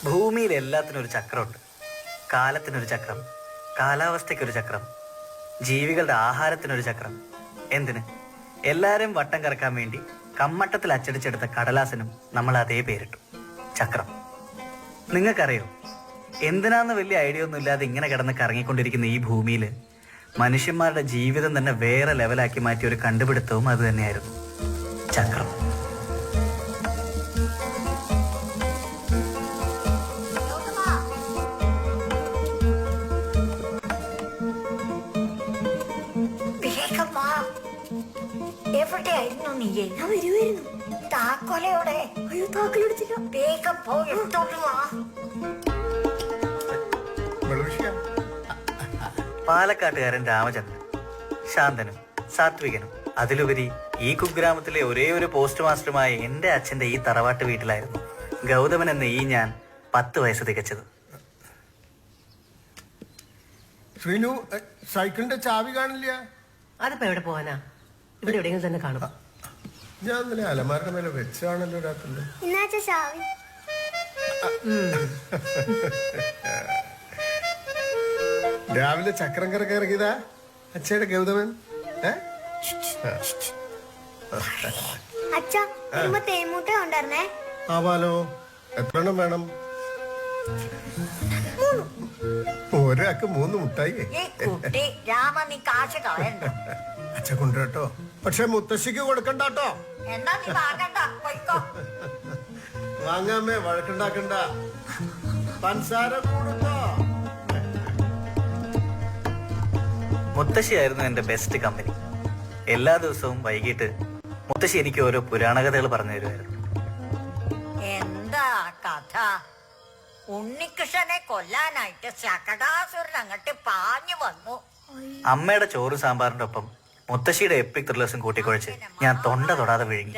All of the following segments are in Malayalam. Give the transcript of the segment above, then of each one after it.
ഭൂമിയിൽ എല്ലാത്തിനും ഒരു ചക്രമുണ്ട്. കാലത്തിനൊരു ചക്രം, കാലാവസ്ഥയ്ക്കൊരു ചക്രം, ജീവികളുടെ ആഹാരത്തിനൊരു ചക്രം. എന്തിന്? എല്ലാവരും വട്ടം കറക്കാൻ വേണ്ടി കമ്മട്ടത്തിൽ അച്ചടിച്ചെടുത്ത കടലാസിനും നമ്മൾ അതേ പേരിട്ടു, ചക്രം. നിങ്ങൾക്കറിയോ, എന്തിനാന്ന് വലിയ ഐഡിയ ഒന്നും ഇല്ലാതെ ഇങ്ങനെ കിടന്ന് കറങ്ങിക്കൊണ്ടിരിക്കുന്ന ഈ ഭൂമിയിൽ മനുഷ്യന്മാരുടെ ജീവിതം തന്നെ വേറെ ലെവലാക്കി മാറ്റിയ ഒരു കണ്ടുപിടുത്തവും അത് തന്നെയായിരുന്നു, ചക്രം. എവിടെയായിരുന്നു നീയെ? ഞാൻ വരുമായിരുന്നു. താക്കോലയോടെ? അയ്യോ, താക്കോലെടുത്തില്ല. വേഗം പോയി എടുത്തോട്ട് വാ. പാലക്കാട്ടുകാരൻ രാമചന്ദ്രൻ ശാന്തനും സാത്വികനും, അതിലുപരി ഈ കുഗ്രാമത്തിലെ ഒരേ ഒരു പോസ്റ്റ് മാസ്റ്ററുമായ എന്റെ അച്ഛന്റെ ഈ തറവാട്ട് വീട്ടിലായിരുന്നു ഗൗതമൻ എന്ന ഈ ഞാൻ 10 വയസ്സ് തികച്ചത്. ശ്രീനു, സൈക്കിളിന്റെ ചാവി കാണില്ല. അതിപ്പോ എവിടെ പോവാനാ? ഇവിടെ എവിടെയെങ്കിലും തന്നെ കാണും. ഞാൻ ഇന്നലെ അലമാരുടെ മേലെ വെച്ചാണല്ലോ രാത്രി. ചാവി രാവിലെ ചക്രം കറക്കി ഇറങ്ങിയതാ അച്ഛയുടെ ഗൗതമൻ. അച്ഛാ, തേൻമുട്ട ഉണ്ടായിരുന്നേ. ആവാലോ. എത്ര എണ്ണം വേണം? ഒരാൾക്ക് 3 മുട്ടായി. അച്ഛ കൊണ്ടുവരട്ടോ, പക്ഷെ മുത്തശ്ശിക്ക് കൊടുക്കണ്ടോ. വാങ്ങാമേ, വഴക്കുണ്ടാക്കണ്ട. പഞ്ചസാര കൂടുട്ടോ. മുത്തശ്ശിയായിരുന്നു എന്റെ ബെസ്റ്റ് കമ്പനി. എല്ലാ ദിവസവും വൈകിട്ട് മുത്തശ്ശി എനിക്ക് ഓരോ പുരാണ കഥകൾ പറഞ്ഞു തരുമായിരുന്നു. എന്താ കഥ? ഉണ്ണികൃഷ്ണനെ കൊല്ലാനായിട്ട് ശകടാസുരൻ അങ്ങോട്ട് പാഞ്ഞു വന്നു. അമ്മയുടെ ചോറും സാമ്പാറിന്റെ ഒപ്പം മുത്തശ്ശിയുടെ എപ്പിക് ത്രില്ലേഴ്സും കൂട്ടിക്കുഴച്ച് ഞാൻ തൊണ്ട തൊടാതെ വിഴുങ്ങി.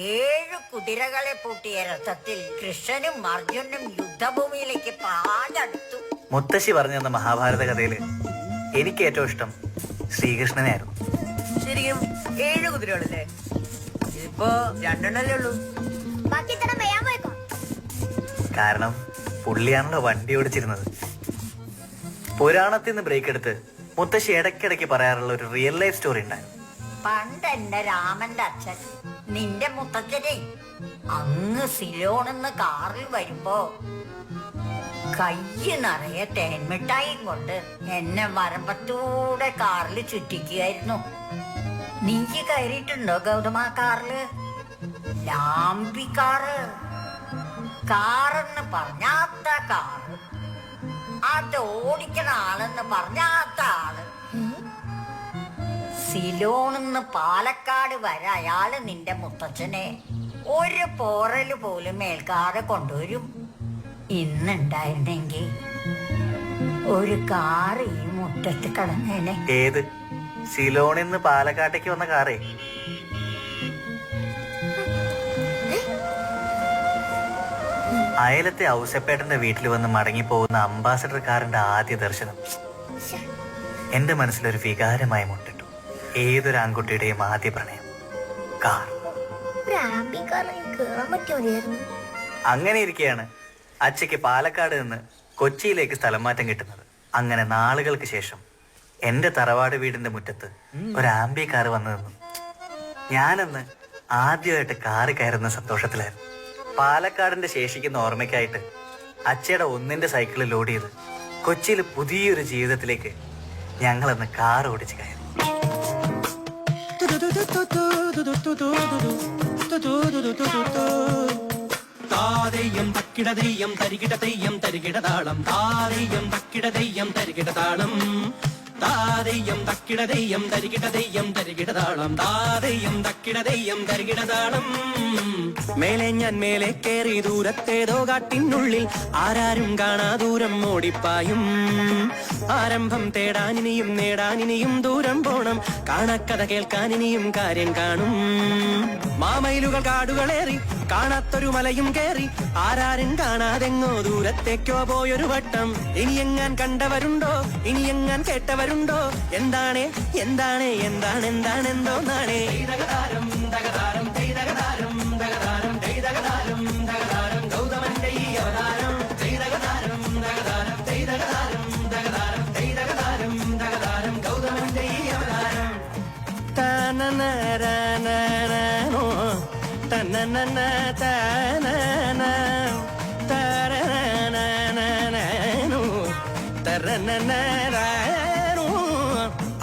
7 കുതിരകളെ പൂട്ടിയ രഥത്തിൽ കൃഷ്ണനും അർജുനും യുദ്ധഭൂമിയിലേക്ക് പാഞ്ഞടുത്തു. മുത്തശ്ശി പറഞ്ഞു തന്ന മഹാഭാരത കഥയില് എനിക്ക് ഏറ്റവും ഇഷ്ടം ശ്രീകൃഷ്ണനായിരുന്നു. ശരിക്കും 7 കുതിരകളല്ലേ? ഇപ്പോ 2 എണ്ണല്ലേ ഉള്ളൂ. കാരണം പുള്ളിയാണല്ലോ വണ്ടി ഓടിച്ചിരുന്നത്. പുരാണത്തിൽ നിന്ന് ബ്രേക്ക് എടുത്ത് മുത്തശ്ശി ഇടയ്ക്കിടയ്ക്ക് പറയാറുള്ള ഒരു റിയൽ ലൈഫ് സ്റ്റോറി ഉണ്ടായിരുന്നു. പണ്ട് എന്റെ രാമന്റെ അച്ഛൻ, നിന്റെ മുത്തച്ഛനെ, അങ്ങ് സിലോണെന്ന് കാറിൽ വരുമ്പോ കയ്യ് നിറയെ തേൻമിഠായും കൊണ്ട് എന്നെ വരമ്പത്തൂടെ കാറിൽ ചുറ്റിക്കുകയായിരുന്നു. നീ കയറിയിട്ടുണ്ടോ ഗൗതമ കാറില്? ലാംബി കാറ്. കാറെന്ന് പറഞ്ഞാത്ത കാറ്, അത് ഓടിക്കണ ആളെന്ന് പറഞ്ഞാത്ത ആള്. സിലോണെന്ന് പാലക്കാട് വരെ അയാള് നിന്റെ മുത്തച്ഛനെ ഒരു പോറല് പോലും ഏൽക്കാതെ കൊണ്ടുവരും. ഇന്നുണ്ടായിരുന്നെങ്കിൽ ഒരു കാറ് ഈ മുറ്റത്ത് കിടന്നേനെ. ഏത്? സിലോണിൽ നിന്ന് പാലക്കാട്ടേക്ക് വന്ന കാറേ? അയലത്തെ ഔസപ്പേട്ടന്റെ വീട്ടിൽ വന്ന് മടങ്ങിപ്പോകുന്ന അംബാസഡർ കാറിന്റെ ആദ്യ ദർശനം എന്റെ മനസ്സിലൊരു വികാരമായി മുട്ടിട്ടു. ഏതൊരു ആൺകുട്ടിയുടെയും ആദ്യ പ്രണയം, കാർ. അങ്ങനെ ഇരിക്കെയാണ് അച്ഛയ്ക്ക് പാലക്കാട് നിന്ന് കൊച്ചിയിലേക്ക് സ്ഥലം മാറ്റം കിട്ടുന്നത്. അങ്ങനെ നാളുകൾക്ക് ശേഷം എന്റെ തറവാട് വീടിന്റെ മുറ്റത്ത് ഒരു ആംബി കാർ വന്നു നിന്നു. ഞാനന്ന് ആദ്യമായിട്ട് കാറ് കയറുന്ന സന്തോഷത്തിലായിരുന്നു. പാലക്കാടിന്റെ ശേഷിക്കുന്ന ഓർമ്മയ്ക്കായിട്ട് അച്ഛയുടെ 1 സൈക്കിളിൽ ലോഡ് ചെയ്ത് കൊച്ചിയിൽ പുതിയൊരു ജീവിതത്തിലേക്ക് ഞങ്ങളന്ന് കാർ ഓടിച്ച് കയറി. താരയ്യം തക്കിട തെയ്യം തരികിട തെയ്യം തരികിട താളം. താരയ്യം തക്കിട തെയ്യം തരികിട താളം. താരയ്യം തക്കിട തെയ്യം തരികിട തെയ്യം തരികിട താളം. താരയ്യം തക്കിട തെയ്യം തരികിട താളം. മേലെ ഞാൻ മേലെ കേറി ദൂരത്തേതോ കാട്ടിനുള്ളിൽ ആരാരും കാണാ ദൂരം ഓടിപ്പായും. ആരംഭം തേടാനിനിയും നേടാനിനിയും ദൂരം പോണം. കാണക്കഥ കേൾക്കാനിനിയും കാര്യം കാണും. മാമയിലുകൾ കാടുകളേറി കാണാത്തൊരു മലയും കേറി ആരാരും കാണാതെങ്ങോ ദൂരത്തേക്കോ പോയൊരു വട്ടം. ഇനിയെങ്ങാൻ കണ്ടവരുണ്ടോ? ഇനിയെങ്ങാൻ കേട്ടവരുണ്ടോ? എന്താണ് എന്താണ് എന്താണ് എന്താണ് എന്തോന്നാണ്? തകതാരം തകതാരം തകതാരം തകതാരം തകതാരം ഗൗതമന്റെ ഈ അവതാരം. തരനനന തനന തരനനനനനു തരനനനനനു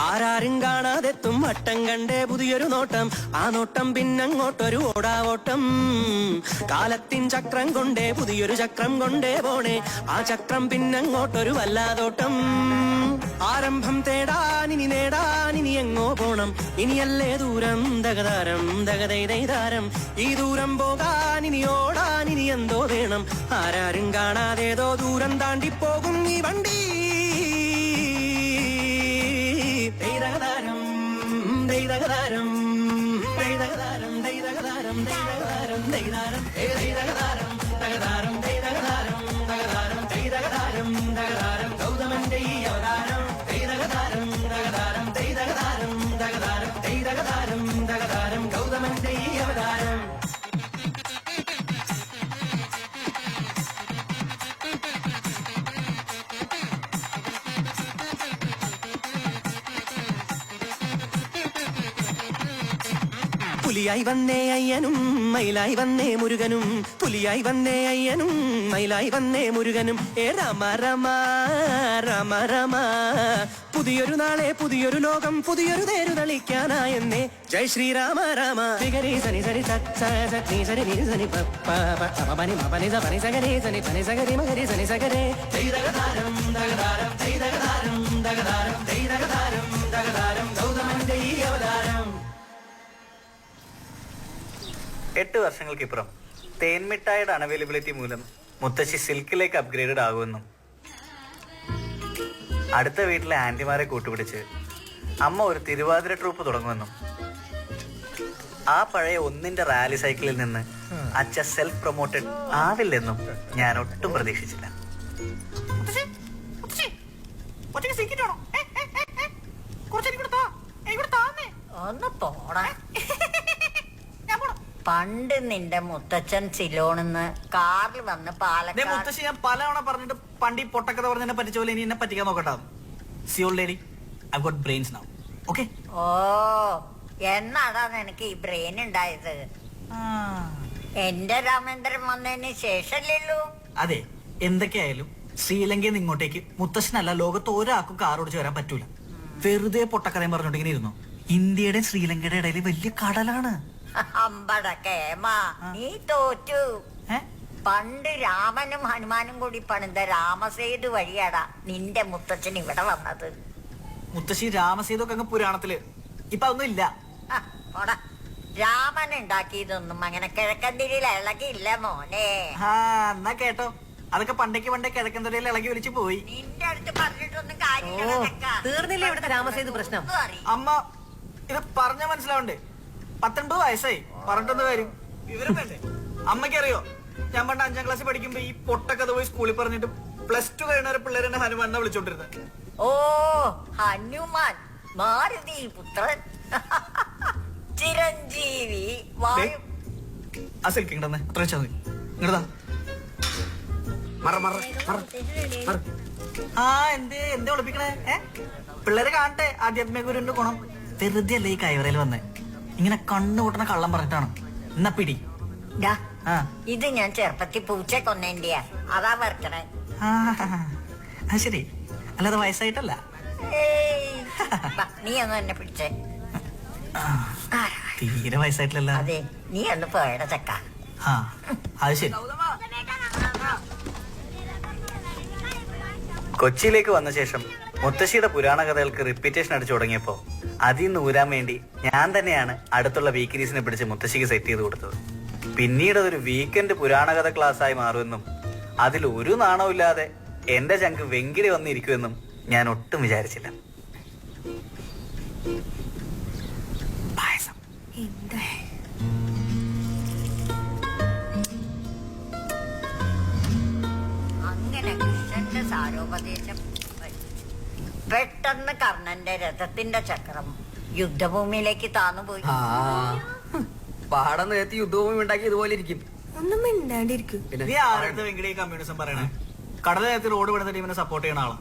ആരാരും കാണാതെത്തും വട്ടം കണ്ടേ പുതിയൊരു നോട്ടം ആ നോട്ടം പിന്നങ്ങോട്ടൊരു ഓടാവോട്ടം കാലത്തിൻ ചക്രം കൊണ്ടേ പുതിയൊരു ചക്രം കൊണ്ടേ പോണേ ആ ചക്രം പിന്നങ്ങോട്ടൊരു വല്ലാതോട്ടം ആരംഭം തേടാൻ ഇനി നേടാൻ ഇനി എങ്ങോ പോണം ഇനിയല്ലേ ദൂരം ദഗതാരം ദഗതൈതാരം ഈ ദൂരം പോകാൻ ഇനി ഓടാൻ ഇനി എന്തോ വേണം ആരാരും കാണാതേതോ ദൂരം താണ്ടിപ്പോകും ഈ വണ്ടി ദൈതഗതാരം ദൈതഗതാരം ദൈതഗതാരം ദൈതഗതാരം ദൈതഗതാരം ദൈതാരം ദൈതഗതാരം ദഗതാരം ദൈതഗതാരം ദഗതാരം ദൈതഗതാരം ദഗതാരം ഗൗതമന്റെ ഈ അവതാരം ദൈതഗതാരം ദഗതാരം ദൈതഗതാരം ദഗതാരം ദൈതഗതാരം ദഗതാരം ഗൗതമന്റെ ഈ അവതാരം പുലിയായി വന്നേ അയ്യനും മയിലായി വന്നേ മുരുകനും പുലിയായി വന്നേ അയ്യനും മയിലായി വന്നേ മുരുകനും ഏ രാമ രമ രമ രമ പുതിയൊരു നാളെ പുതിയൊരു ലോകം പുതിയൊരു തേരു തളിക്കാനായെന്നേ ജയ് ശ്രീരാമ രാമ സരി സനി സരി സനി സരി നീ സനി പനി മപനി സനി സഗരി സനി പനി സഗരി മഗരി സനി സഗരേ ദൈതഗതാരം ദഗതാരം ദൈതഗതാരം ദഗതാരം ദൈതഗതാരം ദഗതാരം ഗൗതമന്റെ ഈ അവതാരം 8 വർഷങ്ങൾക്കിപ്പുറം തേൻമിഠായിയുടെ അൺഅവൈലബിലിറ്റി മൂലം മുത്തശ്ശി സിൽക്കിലേക്ക് അപ്ഗ്രേഡഡ് ആകുമെന്നും അടുത്ത വീട്ടിലെ ആന്റിമാരെ കൂട്ടുപിടിച്ച് അമ്മ ഒരു തിരുവാതിര ട്രൂപ്പ് തുടങ്ങുമെന്നും ആ പഴയ ഒന്നിന്റെ റാലി സൈക്കിളിൽ നിന്ന് അച്ഛ സെൽഫ് പ്രൊമോട്ടഡ് ആവില്ലെന്നും ഞാൻ ഒട്ടും പ്രതീക്ഷിച്ചില്ല. ഒന്ന് പോടാ. പണ്ട് നിന്റെ മുത്തച്ഛൻ സിലോണിന്ന് കാറിൽ വന്ന് പാലക്കാട് മുത്തശ്ശി ഞാൻ പലവണ പറഞ്ഞിട്ട് പണ്ടി പൊട്ടക്കഥ പറഞ്ഞ പറ്റിച്ച പോലെ ഇനി എന്നെ പറ്റിക്കാൻ നോക്കട്ടാ. See old lady, I got brains now. Okay. ഓ എന്നാടാ നിനക്ക് ഈ ബ്രെയിൻ ഉണ്ടായത്? എന്റെ രാമേന്ദ്രൻ വന്നതിന് ശേഷമല്ലേള്ളൂ. അതെ, എന്തൊക്കെയായാലും ശ്രീലങ്കയിൽ നിന്ന് ഇങ്ങോട്ടേക്ക് മുത്തശ്ശനല്ല ലോകത്ത് ഒരാൾക്കും കാർ ഓടിച്ച് വരാൻ പറ്റൂല. വെറുതെ പൊട്ടക്കഥയും പറഞ്ഞോണ്ട് ഇങ്ങനെ ഇരുന്നു. ഇന്ത്യയുടെ ശ്രീലങ്കയുടെ ഇടയിൽ വലിയ കടലാണ്. അമ്പടക്കേമാ, നീ തോറ്റു. പണ്ട് രാമനും ഹനുമാനും കൂടി പണിത രാമസേതു വഴിയാടാ നിന്റെ മുത്തച്ഛൻ ഇവിടെ വന്നത്. മുത്തശ്ശി രാമസേതു ഒക്കെ അങ്ങ് പുരാണത്തില്, ഇപ്പൊ അതൊന്നും ഇല്ല. രാമൻ ഉണ്ടാക്കിയതൊന്നും അങ്ങനെ കിഴക്കന്തിരിയിൽ ഇളകിയില്ല മോനെ. എന്നാ കേട്ടോ, അതൊക്കെ പണ്ടേക്ക് പണ്ടേ കിഴക്കന്തിരിയിൽ ഇളകി ഒലിച്ചു പോയി. നിന്റെ അടുത്ത് പറഞ്ഞിട്ടൊന്നും കാര്യമില്ല. തീർന്നില്ലേ ഇവിടുത്തെ രാമസേതു പ്രശ്നം? അമ്മ ഇത് പറഞ്ഞ മനസ്സിലാവണ്ടേ? 19 വയസ്സായി, പറഞ്ഞിട്ടൊന്ന് കാര്യം. വിവരം വേണ്ടേ? അമ്മയ്ക്കറിയോ, ഞാൻ പണ്ട് 5ാം ക്ലാസ്സിൽ പഠിക്കുമ്പോ ഈ പൊട്ടക്കഥ പോയി സ്കൂളിൽ പറഞ്ഞിട്ട് +2 കഴിഞ്ഞ പിള്ളേർ എന്നെ ഹനുമാനെ വിളിച്ചോണ്ടിരുന്നത്. ഓ ഹനുമാൻ, മാരുതി പുത്രൻ, ചിരഞ്ജീവി, വായു. ആ സിൽക്കിങ് തന്നെ അത്ര വെച്ചാൽ മതി. ഇങ്ങടാ എന്തേ ഒളിപ്പിക്കണേ? പിള്ളേരെ കാണട്ടെ ആധ്യാത്മിക ഗുരുവിന്റെ ഗുണം. വെറുതെ അല്ലേ ഈ കൈവറയിൽ വന്നേ, ഇങ്ങനെ കണ്ണുകൂട്ടണ കള്ളം പറഞ്ഞിട്ടാണ്. എന്നാ പിടി. ഇത് ഞാൻ ചെറുപ്പത്തിൽ പൂച്ച കൊന്നേന്റെയാ, അതാ വരക്കണേ. ശരി, അല്ലാതെ വയസ്സായിട്ടല്ല. നീ ഒന്ന് എന്നെ പിടിച്ചേ. തീരെ വയസ്സായിട്ടില്ലല്ലോ. അതെ, നീ ഒന്ന് പോയട ചക്ക. അത് ശരി. കൊച്ചിയിലേക്ക് വന്ന ശേഷം മുത്തശ്ശിയുടെ പുരാണ കഥകൾക്ക് റിപ്പീറ്റേഷൻ അടിച്ചു തുടങ്ങിയപ്പോ അതിൽ നിന്ന് ഊരാൻ വേണ്ടി ഞാൻ തന്നെയാണ് അടുത്തുള്ള വീക്കിലീസിനെ പിടിച്ച് മുത്തശ്ശിക്ക് സെറ്റ് ചെയ്ത് കൊടുത്തത്. പിന്നീട് അതൊരു വീക്കെൻഡ് പുരാണ കഥ ക്ലാസ്സായി മാറുമെന്നും അതിൽ ഒരു നാണവുമില്ലാതെ എന്റെ ചങ്ക് വെങ്കിലി വന്നിരിക്കുമെന്നും ഞാൻ ഒട്ടും വിചാരിച്ചില്ല. പായസം അങ്ങനെ കൃഷ്ണന്റെ സാരോപദേശം പെട്ടെന്ന് കർണന്റെ രഥത്തിന്റെ ചക്രം യുദ്ധഭൂമിയിലേക്ക് താന്നുപോയി. പാടം നേരത്തെ യുദ്ധഭൂമി ഉണ്ടാക്കി ഇതുപോലെ ഇരിക്കും. ഒന്നും മിണ്ടാണ്ടിരിക്കും. നീ ആരുടെ വെങ്കിലി കമ്മ്യൂണിസം പറയണേ? കടൽ നേരത്തിൽ റോഡ് വിടുന്ന ടീമിനെ സപ്പോർട്ട് ചെയ്യണ ആളാ.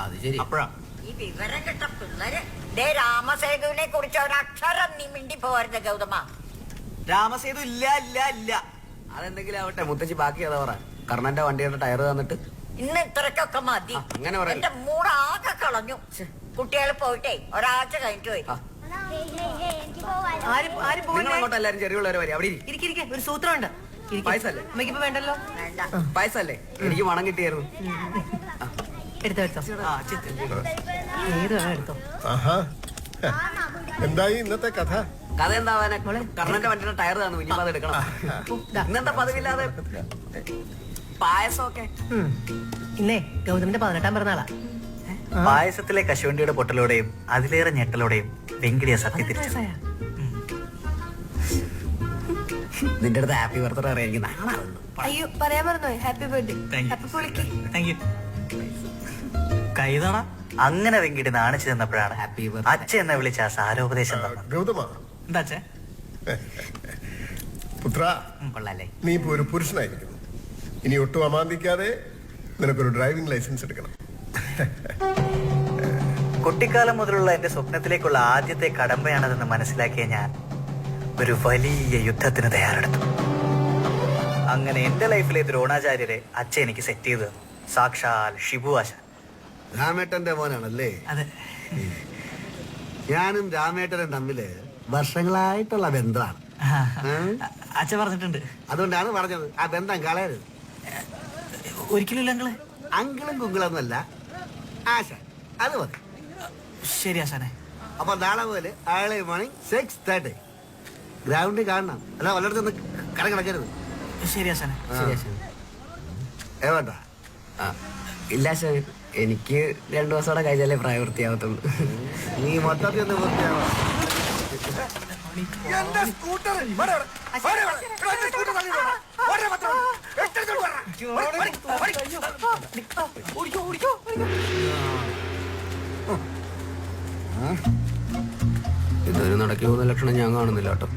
അത് ശരി. അപ്പഴാ ഈ വിവരം കിട്ട പിള്ളേര് ദേ രാമസേതുവിനെ കുറിച്ച് ഒരക്ഷരം നീ മിണ്ടി പോരുത് ഗൗതമ. രാമസേതു ഇല്ല ഇല്ല ഇല്ല. അതെന്തെങ്കിലും ആവട്ടെ, മുത്തച്ഛി ബാക്കി അതാ പറ. കർണന്റെ വണ്ടിയുടെ ടയർ തന്നിട്ട് ഇന്ന് ഇത്രക്കൊക്കെ മതി. അങ്ങനെ പറയല്ലേ. എന്റെ മൂടാകെ കളഞ്ഞു. കുട്ടികൾ പോയിട്ടേ ഒരാഴ്ച കഴിഞ്ഞിട്ട് പോയി. ആരും നിങ്ങൾ പോകണ്ടേ? അങ്ങോട്ട് എല്ലാരും ചെറിയുള്ളവരെ വരെ അവിടെ ഇരി. ഇരിക്കിരിക്കെ, ഒരു സൂത്രമുണ്ട്. ഇരിക്ക്. പായസല്ലേ? അമ്മയ്ക്കിപ്പോ വേണ്ടല്ലോ. വേണ്ട. പായസല്ലേ? എനിക്ക് മണം കിട്ടിയായിരുന്നു. എടുത്തോ എടുത്തോ, ഏത് വേണം എടുത്തോ. ആഹാ എന്തായി ഇന്നത്തെ കഥ? കഥ എന്താവാനെ? കർണന്റെ വണ്ടിയുടെ ടയർ തന്നു, ഇനിയിപ്പോ അത് എടുക്കണം. ദാ. ഇന്നെന്താ പതിവില്ലാതെ പായസമൊക്കെ? ഇന്നേ ഗൗതമിന്റെ 18ാം പിറന്നാളാ. പായസത്തിലെ കശുവണ്ടിയുടെ പൊട്ടലോടെയും അതിലേറെ ഞെട്ടലോടെയും വെങ്കിടിയ സത്യം തിരിച്ചു. നിന്റെ അടുത്ത് ഹാപ്പി ബർത്ത്ഡേ അറിയാൻ എനിക്ക് നാളാവുന്നു. അയ്യോ പറയാൻ മറന്നോ, happy birthday. Thank you. Happy പൊളിക്ക്. കൈതട. അങ്ങനെ വെങ്കിടി നാണിച്ചു നിന്നപ്പോഴാണ് Happy birthday. അച്ഛ എന്നെ വിളിച്ച ആ സാരോപദേശം തന്നത്. ഗൗതമ, എന്താ അച്ഛേ? പുത്ര, കൊള്ളാല്ലേ? നീ ഇപ്പൊ ഒരു പുരുഷനായിരിക്കുന്നു. ഇനി ഒട്ടും അമാന്തിക്കാതെ നിനക്കൊരു ഡ്രൈവിംഗ് ലൈസൻസ് എടുക്കണം. കുട്ടിക്കാലം മുതലുള്ള എന്റെ സ്വപ്നത്തിലേക്കുള്ള ആദ്യത്തെ കടമ്പയാണതെന്ന് മനസ്സിലാക്കിയ ഞാൻ ഒരു വലിയ യുദ്ധത്തിന് തയ്യാറെടുത്തു. അങ്ങനെ എന്റെ ലൈഫിലെ ദ്രോണാചാര്യരെ അച്ഛ എനിക്ക് സെറ്റ് ചെയ്തു തന്നു. സാക്ഷാൽ ഷിബു ആശാൻ. രാമേട്ടന്റെ മോനാണല്ലേ? അതെ. ഞാനും രാമേട്ടനും തമ്മില് വർഷങ്ങളായിട്ടുള്ള ബന്ധമാണ്. അച്ഛൻ പറഞ്ഞിട്ടുണ്ട്. അതുകൊണ്ടാണ് പറഞ്ഞത് ആ ബന്ധം കളയരുത്. ഒരിക്കലും ഇല്ല അങ്ങളെ. അങ്കിളും കുങ്കിളൊന്നുമല്ല, ആശ. അത് മതി. ശരി ആശാനെ. അപ്പൊ നാളെ പോലെ അയാളെ മോർണിംഗ് 6:30 ഗ്രൗണ്ടിൽ കാണണം. അല്ല വല്ലയിടത്തൊന്ന് കിടക്കരുത്. ശരി ആശാനെ. ഏവേണ്ട. ഇല്ല ശരി, എനിക്ക് 2 ദിവസം കൂടെ കഴിഞ്ഞാലേ പ്രായവൃത്തിയാവത്തുള്ളൂ. നീ മൊത്തത്തിൽ ഒന്ന് പൂർത്തിയാവോ? ഇതൊരു നടക്കി പോകുന്ന ലക്ഷണം ഞാൻ കാണുന്നില്ല കേട്ടോ.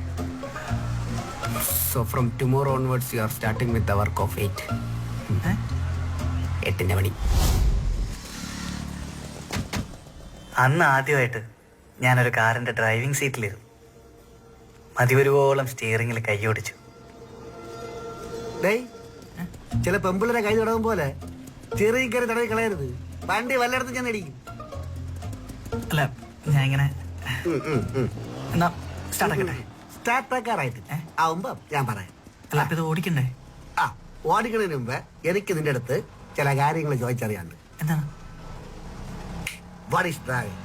So from tomorrow onwards you are starting with the work of 8. 8ന്റെ പണി. അന്ന് ആദ്യമായിട്ട് ഞാനൊരു കാറിന്റെ ഡ്രൈവിംഗ് സീറ്റിലിരുന്നു. മതിവരുവോളം സ്റ്റിയറിംഗിൽ കൈയോടിച്ചു. ഡേയ്, ചില പെമ്പിളരെ കൈ തുടങ്ങും പോലെ ചെറിയ കയറി തടവി കളയരുത്. വണ്ടി വല്ലയിടത്തും ചെന്ന് ഇടിക്കും. അല്ല ഞാൻ ഇങ്ങനെ എന്നാ സ്റ്റാർട്ട് ആക്കട്ടെ. സ്റ്റാർട്ടാക്കാറായിട്ട് ആവുമ്പോ ഞാൻ പറയാം. അല്ല അപ്പൊ ഇത് ഓടിക്കണ്ടേ? ആ, ഓടിക്കുന്നതിന് മുമ്പ് എനിക്ക് നിന്റെ അടുത്ത് ചില കാര്യങ്ങൾ ചോദിച്ചറിയാണ്ട്. എന്താണ്? What is driving?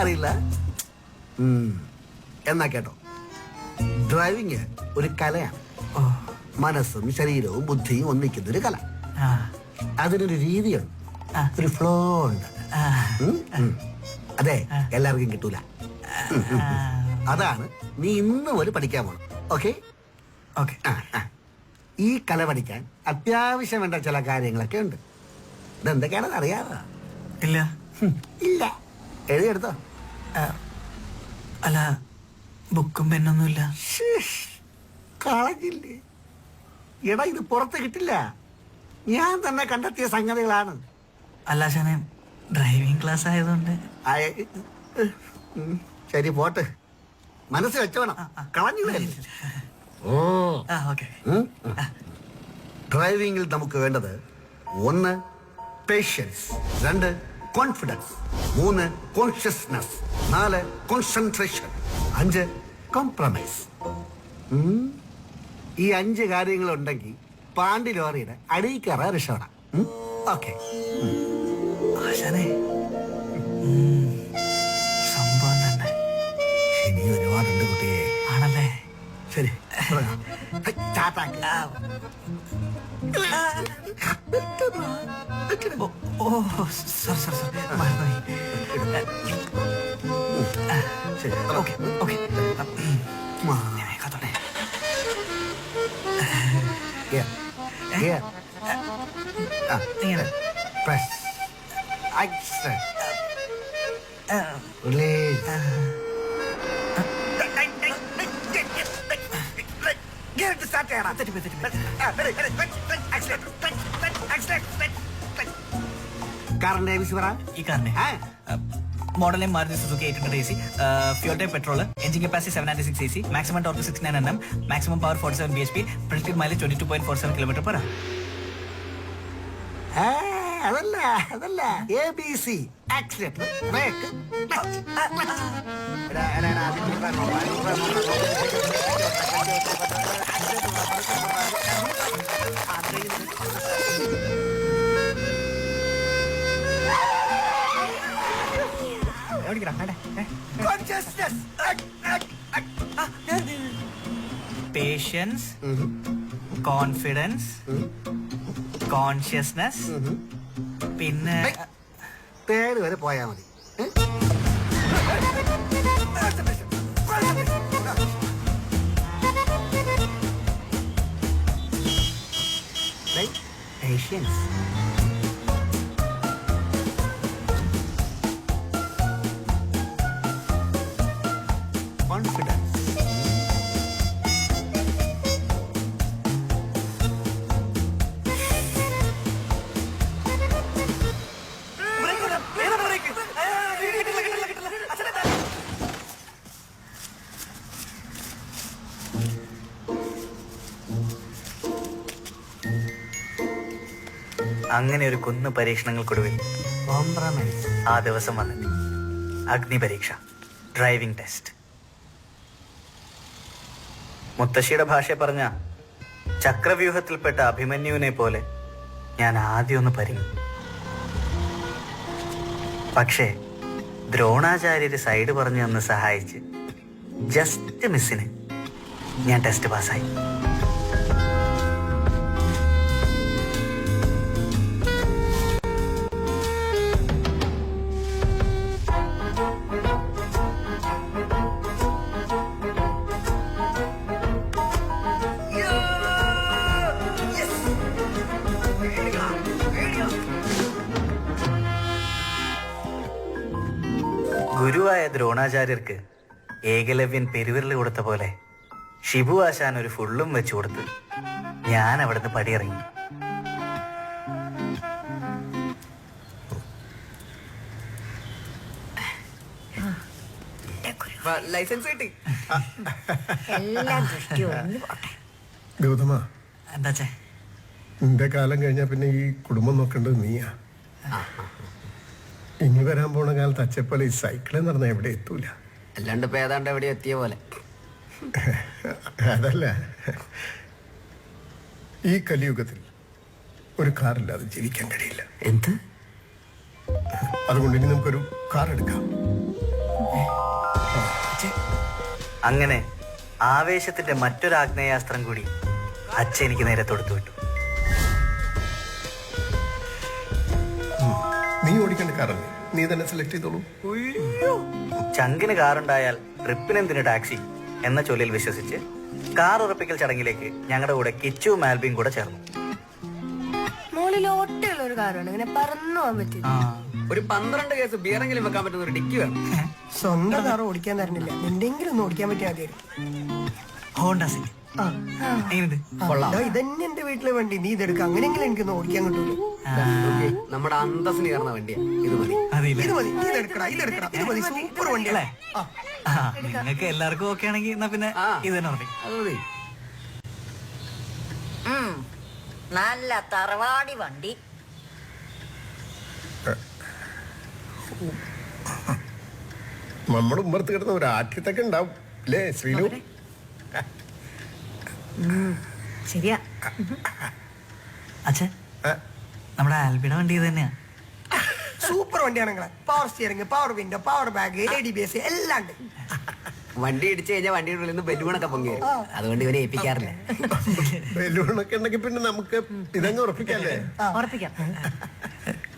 അറിയില്ല? എന്നാ കേട്ടോ, ഡ്രൈവിംഗ് ഒരു കലയാണ്. ഓ, മനസ്സും ശരീരവും ബുദ്ധിയും ഒന്നിക്കുന്ന ഒരു കല. ആ, അതിനൊരു രീതിയുണ്ട്, ഒരു ഫ്ലോ ഉണ്ട്. ആ, അതെ, എല്ലാവർക്കും കിട്ടൂല. അതാണ് നീ ഇന്ന് പോലും പഠിക്കാൻ പോണം. ഓക്കെ? ഓക്കെ. ഈ കല പഠിക്കാൻ അത്യാവശ്യം വേണ്ട ചില കാര്യങ്ങളൊക്കെ ഉണ്ട്. ഇതെന്തൊക്കെയാണെന്ന് അറിയാമോ? ഇല്ല. ഇല്ല. എഴുതിയെടുത്തോ? അല്ല ബുക്കും പെണ്ണൊന്നുമില്ല. കളഞ്ഞില്ലേ? എടാ, ഇത് പുറത്ത് കിട്ടില്ല. ഞാൻ തന്നെ കണ്ടെത്തിയ സംഗതികളാണ്. അല്ല ആശാനെ, ഡ്രൈവിംഗ് ക്ലാസ് ആയതുകൊണ്ട്. ശരി, പോട്ട്. മനസ്സ് വെച്ചോണം, കളഞ്ഞു. ഓ, ആ ഓക്കെ. ഡ്രൈവിംഗിൽ നമുക്ക് വേണ്ടത് 1 patience, 2 confidence, 3 consciousness, 4 concentration, 5 compromise. ഈ 5 കാര്യങ്ങളുണ്ടെങ്കിൽ പാണ്ടി ലോറിയുടെ അടിയിൽ കയറാൻ രക്ഷപ്പെടാം. ഓക്കെ? ആശാനെ സംഭവം തന്നെ. ഇനി ഒരുപാടുണ്ട് കുട്ടിയെ. ആണല്ലേ? ശരി, തുടങ്ങാം. സ്റ്റാർട്ടാക്ക്. ഓ സോറി സോറി സോറി, മറന്നുപോയി. ശരി, ഓക്കെ ഓക്കെ. ഞാൻ വേഗത്തോട്ടെ. ഇങ്ങനെ. Press. Action. Release. കാറിന്റെ ABC പറ. ഈ കാറിന്റെ ആ. Model name Maruti Suzuki 800 AC, fuel type petrol, engine capacity 796 cc, maximum torque 69 Nm, maximum power 47 bhp, projected mileage 22.47 km/h. അതല്ല ABC accelerator brake patience, confidence, consciousness, പിന്നെ പേര് വരെ പോയാ മതി. പേഷ്യൻസ്. കോൺഫിഡൻസ്. അങ്ങനെ ഒരു കുന്ന് പരീക്ഷണങ്ങൾക്കൊടുവിൽ കോംപ്രമൈസ്. ആ ദിവസം വന്നെത്തി. അഗ്നി പരീക്ഷ, ഡ്രൈവിംഗ് ടെസ്റ്റ്. മുത്തശ്ശിയുടെ ഭാഷ പറഞ്ഞ ചക്രവ്യൂഹത്തിൽപ്പെട്ട അഭിമന്യുവിനെ പോലെ ഞാൻ ആദ്യം ഒന്ന് പരിങ്ങി. പക്ഷേ ദ്രോണാചാര്യര് സൈഡ് പറഞ്ഞു ഒന്ന് സഹായിച്ച് ജസ്റ്റ് മിസ്സിന് ഞാൻ ടെസ്റ്റ് പാസ്സായി. ഗുരുവായ ദ്രോണാചാര്യർക്ക് ഏകലവ്യൻ പെരുവിരൽ കൊടുത്ത പോലെ ഷിബു ആശാൻ ഒരു ഫുള്ളും വെച്ചു കൊടുത്ത് ഞാൻ അവിടുന്ന് പടിയിറങ്ങി. ലൈസൻസ് കിട്ടി. എല്ലാം ദൃഷ്ടി ഒന്ന് പോട്ടെ. ഗൗതമ, എന്താ നിന്റെ കാലം കഴിഞ്ഞാൽ പിന്നെ ഈ കുടുംബം നോക്കേണ്ടത് നീയാ. ഇനി വരാൻ പോണ കാലത്ത് അച്ചപ്പോലെ ഈ സൈക്കിളിൽ നടന്ന എവിടെ എത്തൂല. അല്ലാണ്ട് ഇപ്പൊ ഏതാണ്ട് എവിടെ എത്തിയ പോലെ. അതല്ല, ഈ കലിയുഗത്തിൽ ഒരു കാറില്ലാതെ ജീവിക്കാൻ കഴിയില്ല. എന്ത്? അതുകൊണ്ട് ഇനി നമുക്കൊരു കാർ എടുക്കാം. അങ്ങനെ ആവേശത്തിന്റെ മറ്റൊരു ആഗ്നേയാസ്ത്രം കൂടി അച്ഛൻ എനിക്ക് നേരെ തൊടുത്തു വിട്ടു. നീ ഓടിക്കേണ്ട കാറല്ലേ, നീ തന്നെ സെലക്ട് ചെയ്തോളൂ. ചങ്കിന് കാറുണ്ടായാൽ ട്രിപ്പിനെന്തിന് ടാക്സി എന്ന ചൊല്ലിൽ വിശ്വസിച്ച് കാർ ഉറപ്പിക്കൽ ചടങ്ങിലേക്ക് ഞങ്ങളുടെ കൂടെ കിച്ചു മാൽബിയും കൂടെ ചേർന്നു. മോളിൽ ഒട്ടയുള്ള ഒരു കാറാണ്, ഇങ്ങനെ പറന്നു പോകാൻ പറ്റും. ഒരു 12 കേസ് ബിയറെങ്കിലും വെക്കാൻ പറ്റുന്ന ഒരു ഡിക്കി വേണം. സ്വന്തം കാർ ഓടിക്കാൻ തരണില്ല, നിന്റെങ്കിലും ഒന്ന് ഓടിക്കാൻ പറ്റിയ ആദ്യമായിരിക്കും. ഹോണ്ട സിറ്റി എങ്ങനെയുണ്ട്? ഇതന്നെ എന്റെ വീട്ടിലെ വണ്ടി, നീ ഇതെടുക്കുക, അങ്ങനെയെങ്കിലും എനിക്കൊന്ന് ഓടിക്കാൻ കിട്ടൂല. നമ്മുടെ അന്തസ്സിന് കയറുന്ന വണ്ടിയാ. ഇത് മതി. ഇത് മതി, ഇതെടുക്കടാ, ഇത് മതി, സൂപ്പർ വണ്ടിയല്ലേ. നിങ്ങൾക്ക് എല്ലാവർക്കും ഓക്കെ ആണെങ്കിൽ എന്നാ പിന്നെ ഇത് തന്നെ ഉറപ്പിക്കും. അത് മതി. നല്ല തറവാടി വണ്ടി. നമ്മുടെ ഉമ്മർത്ത് കിടന്ന ഒരു ആഠ്യത്തൊക്കെ ഉണ്ടാവും അല്ലേ ശ്രീലു? ശരിയാ. അച്ഛൻ നമ്മുടെ ആൽബിയുടെ വണ്ടി ഇത് തന്നെയാ. സൂപ്പർ വണ്ടിയാണ് നിങ്ങളെ. Power steering, power window, power bag, ABS എല്ലാം ഉണ്ട്. വണ്ടി ഇടിച്ചു കഴിഞ്ഞാൽ വണ്ടിയുടെ ഉള്ളിൽ നിന്ന് ബലൂണൊക്കെ പൊങ്ങി വരും. അതുകൊണ്ട് ഇവനെ ഏൽപ്പിക്കാറില്ല. ബലൂണൊക്കെ ഉണ്ടെങ്കിൽ പിന്നെ നമുക്ക് ഇതങ്ങ് ഉറപ്പിക്കാല്ലേ? ഉറപ്പിക്കാം.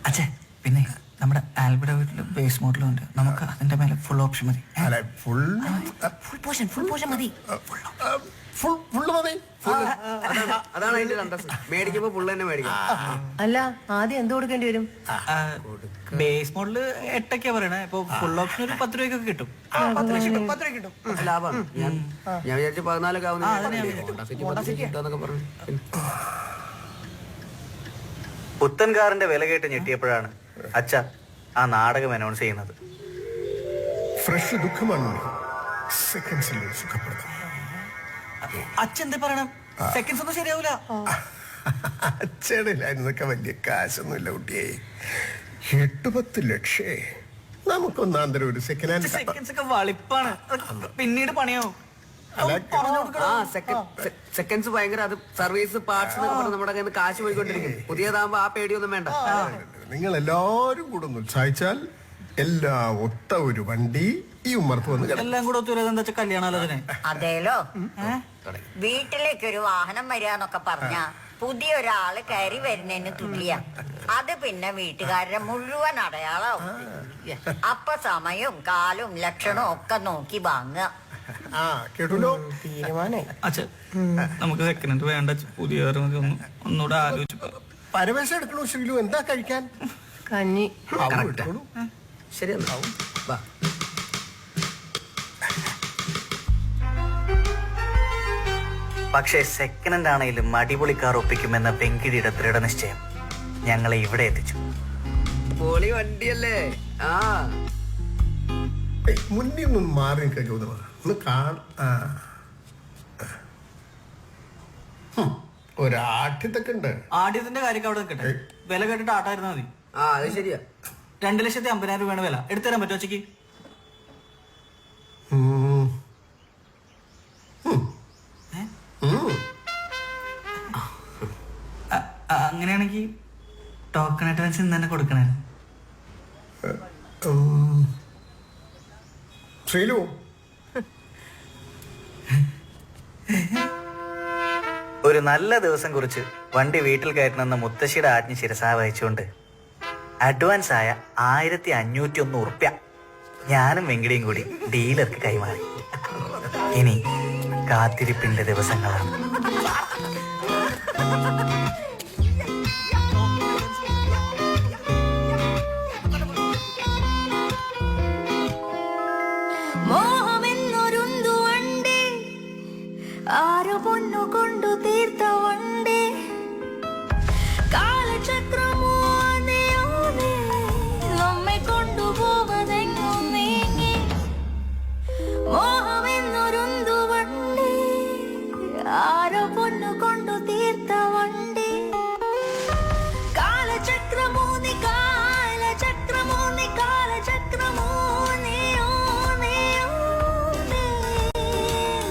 അച്ഛൻ പിന്നെ നമ്മുടെ ആൽബിയുടെ വീട്ടില് ബേസ് മോഡലും ഉണ്ട്. നമുക്ക് അതിന്റെ മേലെ ഫുൾ ഓപ്ഷൻ മതി. അല്ല, ഫുൾ ഫുൾ പോഷൻ മതി. ഫുള്ള് മതി. അതാണ് അതിന്റെ അന്തസ്. മേടിക്കുമ്പോ പുള്ളി തന്നെ മേടിക്കണം. അല്ല, ആദ്യം എന്ത് കൊടുക്കേണ്ടി വരും? ബേസ് മോഡല് 8 പറയണേ. ഇപ്പൊ ഫുൾ ഓപ്ഷൻ ഒരു 10 രൂപയ്ക്കൊക്കെ കിട്ടും. 10 രൂപ കിട്ടും. ലാഭമാണ്. ഞാൻ വിചാരിച്ചു 14 ആവുന്നൊക്കെ പറഞ്ഞു. പുത്തൻ കാറിന്റെ വില കേട്ട് ഞെട്ടിയപ്പോഴാണ് അച്ഛ ആ നാടകം അനൗൺസ് ചെയ്യുന്നത്. ഫ്രഷ് ദുഃഖമാണ് സെക്കൻഡ്സിൽ സുഖപ്പെടുത്തുന്നത്. അച്ഛൻ എന്താ പറയണം? സെക്കൻഡ്സ് ഒന്നും ശരിയാവൂല. അച്ഛനില്ലായിരുന്നൊക്കെ വലിയ കാശൊന്നുമില്ല കുട്ടിയെ. 8-10 ലക്ഷേ നമുക്കൊന്നാന്തരം ഒരു സെക്കൻഡ് ഹാൻഡ് സെക്കൻഡ്സ് ഒക്കെ വളിപ്പാണ്, പിന്നീട് പണിയാവും. സെക്കൻഡ്സ് ഭയങ്കര അത് സർവീസ് പാർട്സ് എന്നൊക്കെ പറഞ്ഞ് നമ്മുടെ കയ്യിൽ നിന്ന് കാശ് പോയിക്കൊണ്ടിരിക്കും. പുതിയതാകുമ്പോ ആ പേടിയൊന്നും വേണ്ട. നിങ്ങൾ എല്ലാവരും കൂടെ ഒന്ന് ഉത്സാഹിച്ചാൽ എല്ലാം ഒത്ത ഒരു വണ്ടി ഈ ഉമ്മർത്ത് വന്ന് കിടക്കും. എല്ലാം കൂടെ ഒത്തുവരാതെ എന്താ വെച്ചാൽ കല്യാണാലോചന. അതേലോ വീട്ടിലേക്ക് ഒരു വാഹനം വരികന്നൊക്കെ പറഞ്ഞ പുതിയൊരാള് കയറി വരുന്നതിന് തുല്യ. അത് പിന്നെ വീട്ടുകാരുടെ മുഴുവൻ അടയാളാവും. അപ്പൊ സമയവും കാലും ലക്ഷണവും ഒക്കെ നോക്കി വാങ്ങുക. കേട്ടല്ലോ തീരുമാനായി. അച്ഛൻ നമുക്ക് സെക്കൻഡ് വേണ്ട, പുതിയ ഒന്നുകൂടെ ആലോചിച്ചു. പരവേശം എടുക്കണോ ശ്രീലു? എന്താ കഴിക്കാൻ? കഞ്ഞി. ശരിയെന്നാവും. വാ. പക്ഷേ സെക്കൻഡ് ഹാൻഡ് ആണെങ്കിലും അടിപൊളിക്കാർ ഒപ്പിക്കുമെന്ന പെങ്കിടിയുടെ ദൃഢനിശ്ചയം ഞങ്ങളെ ഇവിടെ എത്തിച്ചു. പൊളി വണ്ടിയല്ലേ? ആ മുന്നിൽ നിന്ന് മാറി നിൽക്കാൻ ഒന്ന് ഒരാഠ്യത്തൊക്കെ ഉണ്ട്. ആദ്യത്തിന്റെ കാര്യമൊക്കെ അവിടെ നിൽക്കട്ടെ, വില കേട്ടിട്ട് ആട്ടായിരുന്നാ മതി. ആ അത് ശരിയാ. 2,50,000 രൂപയാണ് വില. എടുത്തുതരാൻ പറ്റുമോ ഉച്ചക്ക്? അങ്ങനെയാണെങ്കിൽ ടോക്കൺ അഡ്വാൻസ് ഇന്ന് തന്നെ കൊടുക്കണേ. ശ്രീലു ഒരു നല്ല ദിവസം കുറിച്ച് വണ്ടി വീട്ടിൽ കയറ്റണമെന്ന മുത്തശ്ശിയുടെ ആജ്ഞ ശിരസാ വഹിച്ചുകൊണ്ട് അഡ്വാൻസ് ആയ 1,501 ഉറുപ്യ ഞാനും വെങ്കിടിയും കൂടി ഡീലർക്ക് കൈമാറി. ഇനി കാത്തിരിപ്പിന്റെ ദിവസങ്ങളാണ്. മോഹമെന്നൊരുന്തു വണ്ടി, ആരോ പൊന്നു കൊണ്ടു തീർത്ത വണ്ടി, കാലചക്രമോ നീയോനെ നമ്മെ കൊണ്ടുപോവതെങ്ങും നീങ്ങി. മോഹമെന്നൊരുന്തു വണ്ടി, ആരോ പൊന്നു കൊണ്ടു തീർത്ത വണ്ടി, കാലചക്രമോ നീ കാലചക്രമോ നീ കാലചക്രമോ നീയോ നീയോ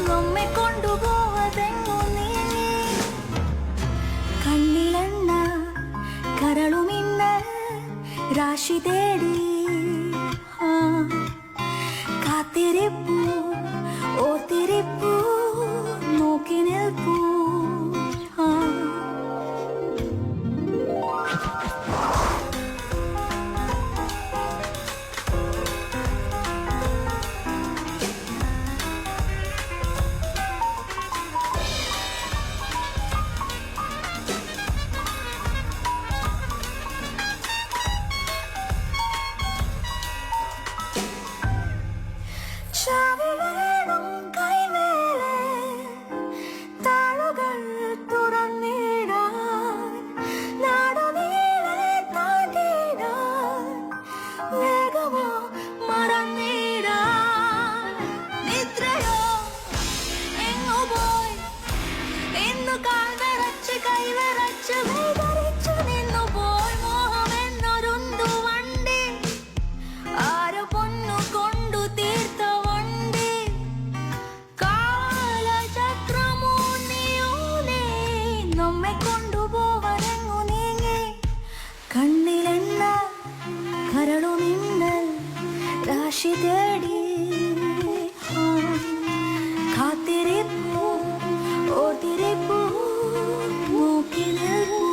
നമ്മെ കൊണ്ടുപോവതെങ്ങോ നീ. കണ്ണിലെണ്ണ കരളുമിന്ന രാശി തേടി കാത്തിരിപ്പൂ ഓർത്തിരിപ്പൂ നോക്കി നിൽപ്പൂ. ചാവിവേണം കൈമേലെ താളുകൾ തുറന്നിടാൻ, നാടുനീളെ താണ്ടിടാൻ, വേഗമോ മറന്നിടാൻ. നിദ്രയോ എങ്ങു പോയി ഇന്നു കാൽ വിറച്ച് കൈ വിറച്ച് വിതറിച്ചു നിന്നു പോയി. മോഹമെന്നൊരുന്തു വണ്ടി, ആരോ പൊന്നു കൊണ്ടു തീർത്ത വണ്ടി, കാലചക്രമോ നീയോനെ നമ്മെ കൊണ്ടുപോവതെങ്ങു നീങ്ങി. കണ്ണിലെണ്ണ കരളുമിന്നൽ രാശി തേടി കാത്തിരിപ്പൂ ഓർത്തിരിപ്പൂ നോക്കി നിൽപ്പൂ.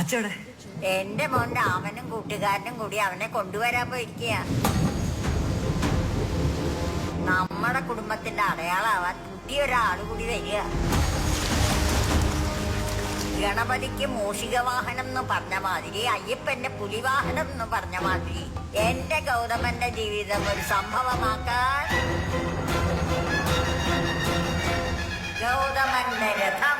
അച്ഛടെ എന്റെ മോൻ രാമനും കൂട്ടുകാരനും കൂടി അവനെ കൊണ്ടുവരാൻ പോയിരിക്കുക. നമ്മുടെ കുടുംബത്തിന്റെ അടയാളാവാൻ പുതിയൊരാള് കൂടി വരിക. ഗണപതിക്ക് മൂഷിക വാഹനം എന്ന് പറഞ്ഞ മാതിരി അയ്യപ്പന്റെ പുലിവാഹനം എന്ന് പറഞ്ഞ മാതിരി എന്റെ ഗൗതമന്റെ ജീവിതം ഒരു സംഭവമാക്കാൻ ഗൗതമന്റെ രഥം.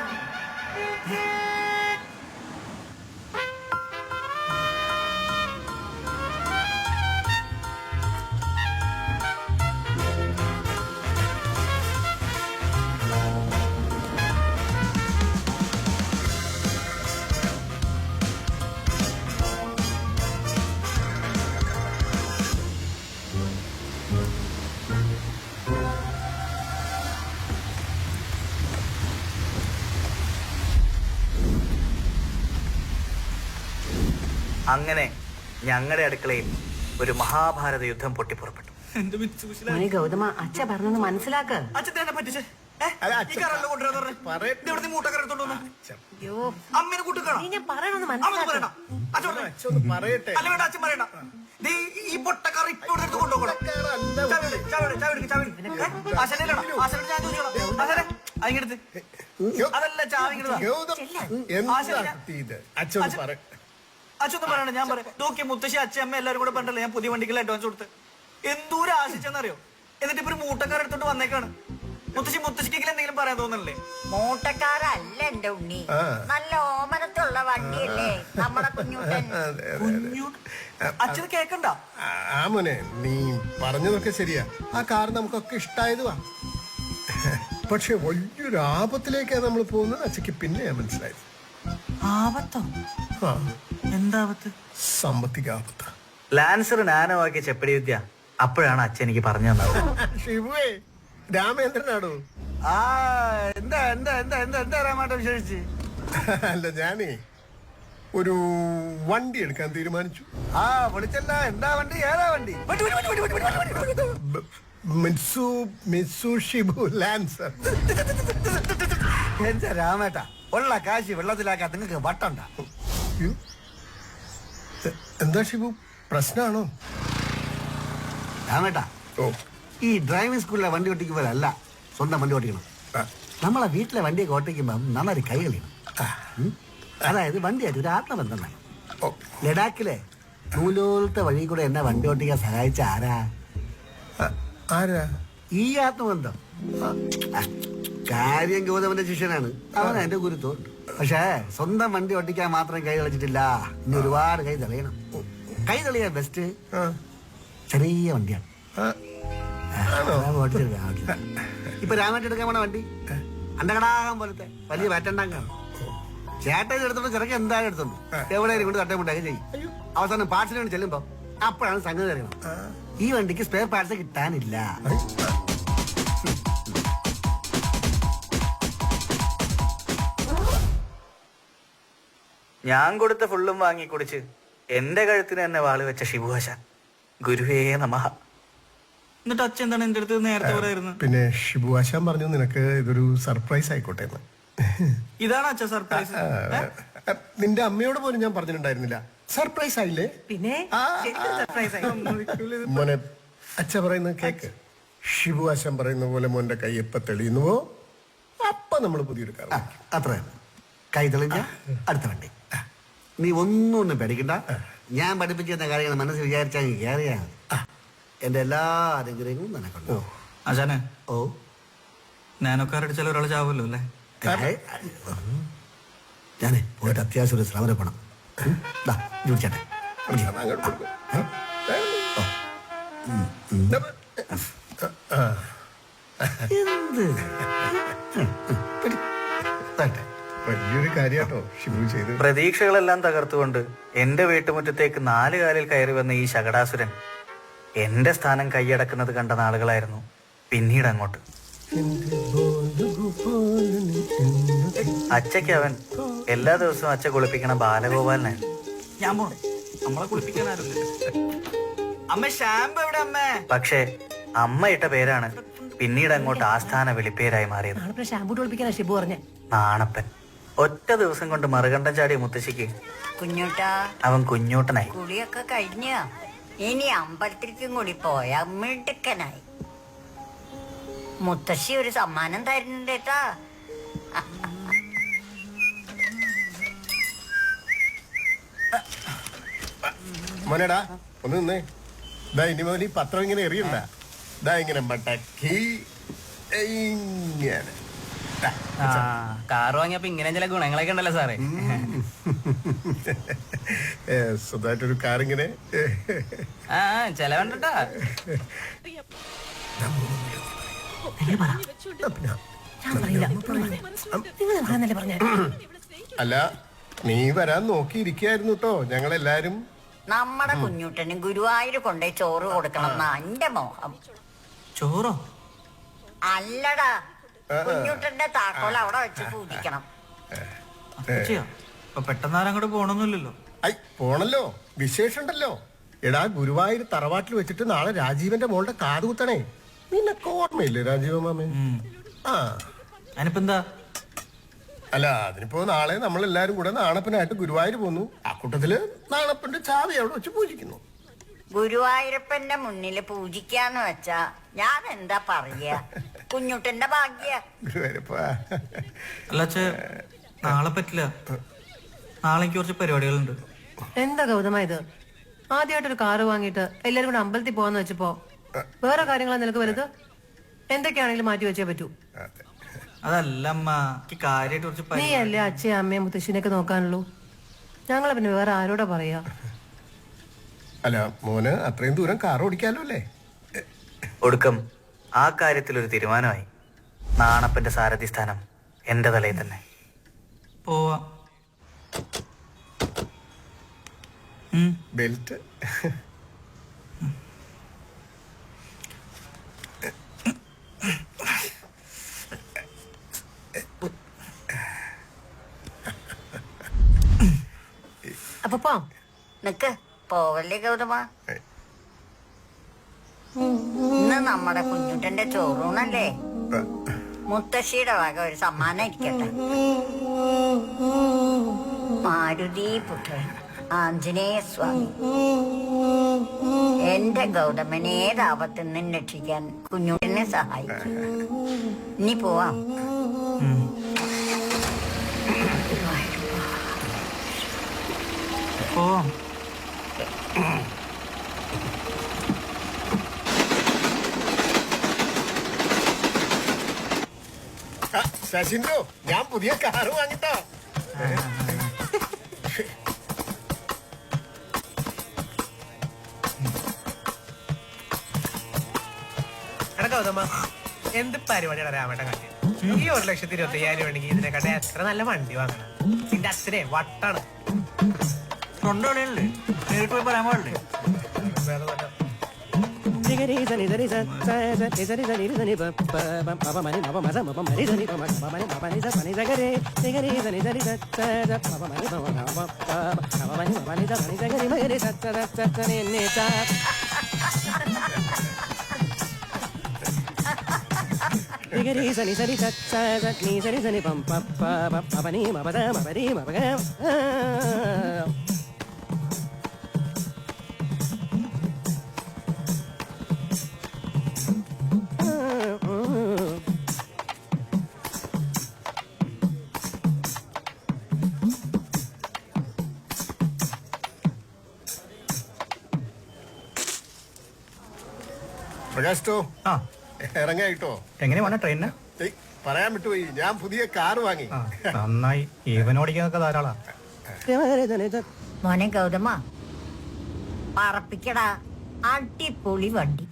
അങ്ങനെ ഞങ്ങളുടെ അടുക്കളയിൽ ഒരു മഹാഭാരത യുദ്ധം പൊട്ടിപ്പുറപ്പെട്ടു. ഗൗതമ അച്ഛ പറഞ്ഞൊന്ന് മനസ്സിലാക്ക. പറയട്ടെ. ഈ പൊട്ടക്കാർ ഇപ്പോഴെടുത്ത് കൊണ്ടുപോകണം. അതല്ല ചാവിങ്ങ അച്ഛൻ പറ. അച്ഛൻ പറയണ്ട, ഞാൻ പറയാം. നോക്കി മുത്തശ്ശി അച്ഛൻ അമ്മ എല്ലാവരും കൂടെ പറഞ്ഞല്ലേ ഞാൻ പുതിയ വണ്ടിക്കുള്ള അഡ്വാൻസ് കൊടുത്ത്. എന്തോരം ആശിച്ചെന്നറിയോ? എന്നിട്ട് ഇപ്പൊ ഒരു മൂട്ടക്കാരെടുത്തോണ്ട് വന്നേക്കാണ്. മുത്തശ്ശിക്കെങ്കിലും എന്തെങ്കിലും പറയാൻ തോന്നല്ലേ? മൂട്ടക്കാരല്ല എന്റെ ഉണ്ണി, നല്ല ഓമനത്തുള്ള വണ്ടിയല്ലേ നമ്മുടെ കുഞ്ഞൂട്ടൻ. അച്ഛന് കേക്കണ്ട. ആ മോനെ, നീ പറഞ്ഞതൊക്കെ ശരിയാ. ആ കാർ നമുക്കൊക്കെ ഇഷ്ടായതുവാ. പക്ഷെ വലിയൊരു ആപത്തിലേക്കാണ് നമ്മൾ പോകുന്നത്. അച്ഛക്ക് പിന്നെ മനസ്സിലായത്. ആപത്തോ? എന്താപത്ത്? സാമ്പത്തിക ആപത്ത്. ലാൻസർ നാനോ ആക്കിയ ചെപ്പടി വിദ്യ അപ്പോഴാണ് അച്ഛൻ എനിക്ക് പറഞ്ഞു തന്നത്. ഷിബുവേ, രാമേന്ദ്രനാടോ? എന്താ എന്താ എന്താ എന്താ എന്താ രാമാട്ട വിശേഷിച്ച്? അല്ല, ഞാനേ ഒരു വണ്ടി എടുക്കാൻ തീരുമാനിച്ചു. വിളിച്ചല്ല. എന്താ വണ്ടി? ഏതാ വണ്ടി? Mitsubishi Lancer. എന്താ രാമേട്ട, ഉള്ള കാശ് വെള്ളത്തിലാക്കാൻ നിങ്ങൾക്ക് വട്ടണ്ട. എന്താ ഷിബു, പ്രശ്നമാണോ? രാമേട്ട, ഓ, ഈ ഡ്രൈവിംഗ് സ്കൂളിലെ വണ്ടി ഓട്ടിക്കുമ്പോഴല്ല സ്വന്തം വണ്ടി ഓട്ടിക്കണം. നമ്മളെ വീട്ടിലെ വണ്ടിയൊക്കെ ഓട്ടിക്കുമ്പോ നല്ലൊരു കൈ കളിക്കണം. അതായത് വണ്ടിയായിട്ട് ഒരു ആത്മബന്ധം വേണം. ലഡാക്കിലെ നൂലോലത്തെ വഴി കൂടെ എന്നെ വണ്ടി ഓട്ടിക്കാൻ സഹായിച്ച ആരാ? ഈ ആത്മബന്ധം. കാര്യം ഗൗതമന്റെ ശിഷ്യനാണ്, അവൻ എന്റെ ഗുരുത്വം. പക്ഷേ സ്വന്തം വണ്ടി ഓട്ടിക്കാൻ മാത്രം കൈ കളിച്ചിട്ടില്ല, ഇനി ഒരുപാട് കൈ തെളിയണം. കൈ തെളിയാൻ ബെസ്റ്റ് ചെറിയ വണ്ടിയാണ്. ഇപ്പൊ രാമേട്ട എടുക്കാൻ പോണ വണ്ടി അണ്ടകടാകം പോലത്തെ വലിയ വേറ്റണ്ടാങ്കാണ്. ചേട്ടൻ എടുത്തോണ്ട് ചെറുക്കൻ എന്തായാലും എടുത്തോണ്ട് എവിടെയും കൊണ്ട് തട്ടമുണ്ടാക്കി ചെയ്യും. അവസാനം പാർട്സിന് വേണ്ടി ചെല്ലുമ്പോ അപ്പോഴാണ് സംഗതി അറിയണം. ഈ വണ്ടിക്ക് സ്പെയർ പാർട്സ് കിട്ടാനില്ല. ഞാൻ കൊടുത്ത ഫുള്ളും വാങ്ങി കുടിച്ച് എന്റെ കഴുത്തിന് തന്നെ വാള് വെച്ച ഷിബുഹാശാൻ, ഗുരുവേ നമഃ. എന്നിട്ട് അച്ഛൻ എന്താണ് എന്റെ അടുത്ത് നേരത്തെ പറയായിരുന്നു? പിന്നെ ഷിബു ആശാൻ പറഞ്ഞു നിനക്ക് ഇതൊരു സർപ്രൈസ് ആയിക്കോട്ടെ എന്ന്. ഇതാണ് അച്ഛൻ സർപ്രൈസ്? നിന്റെ അമ്മയോട് പോലും ഞാൻ പറഞ്ഞിട്ടുണ്ടായിരുന്നില്ല. സർപ്രൈസ് ആയില്ലേ? പിന്നെ മോനെ, അച്ഛ പറയുന്നത് കേക്ക്. ഷിബു ആശാൻ പറയുന്ന പോലെ മോന്റെ കൈ എപ്പ തെളിയുന്നുവോ അപ്പൊ നമ്മൾ പുതിയൊരു കാർ. അത്ര കൈ തെളിഞ്ഞ അടുത്ത വണ്ടി. നീ ഒന്നും പേടിക്കണ്ട. ഞാൻ പഠിപ്പിച്ചിരുന്ന കാര്യങ്ങൾ മനസ്സിൽ വിചാരിച്ചാൽ കയറിയാ എന്റെ എല്ലാ അനുഗ്രഹങ്ങളും നിനക്കുണ്ടോ? ആശാനെ, ഓ, നാനോക്കാരടിച്ചാൽ ഒരാൾ ചാവുമല്ലോ അല്ലേ? ഞാനേ പോയിട്ട് അത്യാവശ്യം ഒരു ശ്രമം പോണം. ജോലിച്ചേട്ടെ എന്ത് വലിയൊരു കാര്യാട്ടോ ഷിബു ചെയ്ത്. പ്രതീക്ഷകളെല്ലാം തകർത്തുകൊണ്ട് എന്റെ വീട്ടുമുറ്റത്തേക്ക് 4 കാലിൽ കയറി വന്ന ഈ ശകടാസുരൻ എന്റെ സ്ഥാനം കൈയടക്കുന്നത് കണ്ട നാളുകളായിരുന്നു പിന്നീട് അങ്ങോട്ട്. അച്ഛയ്ക്ക് അവൻ എല്ലാ ദിവസവും അച്ഛ കുളിപ്പിക്കണ ബാലഗോപാലനായിരുന്നു. ഞാൻ പോണു, നമ്മളെ കുളിപ്പിക്കാൻ ആരുമില്ല. അമ്മ ഷാമ്പു എവിടെ അമ്മേ? പക്ഷേ അമ്മ ഇട്ട പേരാണ് പിന്നീട് അങ്ങോട്ട് ആസ്ഥാന വിളിപ്പേരായി മാറിയത്. ഷാമ്പു കുളിപ്പിക്കാനാ ഷിബു പറഞ്ഞ നാണപ്പൻ. ഒറ്റ ദിവസം കൊണ്ട് മറുകണ്ഠം ചാടിയ മുത്തശ്ശിക്ക് കുഞ്ഞൂട്ടാ, അവൻ കുഞ്ഞൂട്ടനായി. കുളിയൊക്കെ കഴിഞ്ഞ ഇനി അമ്പലത്തിലേക്കും കൂടി പോയാ മിടുക്കനായി. മുത്തശ്ശി ഒരു സമ്മാനം തരുന്നുണ്ടേട്ടാ. മോനേടാ ഒന്ന് നിന്നേ. ഇതാ ഇനി മുതൽ ഈ പത്രം ഇങ്ങനെ എറിയണ്ട. ഇതാ ഇങ്ങനെ മടക്കി ഇങ്ങനെ. കാറ് വാങ്ങിയപ്പോ ഇങ്ങനെ ചില ഗുണങ്ങളൊക്കെ ഉണ്ടല്ലോ സാറേ. സ്വന്തമായിട്ടൊരു കാറിങ്ങനെ. ആ ചെലവുണ്ടാ. അല്ല നീ വരാൻ നോക്കിയിരിക്കായിരുന്നു കേട്ടോ ഞങ്ങളെല്ലാരും. നമ്മുടെ കുഞ്ഞുട്ടന് ഗുരുവായൂർ കൊണ്ടുപോയി ചോറ് കൊടുക്കണം എന്നാ എന്റെ മോഹം. ചോറോ? അല്ലടാ, കുഞ്ഞുട്ടന്റെ താക്കോൽ അവിടെ വെച്ച് പൂജിക്കണം. പെട്ടെന്ന് അങ്ങോട്ട് പോണൊന്നുമില്ലല്ലോ. ഐ പോണല്ലോ, വിശേഷമുണ്ടല്ലോ. എടാ ഗുരുവായൂർ തറവാട്ടിൽ വെച്ചിട്ട് നാളെ രാജീവന്റെ മോളുടെ കാത് കുത്തണേ. നിനക്ക് ഓർമ്മയില്ലേ രാജീവ മാമൻ? ആ അതിനിപ്പോ എന്താ? അല്ല അതിനിപ്പോ നാളെ നമ്മളെല്ലാരും കൂടെ നാണപ്പനായിട്ട് ഗുരുവായൂർ പോന്നു. ആ കൂട്ടത്തില് നാണപ്പന്റെ ചാവി അവിടെ വെച്ച് പൂജിക്കുന്നു. ഗുരുവായൂരപ്പന്റെ മുന്നിൽ പൂജിക്കാന്ന് വെച്ചാ ഞാൻ എന്താ പറയാ? കുഞ്ഞുട്ടന്റെ ഭാഗ്യ. ഗുരുവായൂരപ്പ അല്ല നാളെ പറ്റില്ല. നാളെ എനിക്ക് കുറച്ച് പരിപാടികളുണ്ട്. എന്താ ഗൗതമ ഇത്? ആദ്യമായിട്ടൊരു കാറ് വാങ്ങിയിട്ട് എല്ലാരും കൂടെ അമ്പലത്തിൽ പോവാന്ന് വെച്ചപ്പോ വേറെ കാര്യങ്ങളാ നിനക്ക് വലുത്? എന്തൊക്കെയാണെങ്കിലും മാറ്റി വെച്ചേ പറ്റൂ. അതല്ല അമ്മ, കാര്യമായിട്ട് കുറച്ച് നീ അല്ലേ അച്ഛയും അമ്മയും മുത്തശ്ശിനെയൊക്കെ നോക്കാനുള്ളൂ. ഞങ്ങളെ പിന്നെ വേറെ ആരോടാ പറയാ? അല്ല മോന് അത്രയും ദൂരം കാർ ഓടിക്കാലോ അല്ലേ? ഒടുക്കം ആ കാര്യത്തിൽ ഒരു തീരുമാനമായി. നാണപ്പന്റെ സാരഥി സ്ഥാനം എന്റെ തലയിൽ തന്നെ. പോവാ. ബെൽറ്റ് അപ്പൊ നിക്ക് പോവല്ലേ ഗൗതമ. ഇന്ന് നമ്മുടെ കുഞ്ഞുട്ടന്റെ ചോറൂണല്ലേ? മുത്തശ്ശിയുടെ വക ഒരു സമ്മാനം ഇരിക്കട്ടെ. മാരുതി പുത്രൻ ആഞ്ജനേയ സ്വാമി. എന്റെ ഗൗതമനെ ഏതാപത്തിൽ നിന്നും രക്ഷിക്കാൻ കുഞ്ഞുട്ടനെ സഹായിക്കും. ഇനി പോവാം. പോവാം. ശശിന്ദ്രു, ഞാൻ പുതിയ കാറ് വാങ്ങിട്ടോ. ഗൗതമ എന്ത് പരിപാടിയാണ് രാമേട്ടൻ കാട്ടി? ഈ 1,25,000 വേണമെങ്കിൽ ഇതിനെക്കാട്ടെ എത്ര നല്ല വണ്ടി വാങ്ങണം. നിന്റെ അച്ഛനെ വട്ടാണ്. കൊണ്ടുപോകണല്ലേ? നേരിട്ട് പോയി പറയാൻ പാടില്ലേ? പ്രകാശോ ഇറങ്ങായിട്ടോ. എങ്ങനെ വേണം ട്രെയിനിന്? പറയാൻ വിട്ടുപോയി, ഞാൻ പുതിയ കാറ് വാങ്ങി. നന്നായി. ഈവനോടിക്കാനൊക്കെ ധാരാളാ. മോനെ ഗൗതമ, പറപ്പിക്കടാ. അടിപൊളി വണ്ടി.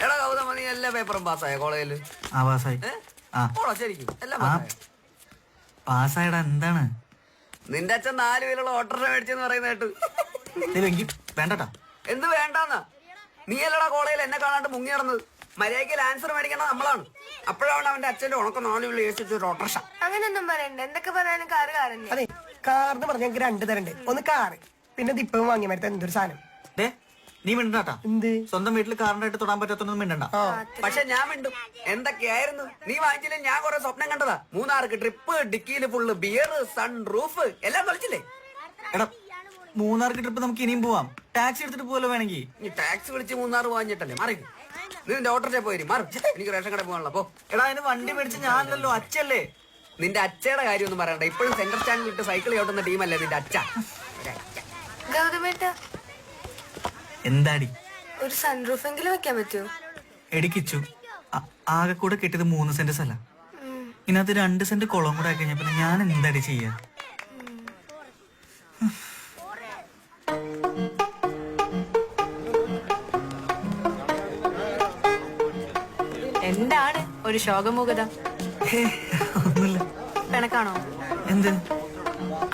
എടാ ഗൗതമ, നീ എല്ലാ പേപ്പറും പാസ്സായ കോളേജില്? ആ പാസ്സായി. ശരിക്കും എല്ലാം പാസ്സായ? പാസ്സായടാ. എന്താണ് നിന്റെ അച്ഛൻ 4 വീലുള്ള ഓട്ടോറിക്ഷ മേടിച്ചെന്ന് പറയുന്ന കേട്ടു. വേണ്ടട്ടാ. എന്ത് വേണ്ടാന്നാ? നീ അല്ലടാ കോളേജിൽ എന്നെ കാണാണ്ട് മുങ്ങി നടന്നത്. മര്യാദയ്ക്ക് ആൻസർ മേടിക്കേണ്ടത് നമ്മളാണ്. അപ്പോഴാണ് അവന്റെ അച്ഛന്റെ ഉണക്കം 4 വീല് ഒരു ഓട്ടോറിക്ഷ. അങ്ങനൊന്നും പറയണ്ട. എന്തൊക്കെ പറയാനും കാറ് കാറല്ലേ. അതെ, കാറിന് പറഞ്ഞ ഞങ്ങൾക്ക് 2 തരണ്ട്. ഒന്ന് കാറ്, പിന്നെ ദിപ്പം വാങ്ങി മരത്തെ എന്തൊരു സാധനം. നീ മിണ്ടാട്ടാ. എന്ത്? സ്വന്തം വീട്ടിൽ കാറിനായിട്ട് തൊടാൻ പറ്റാത്തൊന്നും മിണ്ടണ്ട. പക്ഷെ ഞാൻ മിണ്ടും. എന്തൊക്കെയായിരുന്നു നീ വാങ്ങിച്ചില്ലേ? ഞാൻ കുറെ സ്വപ്നം കണ്ടതാ. 3 ട്രിപ്പ്, ഡിക്കിയില് ഫുള്ള് ബിയർ, സൺ റൂഫ് എല്ലാം കളിച്ചില്ലേ? എടാ മൂന്നാർക്ക് ട്രിപ്പ് നമുക്ക് ഇനിയും പോവാം. ടാക്സി എടുത്തിട്ട് പോലോ വേണമെങ്കിൽ. നീ ടാക്സി വിളിച്ച് 3 വാങ്ങിട്ടല്ലേ മാറി. നീ നിന്റെ ഓട്ടോറിക്ഷ പോയി മാറി. എനിക്ക് റേഷൻ കട പോകാനുള്ള പോ. എടാ അതിന് വണ്ടി മേടിച്ച് ഞാനല്ലോ, അച്ഛല്ലേ. നിന്റെ അച്ഛയുടെ കാര്യം ഒന്നും പറയണ്ട. ഇപ്പോഴും സെന്റർ സ്റ്റാൻഡിൽ ഇട്ട് സൈക്കിൾ ചവിട്ടുന്ന ടീമല്ലേ നിന്റെ അച്ഛ. ഗൗതമേട്ട എന്താടി ഒരു സൺറൂഫ് എങ്കിലും വെക്കാൻ പറ്റുമോ? എടിക്കിച്ചു. ആകെ കൂടെ കിട്ടിയത് 3 സെന്റ് സ്ഥലം. ഇതിനകത്ത് 2 സെന്റ് കുളം കൂടെ ആക്കി കഴിഞ്ഞാൽ പിന്നെ ഞാൻ എന്താടി ചെയ്യാ? എന്താണ് ഒരു ശോകമുഖത? ഒന്നുമില്ല. പിണക്കാണോ? എന്ത്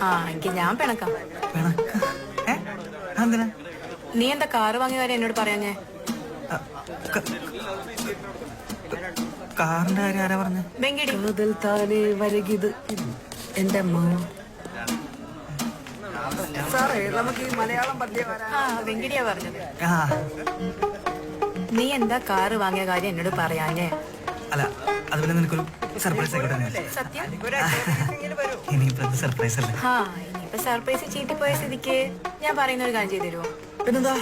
ആ എനിക്ക് ഞാൻ പിണക്കാം. എന്തിനാ? നീ എന്താ കാറ് വാങ്ങിയ കാര്യം എന്നോട് പറയാഞ്ഞേ? കാറിന്റെ കാര്യം ആരാ പറഞ്ഞ? വെങ്കിടി. എന്റെ അമ്മ സാറേ നമുക്ക് ഈ മലയാളം പദ്യം ആ വെങ്കിടിയാ പറഞ്ഞത്. ആ നീ എന്താ കാറ് വാങ്ങിയ കാര്യം എന്നോട് പറയാഞ്ഞേ? അല്ല അതുപോലെ നിനക്കൊരു സർപ്രൈസ് ആയിക്കോട്ടെ. സത്യം? ഇനിയിപ്പോ സർപ്രൈസ് അല്ലേ? ആ ഇനിയിപ്പൊ സർപ്രൈസ് ചീറ്റി പോയ സ്ഥിതിക്ക് ഞാൻ പറയുന്ന ഒരു കാര്യം ചെയ്തു തരുമോ? പിന്നെന്താ?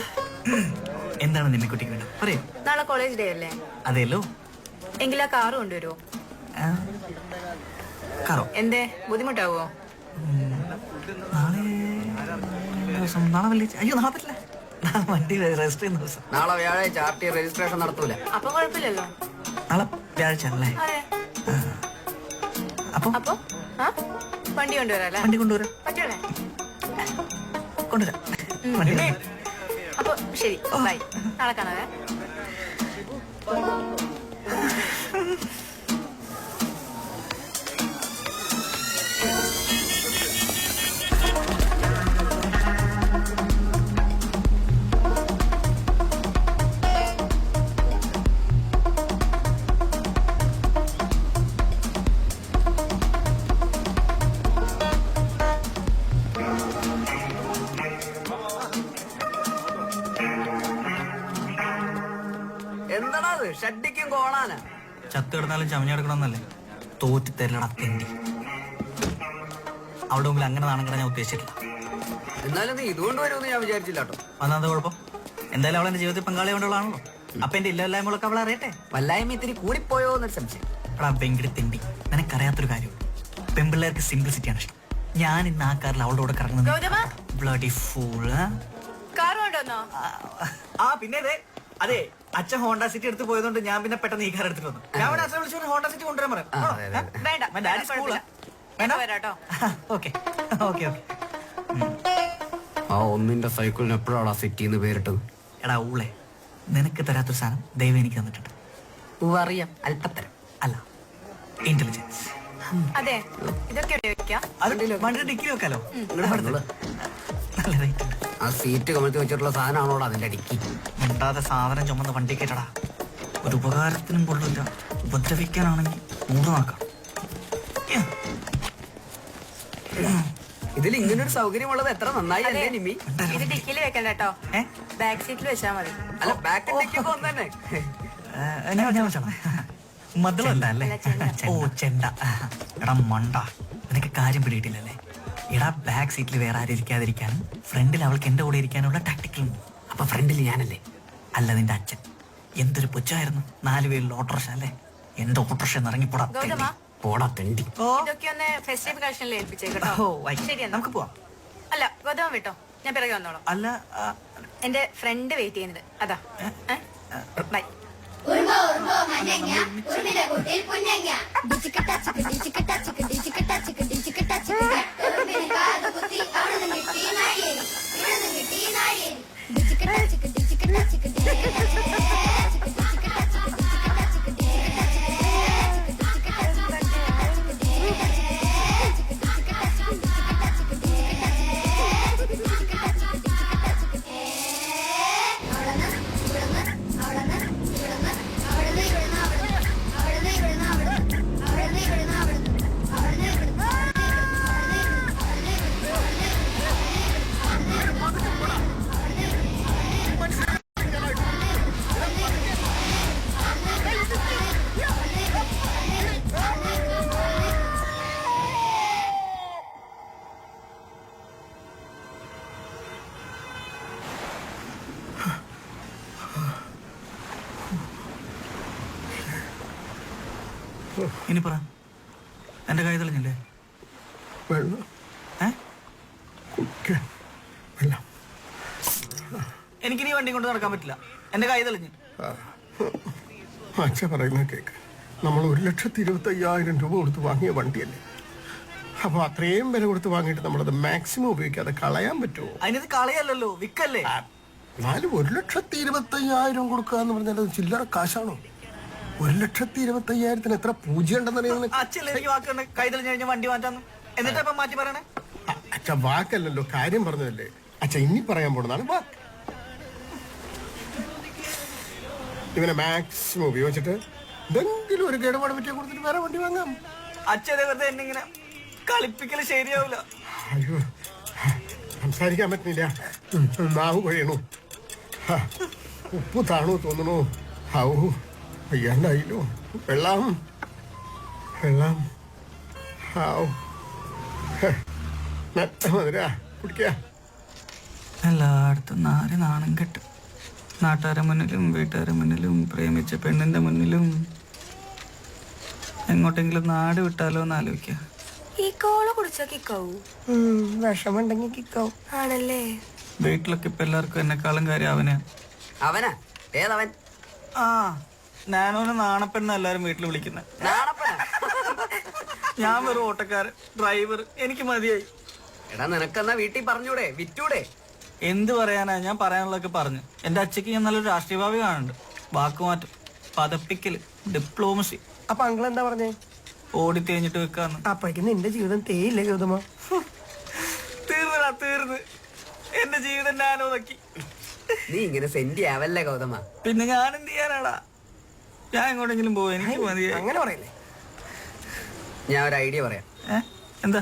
എന്താണ് നിമ്മിക്കുട്ടിക്ക് വേണ്ടത് പറയൂ. നാളെ കോളേജ് ഡേ അല്ലേ? അതെല്ലോ. എങ്കിൽ ആ കാറ് കൊണ്ടുവരുമോ? കാറോ? എന്തേ ബുദ്ധിമുട്ടാവോ? നാളെ ദിവസം നാളെ വെള്ളിയാഴ്ച. അയ്യോ നാളെ പറ്റില്ല. നാളെ വണ്ടി രജിസ്റ്റർ ചെയ്യുന്ന ദിവസം. നാളെ വ്യാഴാഴ്ച RT രജിസ്ട്രേഷൻ നടത്തൂല. അപ്പൊ കുഴപ്പമില്ലല്ലോ. നാളെ വ്യാഴാഴ്ച അല്ലേ? അതെ. അപ്പൊ അപ്പൊ ആ വണ്ടി കൊണ്ടുവരാല്ലേ? വണ്ടി കൊണ്ടുവരാം. പറ്റൂലേ? കൊണ്ടുവരാം. അപ്പൊ ശരി ബൈ. നാളെ കാണാവേ. എന്താണത് ഷഡ്ഡിക്കും കോണാന? ചത്ത് കിടന്നാലും ചമഞ്ഞെടുക്കണമെന്നല്ലേ? തോറ്റി തരലട തെണ്ടി. അവിടെ മുമ്പിൽ അങ്ങനെ നാണം കിടാൻ ഞാൻ ഉദ്ദേശിച്ചിട്ടില്ല. എന്നാലും നീ ഇതുകൊണ്ട് വരുമെന്ന് ഞാൻ വിചാരിച്ചില്ല കേട്ടോ. വന്നാ കുഴപ്പം? എന്തായാലും അവളെന്റെ ജീവിതത്തിൽ പങ്കാളി കൊണ്ടുള്ളതാണല്ലോ. അപ്പൊ എന്റെ ഇല്ലായ്മകളൊക്കെ അവളെ അറിയട്ടെ. വല്ലായ്മ ഇത്തിരി കൂടിപ്പോയോ എന്നൊരു സംശയം. എടാ വെങ്കിടി തെണ്ടി, നിനക്കറിയാത്തൊരു കാര്യം, പെൺപിള്ളേർക്ക് സിംപ്ലിസിറ്റിയാണ് ഇഷ്ടം. ഞാൻ ഇന്ന് ആ കാറിൽ അവളുടെ കൂടെ കറങ്ങുന്നത്. Bloody fool. കാറ് കൊണ്ടുവന്നോ? ആ പിന്നെ അതെ അച്ഛൻ ഹോണ്ട സിറ്റി എടുത്ത് പോയതുകൊണ്ട് ഞാൻ പിന്നെ പെട്ടെന്ന് ഈ കാർ എടുത്തിട്ട് വന്നു. ഞാൻ ഇവിടെ അച്ഛനെ വിളിച്ചു ഹോണ്ട സിറ്റി കൊണ്ടുവരാൻ പറയാം. വേണ്ട ഡാഡി സ്കൂളാ. വേണ്ട വരാട്ടോ. Okay okay okay. ആ ഒന്നിന്റെ സൈക്കിളിന് എപ്പോഴാണ് സിറ്റിന്ന് പേരിട്ടത്? എടാ ഊളെ, നിനക്ക് തരാത്തൊരു സാധനം ദൈവം എനിക്ക് തന്നിട്ടുണ്ട്. അറിയാം, അല്പത്തരം അല്ല, ഇന്റലിജൻസ്. അതെ ഇതൊക്കെ വെക്കാം. അത് വണ്ടിയുടെ ഡിക്കി വെക്കാലോ. നല്ല റേറ്റ് ഉണ്ട്. ആ സീറ്റ് കമഴ്ത്തി വെച്ചിട്ടുള്ള സാധനമാണോടാ അതിന്റെ ഡിക്കി? മിണ്ടാതെ സാധനം ചുമന്ന് വണ്ടി കയറ്റടാ. ഒരു ഉപകാരത്തിനും കൊള്ളില്ല. ഉപദ്രവിക്കാനാണെങ്കിൽ മൂട് നോക്കാം. ഇതിൽ ഇങ്ങനൊരു സൗകര്യമുള്ളത് എത്ര നന്നായി അല്ലേ നിമ്മി? ഇത് ഡിക്കിയിൽ വെക്കണ്ട കേട്ടോ, ബാക്ക് സീറ്റിൽ വെച്ചാൽ മതി. അല്ല ബാക്ക് ഡിക്കൊക്കെ ഒന്ന് തന്നെ. ഞാൻ വെച്ചോളാം. മധുരല്ല അല്ലേ? ഓ ചെണ്ട. എടാ മണ്ട, നിനക്ക് കാര്യം പിടിയിട്ടില്ലല്ലേ? എടാ ബാക്ക് സീറ്റിൽ വേറെ ആരും ഇരിക്കാതിരിക്കാനും ഫ്രണ്ടിൽ അവൾക്ക് എന്റെ കൂടെ ഇരിക്കാനുള്ള ടാക്ടിക്കൽ. അപ്പൊ ഫ്രണ്ടിൽ ഞാനല്ലേ? അല്ല നിന്റെ അച്ഛൻ. എന്തൊരു പുച്ഛായിരുന്നു. 4 പേരിൽ ഓട്ടോറിക്ഷ അല്ലേ? എന്റെ ഓട്ടോറിക്ഷ ഇറങ്ങിപ്പോടാ ഗൗതമ, പോടാ തെണ്ടി. ഇതൊക്കെ ഒന്ന് ഫെസ്റ്റീവ് കളക്ഷനിൽ ഏൽപ്പിച്ചേക്കട്ടോ. ശരി എന്നാ നമുക്ക് പോവാം. അല്ല ഗൗതമ വിട്ടോ, ഞാൻ പിറകെ വന്നോളാം. അല്ല എന്റെ ഫ്രണ്ട് വെയിറ്റ് ചെയ്യുന്നുണ്ട്. അതാ ബൈ. ഇനി പറ, എന്റെ കൈ തെളിഞ്ഞില്ലേ? വെള്ളം ഏ? കുടിക്കാൻ വെള്ളം. എനിക്കിനി വണ്ടി കൊണ്ട് നടക്കാൻ പറ്റില്ല, എന്റെ കൈ തെളിഞ്ഞ്. അച്ഛ പറയുന്ന കേക്ക്, നമ്മൾ 1,25,000 രൂപ കൊടുത്ത് വാങ്ങിയ വണ്ടിയല്ലേ. അപ്പൊ അത്രയും വില കൊടുത്ത് വാങ്ങിയിട്ട് നമ്മളത് മാക്സിമം ഉപയോഗിക്കാതെ കളയാൻ പറ്റുമോ? അതിനത് കളയല്ലോ, വിക്കല്ലേ. എന്നാലും 1,25,000 കൊടുക്കുക എന്ന് പറഞ്ഞാൽ അത് ചില്ലറ കാശാണോ? 1,25,000 എത്ര പൂജ്യം ഉണ്ടെന്നറിയാം. അച്ഛല്ലേ എനിക്ക് വാക്കുണ്ട്, കൈ തെളിഞ്ഞ് കഴിഞ്ഞാൽ വണ്ടി മാറ്റാന്ന്. എന്നിട്ട് ഇപ്പം മാറ്റി പറയണേ? അച്ഛ വാക്കല്ലല്ലോ, കാര്യം പറഞ്ഞതല്ലേ. അച്ഛ ഇനി പറയാൻ പോണതാണ് വാക്ക്. ഇവനെ മാക്സിമം ഉപയോഗിച്ചിട്ട് എന്തെങ്കിലും ഒരു കേടുപാട് പറ്റിയ കൊടുത്തിട്ട് വേറെ വണ്ടി വാങ്ങാം. അച്ഛനെ വെറുതെ എന്നെ ഇങ്ങനെ കളിപ്പിക്കല് ശരിയാവില്ല. അയ്യോ, സംസാരിക്കാൻ പറ്റുന്നില്ല, നാവ് കഴിയണു, ഉപ്പ് താണു തോന്നണു. ഔ വയ്യാണ്ടായില്ലോ. വെള്ളം വെള്ളം. ഔ മധുര കുടിക്ക. എല്ലായിടത്തും നാണം കെട്ട്, നാട്ടുകാരെ മുന്നിലും വീട്ടുകാരെ മുന്നിലും പ്രേമിച്ച പെണ്ണിന്റെ മുന്നിലും. എങ്ങോട്ടെങ്കിലും നാട് വിട്ടാലോ എന്ന് ആലോചിക്കുക. ഈ കോള് കുടിച്ചാ കിക്കാവൂ? വിഷമുണ്ടെങ്കിൽ കിക്കാവും. ആണല്ലേ? വീട്ടിലൊക്കെ ഇപ്പൊ എല്ലാവർക്കും എന്നെക്കാളും കാര്യം അവന്. അവനാ? ഏതവൻ? ആ, ഞാനോനെ നാണപ്പെണ്ണ എല്ലാരും വീട്ടിൽ വിളിക്കുന്നത്. ഞാൻ വെറും ഓട്ടക്കാരൻ, ഡ്രൈവർ, എനിക്ക് മതിയായി. എടാ നിനക്കെന്നാ വീട്ടിൽ പറഞ്ഞൂടെ, വിറ്റൂടെ? എന്ത് പറയാനാ, ഞാൻ പറയാനുള്ളതൊക്കെ പറഞ്ഞു. എന്റെ അച്ഛക്ക് ഞാൻ നല്ലൊരു രാഷ്ട്രീയഭാവി കാണുന്നുണ്ട്. വാക്കുമാറ്റം, പതപ്പിക്കല്, ഡിപ്ലോമസി. അപ്പൊ അങ്കിൾ എന്താ പറഞ്ഞേ? ഓടി തേഞ്ഞിട്ട് വെക്കാന്ന്. അപ്പോഴേക്കും നിന്റെ ജീവിതം തേയില്ലേ ഗൗതമ? തീർന്നടാ, തീർന്ന്. എന്റെ ജീവിതം ഞാനോ നോക്കി. നീ ഇങ്ങനെ സെന്റി ആവല്ലേ ഗൗതമ. പിന്നെ ഞാൻ എന്ത് ചെയ്യാനാടാ? ഞാൻ എങ്ങോട്ടെങ്കിലും പോവും, എനിക്ക് മതിയായി. അങ്ങനെ പറയല്ലേ. ഞാൻ ഒരു ഐഡിയ പറയാം. എന്താ?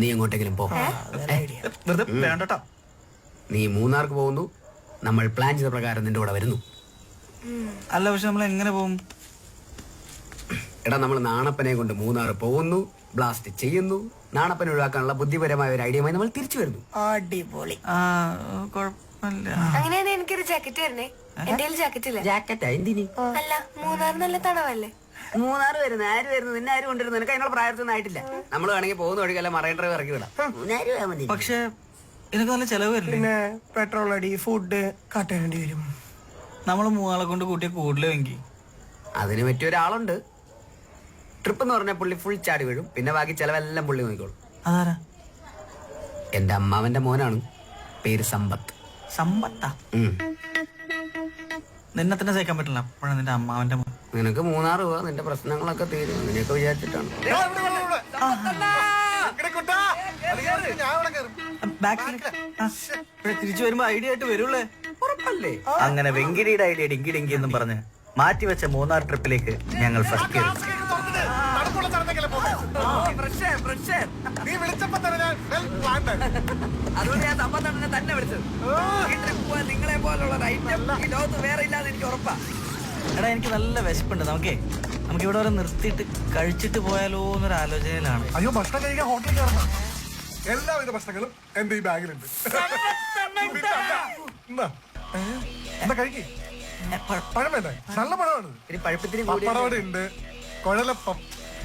നീ എങ്ങോട്ടെങ്കിലും പോ. വെറുതെ വേണ്ടട്ടോ. നീ മൂന്നാർക്ക് പോകുന്നു, നമ്മൾ പ്ലാൻ ചെയ്ത പ്രകാരം നിന്റെ കൂടെ വരുന്നു. അല്ല, പക്ഷെ നമ്മൾ എങ്ങനെ പോകും? എടാ നമ്മൾ നാണപ്പനെ കൊണ്ട് മൂന്നാർ പോകുന്നു, ബ്ലാസ്റ്റ് ചെയ്യുന്നു, നാണപ്പനെ ഒഴിവാക്കാനുള്ള ബുദ്ധിപരമായ ഒരു ഐഡിയയുമായി നമ്മൾ തിരിച്ചു വരുന്നു. അടിപൊളി. ആ, കുഴപ്പമില്ല. അങ്ങനെയാണെങ്കിൽ എനിക്കൊരു ജാക്കറ്റ് തരണേ. എന്റെ ജാക്കറ്റ് ഇല്ല. ജാക്കറ്റാ എന്തിന്? അല്ല, മൂന്നാർ നല്ല തണവല്ലേ? മൂന്നാർ വരുന്നു, ആര് വരുന്നു? നിന്നെ ആര് കൊണ്ടുവരുന്നു? നിനക്ക് അതിനുള്ള പ്രായത്തൊന്നും ആയിട്ടില്ല. നമ്മൾ വേണമെങ്കിൽ പോകുന്ന വഴിക്കല്ല മറൈൻ ഡ്രൈവ് ഇറക്കി വിടാം. പക്ഷെ എനിക്ക് നല്ല ചെലവ് വരില്ലേ? പിന്നെ പെട്രോൾ അടി, ഫുഡ് കാട്ടേണ്ടി വരും. നമ്മൾ മൂന്നാളെ കൊണ്ട് കൂട്ടിയ കൂടുതലെങ്കിൽ അതിന് പറ്റിയ ഒരാളുണ്ട്. ട്രിപ്പ് എന്ന് പറഞ്ഞാൽ പുള്ളി ഫുൾ ചാടി വീഴും, പിന്നെ ബാക്കി ചെലവെല്ലാം പുള്ളി നോക്കിക്കോളും. അതാരാ? എന്റെ അമ്മാവന്റെ മോനാണ്, പേര് സമ്പത്ത്. സമ്പത്താ? നിന്നെ തന്നെ സഹിക്കാൻ പറ്റില്ല, അപ്പോഴാണ് നിന്റെ അമ്മാവന്റെ മോൻ. നിനക്ക് മൂന്നാർ പോവാ, നിന്റെ പ്രശ്നങ്ങളൊക്കെ തീരും, അങ്ങനെയൊക്കെ വിചാരിച്ചിട്ടാണ്. തിരിച്ചു വരുമ്പോ ഐഡിയ ആയിട്ട് വരുള്ളേ. ഉറപ്പല്ലേ? അങ്ങനെ വെങ്കിടിയുടെ ഐഡിയ ഡിങ്കി ഡിങ്കി എന്നും പറഞ്ഞ് മാറ്റിവെച്ച മൂന്നാർ ട്രിപ്പിലേക്ക് ഞങ്ങൾ ഫസ്റ്റ് ഇയർ. അതുകൊണ്ട് ഞാൻ സമ്പത്തണ്ണനെ തന്നെ വിളിച്ചത്. ഈ ട്രിപ്പ് പോവാൻ നിങ്ങളെ പോലുള്ള ഈ ലോകത്ത് വേറെ ഇല്ലാതെ എനിക്ക് ഉറപ്പാ. എടാ, എനിക്ക് നല്ല വിശപ്പുണ്ട്. നമുക്ക് ഇവിടെ വരെ നിർത്തിയിട്ട് കഴിച്ചിട്ട് പോയാലോ എന്നൊരു ആലോചനയിലാണ്. അയ്യോ, ഭക്ഷണം കഴിക്കാൻ ഹോട്ടലിൽ കയറണം. എല്ലാവിധ ഭക്ഷണങ്ങളും എന്റെ ഈ ബാഗിലുണ്ട്. എന്താ കഴിക്കേ? പഴം വേണ്ടേ? നല്ല പഴമാണ്. ഇനി പഴുപ്പത്തിന് പപ്പടവട ഉണ്ട്, കുഴലപ്പം,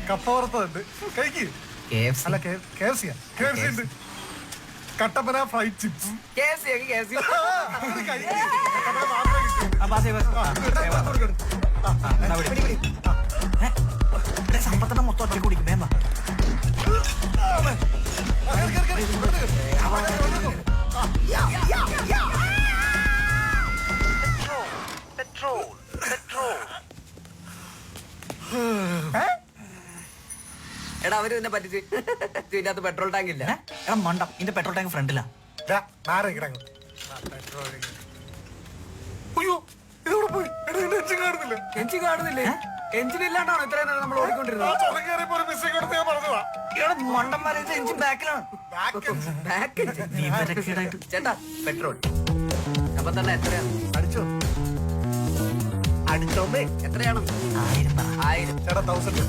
കപ്പ വറുത്തതുണ്ട്. കഴിക്കേ? അല്ല, KFC ഉണ്ട്, കട്ടപ്പന ഫ്രൈഡ് ചിപ്സ്. സമ്പത്തിന്റെ മൊത്തം ഒറ്റ കുടിക്കും. വേണ്ട, എടാ അവര് തന്നെ പറ്റിച്ച് ഇതിന്റെ അകത്ത് പെട്രോൾ ടാങ്ക് ഇല്ല. എടാ മണ്ടം, ഇതിന്റെ പെട്രോൾ ടാങ്ക് ഫ്രണ്ടിലാ. എഞ്ചിൻ കാണുന്നില്ലേ? എഞ്ചിൻ ഇല്ലാണ്ടാണ് ഇത്രയും നേരം നമ്മൾ ഓടിക്കൊണ്ടിരുന്നത്. മണ്ടന്മാരെ, എഞ്ചിൻ ബാക്കിലാണ്. ചേട്ടാ പെട്രോൾ അപ്പൊ തന്നെ എത്രയാണ്? അടിച്ചോ? അടിച്ചോമ്പേ എത്രയാണ്? 1000. ചേട്ടാ 1000.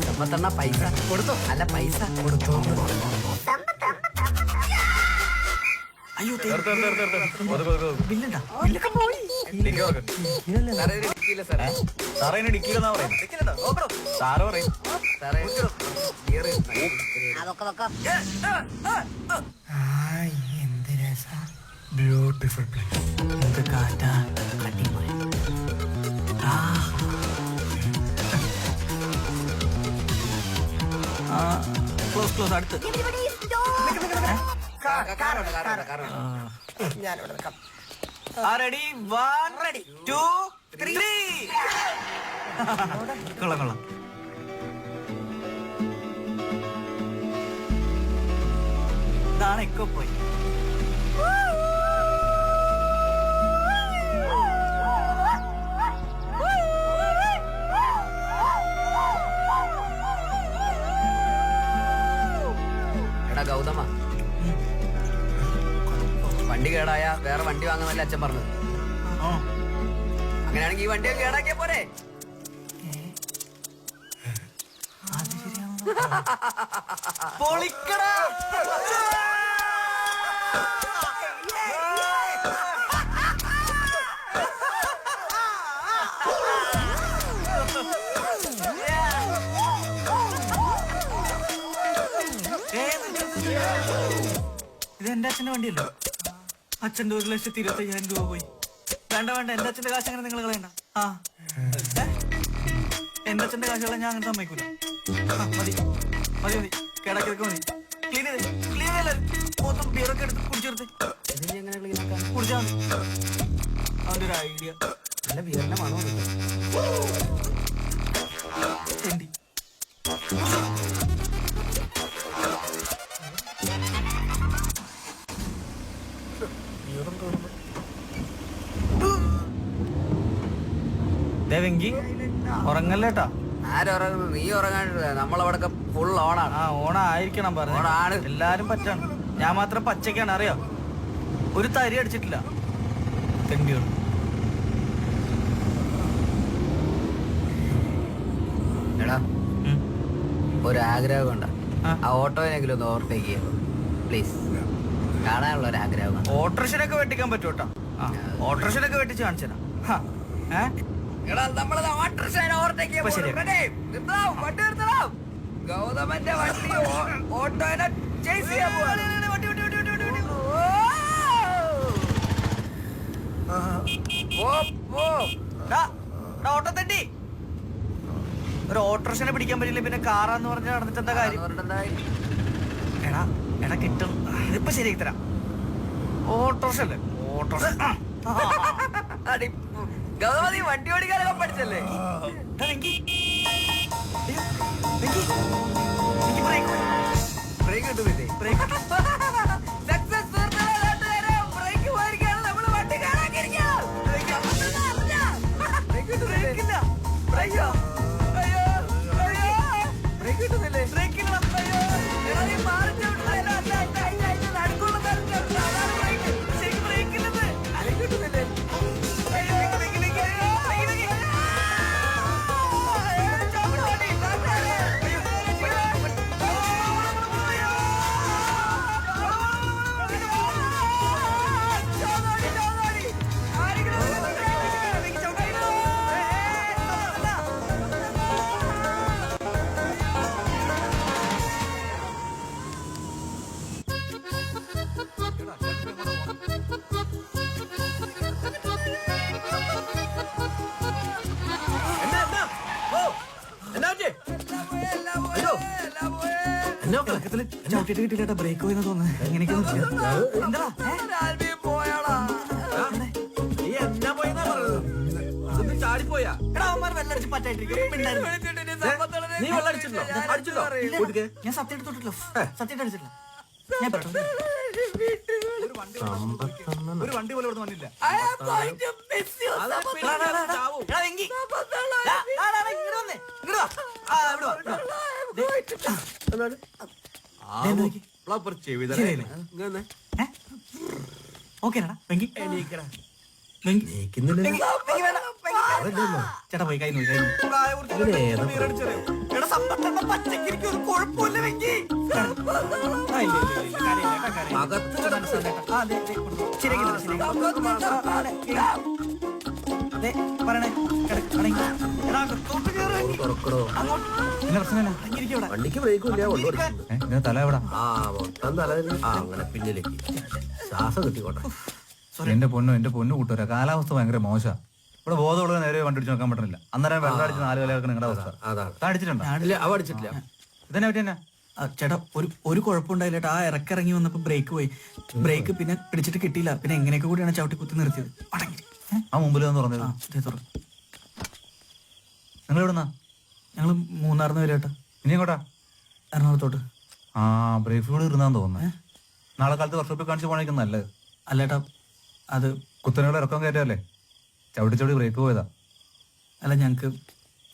സമ്പത്തണ്ണ പൈസ കൊടുത്തോ? അല്ല പൈസ കൊടുത്തോ? അയ്യോ ബില്ലുണ്ടാ ബില്ലൊക്കെ പോയി സാറേ ഡിക്കിയിലെന്നാ പറയുന്നത് സാറ് പറയും എന്ത് രസാ. Beautiful place. എന്ത് കാറ്റാ അടിപൊളി ക്ലോസ് അടുത്ത് ഞാനിവിടെ നിൽക്കാം. റെഡി 1 2 3 കൊള്ളാം ഇതാണ് എക്കോ പോയി എടാ ഗൗതമ, വണ്ടി കേടായ വേറെ വണ്ടി വാങ്ങുന്നല്ലേ അച്ഛൻ പറഞ്ഞത്. അങ്ങനെയാണെങ്കിൽ ഈ വണ്ടി കേടാക്കിയ പോരെ? പൊളിക്കടാ ഇത് എന്റെ അച്ഛന്റെ വണ്ടിയല്ലോ. അച്ഛന്റെ 1,25,000 രൂപ പോയി. വേണ്ട എന്റെ അച്ഛന്റെ കാശ് അങ്ങനെ നിങ്ങൾ കളയണ്ട. എന്റെ അച്ഛന്റെ കാശുള്ള ഞാൻ അങ്ങനെ സമ്മതിക്കൂല. മതി കേടാക്കിയൊക്കെ മതി. ക്ലീൻ ചെയ്ത് മൊത്തം ബിയറൊക്കെ എടുത്ത് കുടിച്ചെടുത്ത് കുടിച്ചാൽ മതി. അവന്റെ ഒരു ഐഡിയ. നല്ല ബിയറിന്റെ മണോ ചെണ്ടി വെങ്കി ഉറങ്ങല്ലേട്ടാ. ആരുറങ്ങുന്നു? നീ ഉറങ്ങാണ്ടിരുന്ന നമ്മളവിടൊക്കെ ഫുൾ ഓണാണ്. ഓണായിരിക്കണം പറഞ്ഞു. ഓണാണ്. എല്ലാരും പറ്റാണ്. ഞാൻ മാത്രം പച്ചക്കാണ്. അറിയോ, ഒരു തരി അടിച്ചിട്ടില്ല. തെണ്ടിയോട് എടാ ഒരാഗ്രഹമുണ്ട്. ആ ഓട്ടോയിനെങ്കിലും ഒന്ന് ഓവർടേക്ക് ചെയ്യാം പ്ലീസ്. കാണാനുള്ള ഒരു ആഗ്രഹം. ഓട്ടോറിക്ഷനൊക്കെ വെട്ടിക്കാൻ പറ്റൂട്ടാ. ഓട്ടോറിക്ഷനൊക്കെ വെട്ടിച്ച് കാണിച്ചതാ. ഗൗതമന്റെ വണ്ടി ഓട്ടോനെ ചേസ് ചെയ്യാൻ ഓട്ടോ തട്ടി. ഒരു ഓട്ടോറിക്ഷനെ പിടിക്കാൻ പറ്റില്ല, പിന്നെ കാറാന്ന് പറഞ്ഞ് നടന്നിട്ട് എന്താ കാര്യം? എടാ കിട്ടും. ഇതിപ്പോ ശരിയാക്കി തരാം. ഓട്ടോറിക്ഷ അല്ലേ ഓട്ടോറിക്ഷ. ഗൗതമ നീ വണ്ടി ഓടിക്കാനൊക്കെ പഠിച്ചല്ലേ? ബ്രേക്ക് കിട്ടുന്നില്ലേ? ചവിട്ടിട്ട് കിട്ടില്ല. ബ്രേക്ക് പോയെന്ന് തോന്നുന്നു. എങ്ങനെയൊക്കെ ചാടിപ്പോയാ വെള്ളടിച്ച് പറ്റായിട്ടിരിക്കും. നീ വെള്ളം അടിച്ചിട്ടോ? ഞാൻ സത്യം തൊട്ടിട്ടില്ല. സത്യം അടിച്ചിട്ടില്ല. ഞാൻ പെട്ടെന്ന് ഒരു വണ്ടി പോലെ ഇവിടെ വന്നില്ല. ഓക്കേടാ വെങ്കി. ചേട്ടാ പോയി കൈ നോക്കി. വണ്ടിക്ക് ബ്രേക്കും ഇല്ല. തല എവിടാ? ആ മൊത്തം തലതിന് അങ്ങനെ പിന്നിലേക്ക് ശ്വാസം കിട്ടിക്കോട്ടെ. എന്റെ പൊന്നു കൂട്ടുകാരാ, കാലാവസ്ഥ ഭയങ്കര മോശ. ഇവിടെ ബോധമുള്ള നേരെ വണ്ടി അടിച്ച് നോക്കാൻ പറ്റുന്നില്ല. അന്നേരം വെള്ളം അടിച്ച് 4 വിലയൊക്കെ നിങ്ങളുടെ അവസ്ഥ. അതാണ് അടിച്ചിട്ടുണ്ടോ? ഇല്ല, അവ അടിച്ചിട്ടില്ല. ഇതന്നെ പറ്റി തന്നെ. ചേട്ടാ ഒരു കുഴപ്പമുണ്ടായില്ല ചേട്ടാ. ആ ഇറക്കിറങ്ങി വന്നപ്പോ ബ്രേക്ക് പോയി. ബ്രേക്ക് പിന്നെ പിടിച്ചിട്ട് കിട്ടിയില്ല. പിന്നെ എങ്ങനെയൊക്കെ കൂടിയാണ് ചവിട്ടി കുത്തി നിർത്തിയത്. ആ മുമ്പിൽ വന്ന് പറഞ്ഞത്. നിങ്ങൾ എവിടുന്നാ? ഞങ്ങള് മൂന്നാറിന്ന് വരും ചേട്ടാ. ഇനി എങ്ങോട്ടാ? എറണാകുളത്തോട്ട്. ആ ബ്രേക്ക് ഫ്ലൂഡ് ഇരുന്നാന്ന് തോന്നുന്നേ. നാളെ കാലത്ത് വർക്ക്ഷോപ്പിൽ കാണിച്ച് പോകാനായിരിക്കും നല്ലത്. അല്ലേട്ടാ അത് കുത്തനെയുള്ള ഇറക്കം കയറ്റല്ലേ, ചവിട്ടി ബ്രേക്ക് പോയതാ. അല്ല ഞങ്ങക്ക്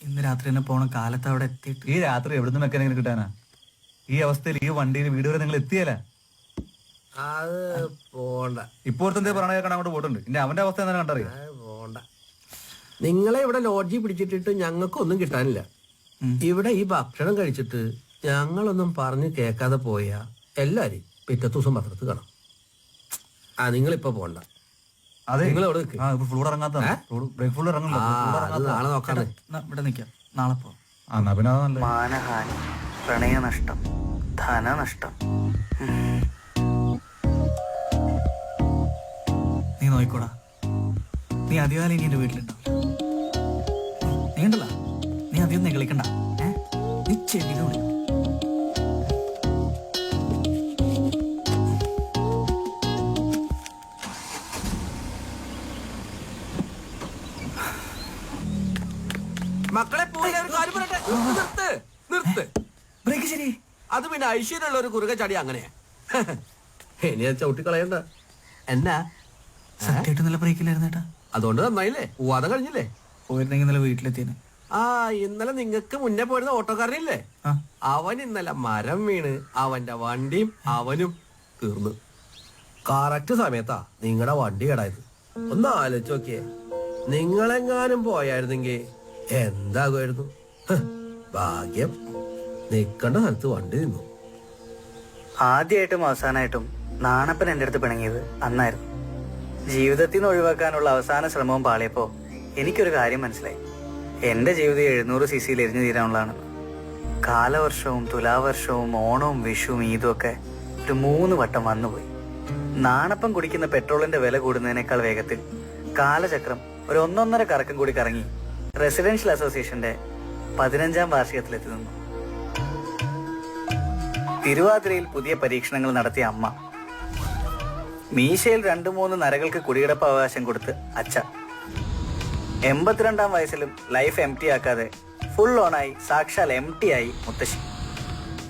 ഇന്ന് രാത്രി തന്നെ പോണം. കാലത്ത് അവിടെ എത്തിയിട്ട് ഈ രാത്രി എവിടുന്ന് മെക്കാനിക്കിന് കിട്ടാനാ? ഈ അവസ്ഥയിൽ ഈ വണ്ടിയിൽ വീട് വരെ നിങ്ങൾ എത്തിയല്ലേ? അത് പോണ്ട. ഇപ്പോഴത്തെ എന്തേ പറഞ്ഞ കേൾക്കാൻ അങ്ങോട്ട് പോയിട്ടുണ്ട്. ഇനി അവന്റെ അവസ്ഥ എന്താ കണ്ടറിയാം. പോണ്ട. നിങ്ങളെ ഇവിടെ ലോഡ്ജിൽ പിടിച്ചിട്ടിട്ട് ഞങ്ങൾക്കൊന്നും കിട്ടാനില്ല. ഇവിടെ ഈ ഭക്ഷണം കഴിച്ചിട്ട് ഞങ്ങളൊന്നും പറഞ്ഞ് കേൾക്കാതെ പോയാ എല്ലാരും പിറ്റത്തെ ദിവസം പത്രത്തിൽ കാണാം. ആ നിങ്ങളിപ്പോ പോണ്ട. അതെ, നിങ്ങൾ ഇവിടെ നിൽക്ക്. ഫ്ലൂഡ് ഇറങ്ങാത്ത ബ്രേക്ക് ഫ്ലൂഡ് ഇറങ്ങില്ല. നാളെ നോക്കാതെ ഇവിടെ നിക്കാം. നാളെ പോ. എന്നാ പിന്നെ അതാ നല്ലത്. മാനഹാനി, പ്രണയനഷ്ടം, ധനനഷ്ടം. നീ നോയിക്കോടാ. നീ അധികകാലം ഇനി എന്റെ വീട്ടിലുണ്ടാവില്ല. നീ ഉണ്ടല്ല, നീ അധികം നികളിക്കണ്ട. നീ ചെവിയിൽ വിളിക്കും. മക്കളെ നിർത്ത്. ബ്രേക്ക് ശരി. അത് പിന്നെ ഐശ്വര്യമുള്ള ഒരു കുറുക ചടി അങ്ങനെയാ. ഇനി അത് ചവിട്ടി കളയണ്ട. എന്നാ സത്യമായിട്ട് നല്ല ബ്രേക്കിലായിരുന്നു ചേട്ടാ. അതുകൊണ്ട് നന്നായില്ലേ, പോവാതെ കഴിഞ്ഞില്ലേ? പോയിരുന്നെങ്കിൽ ഇന്നലെ വീട്ടിലെത്തിയേനെ. ആ ഇന്നലെ നിങ്ങക്ക് മുന്നേ പോയിരുന്ന ഓട്ടോക്കാരനില്ലേ, അവൻ ഇന്നലെ മരം വീണ് അവന്റെ വണ്ടിയും അവനും തീർന്നു. കറക്റ്റ് സമയത്താ നിങ്ങളുടെ വണ്ടി കേടായത്. ഒന്ന് ആലോചിച്ച് നോക്കിയേ, നിങ്ങളെങ്ങാനും പോയായിരുന്നെങ്കിൽ എന്താകുമായിരുന്നു? ഭാഗ്യം, നിക്കണ്ട സ്ഥലത്ത് വണ്ടി നിന്നു. ആദ്യമായിട്ടും അവസാനമായിട്ടും നാണപ്പൻ എൻ്റെ അടുത്ത് പിണങ്ങിയത് അന്നായിരുന്നു. ജീവിതത്തിൽ നിന്ന് ഒഴിവാക്കാനുള്ള അവസാന ശ്രമവും പാളിയപ്പോ എനിക്കൊരു കാര്യം മനസ്സിലായി. എന്റെ ജീവിതം 700 cc എരിഞ്ഞു തീരാനുള്ളതാണെന്ന്. കാലവർഷവും തുലാവർഷവും ഓണവും വിഷുവും ഈദും ഒക്കെ ഒരു 3 വട്ടം വന്നുപോയി. നാണപ്പം കുടിക്കുന്ന പെട്രോളിന്റെ വില കൂടുന്നതിനേക്കാൾ വേഗത്തിൽ കാലചക്രം ഒരു 1.5 കറക്കം കൂടി കറങ്ങി റെസിഡൻഷ്യൽ അസോസിയേഷന്റെ 15ാം വാർഷികത്തിലെത്തി നിന്നു. തിരുവാതിരയിൽ പുതിയ പരീക്ഷണങ്ങൾ നടത്തിയ അമ്മ, മീശയിൽ 2-3 നരകൾക്ക് കുടികിടപ്പ് അവകാശം കൊടുത്ത് അച്ഛ, 82ാം വയസ്സിലും ലൈഫ് എം ടി ആക്കാതെ ഫുൾ ഓണായി സാക്ഷാൽ എം ടി ആയി മുത്തശ്ശി.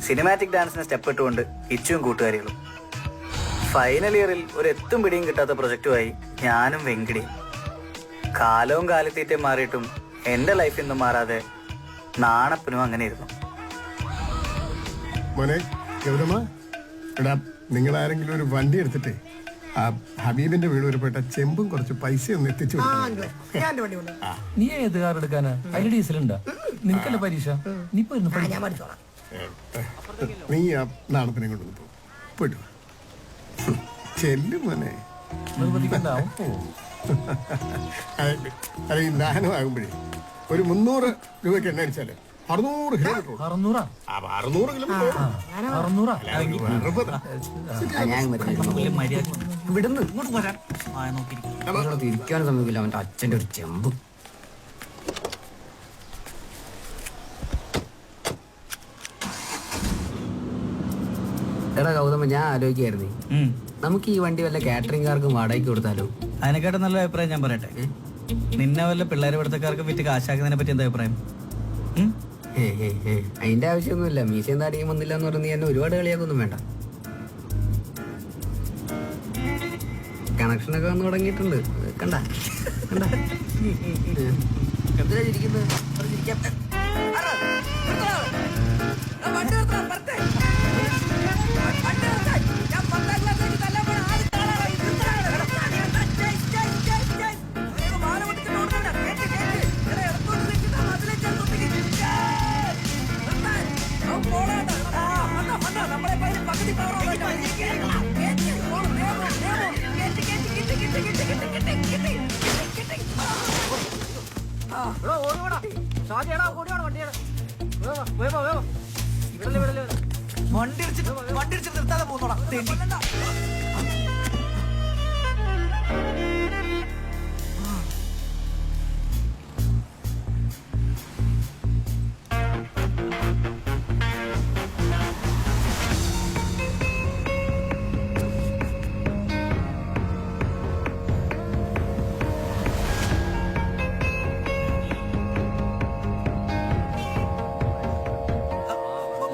സിനിമാറ്റിക് ഡാൻസിന് സ്റ്റെപ്പ് ഇട്ടുകൊണ്ട് ഇച്ചും കൂട്ടുകാരികളും. ഫൈനൽ ഇയറിൽ ഒരു എത്തും പിടിയും കിട്ടാത്ത പ്രൊജക്റ്റുമായി ഞാനും വെങ്കിടിയും. കാലവും കാലത്തീറ്റയും മാറിയിട്ടും എന്റെ ലൈഫിൽ നിന്നും മാറാതെ നാണപ്പനും അങ്ങനെ ഇരുന്നു. മോനെ ഗൗതമ, എടാ നിങ്ങൾ ആരെങ്കിലും ഒരു വണ്ടി എടുത്തിട്ടേ ആ ഹബീബിന്റെ വീട് വരെപ്പെട്ട ചെമ്പും കുറച്ച് പൈസ ഒന്ന് എത്തിച്ചു നീ ഏത് കാർ എടുക്കാനാ? അതിൽ ഡീസൽ ഉണ്ടാ? നിനക്കല്ലേ പരീക്ഷ? നീ നീ ആ നാണത്തിനെ കൊണ്ടൊന്ന് പോ. പോയിട്ട് വാ. ചെല്ലും മോനെ. അല്ല ഈ നാനും ആകുമ്പോഴേ ഒരു 300 രൂപയ്ക്ക് എണ്ണ അടിച്ചാല് 600 കിലോമീറ്റർ. 600 കിലോമീറ്റർ. തിരിക്കാൻ സമയമില്ല അവന്റെ അച്ഛന്റെ ഒരു ചെമ്പ്. എടാ ഗൗതമ, ഞാൻ ആലോചിക്കായിരുന്നു, നമുക്ക് ഈ വണ്ടി വല്ല കാറ്ററിംഗുകാർക്കും വാടകയ്ക്ക് കൊടുത്താലോ? അതിനെക്കാട്ടും നല്ല അഭിപ്രായം ഞാൻ പറയട്ടെ. നിന്നെ വല്ല പിള്ളേരെ പിടുത്തക്കാർക്ക് വിറ്റ് കാശാക്കുന്നതിനെ പറ്റി എന്താ അഭിപ്രായം? അതിന്റെ ആവശ്യമൊന്നുമില്ല. മീശയും താടിയും വന്നില്ല എന്ന് പറഞ്ഞ് എന്നെ ഒരുപാട് കളിയാക്കൊന്നും വേണ്ട. കണക്ഷനൊക്കെ വന്ന് തുടങ്ങിയിട്ടുണ്ട്. കണ്ട കണ്ട എന്തിനാ ചിരിക്കുന്നത്? നമ്മളെ പകുതി വണ്ടി ഇടിച്ചിട്ട് നിർത്താതെ പോന്നോടാ.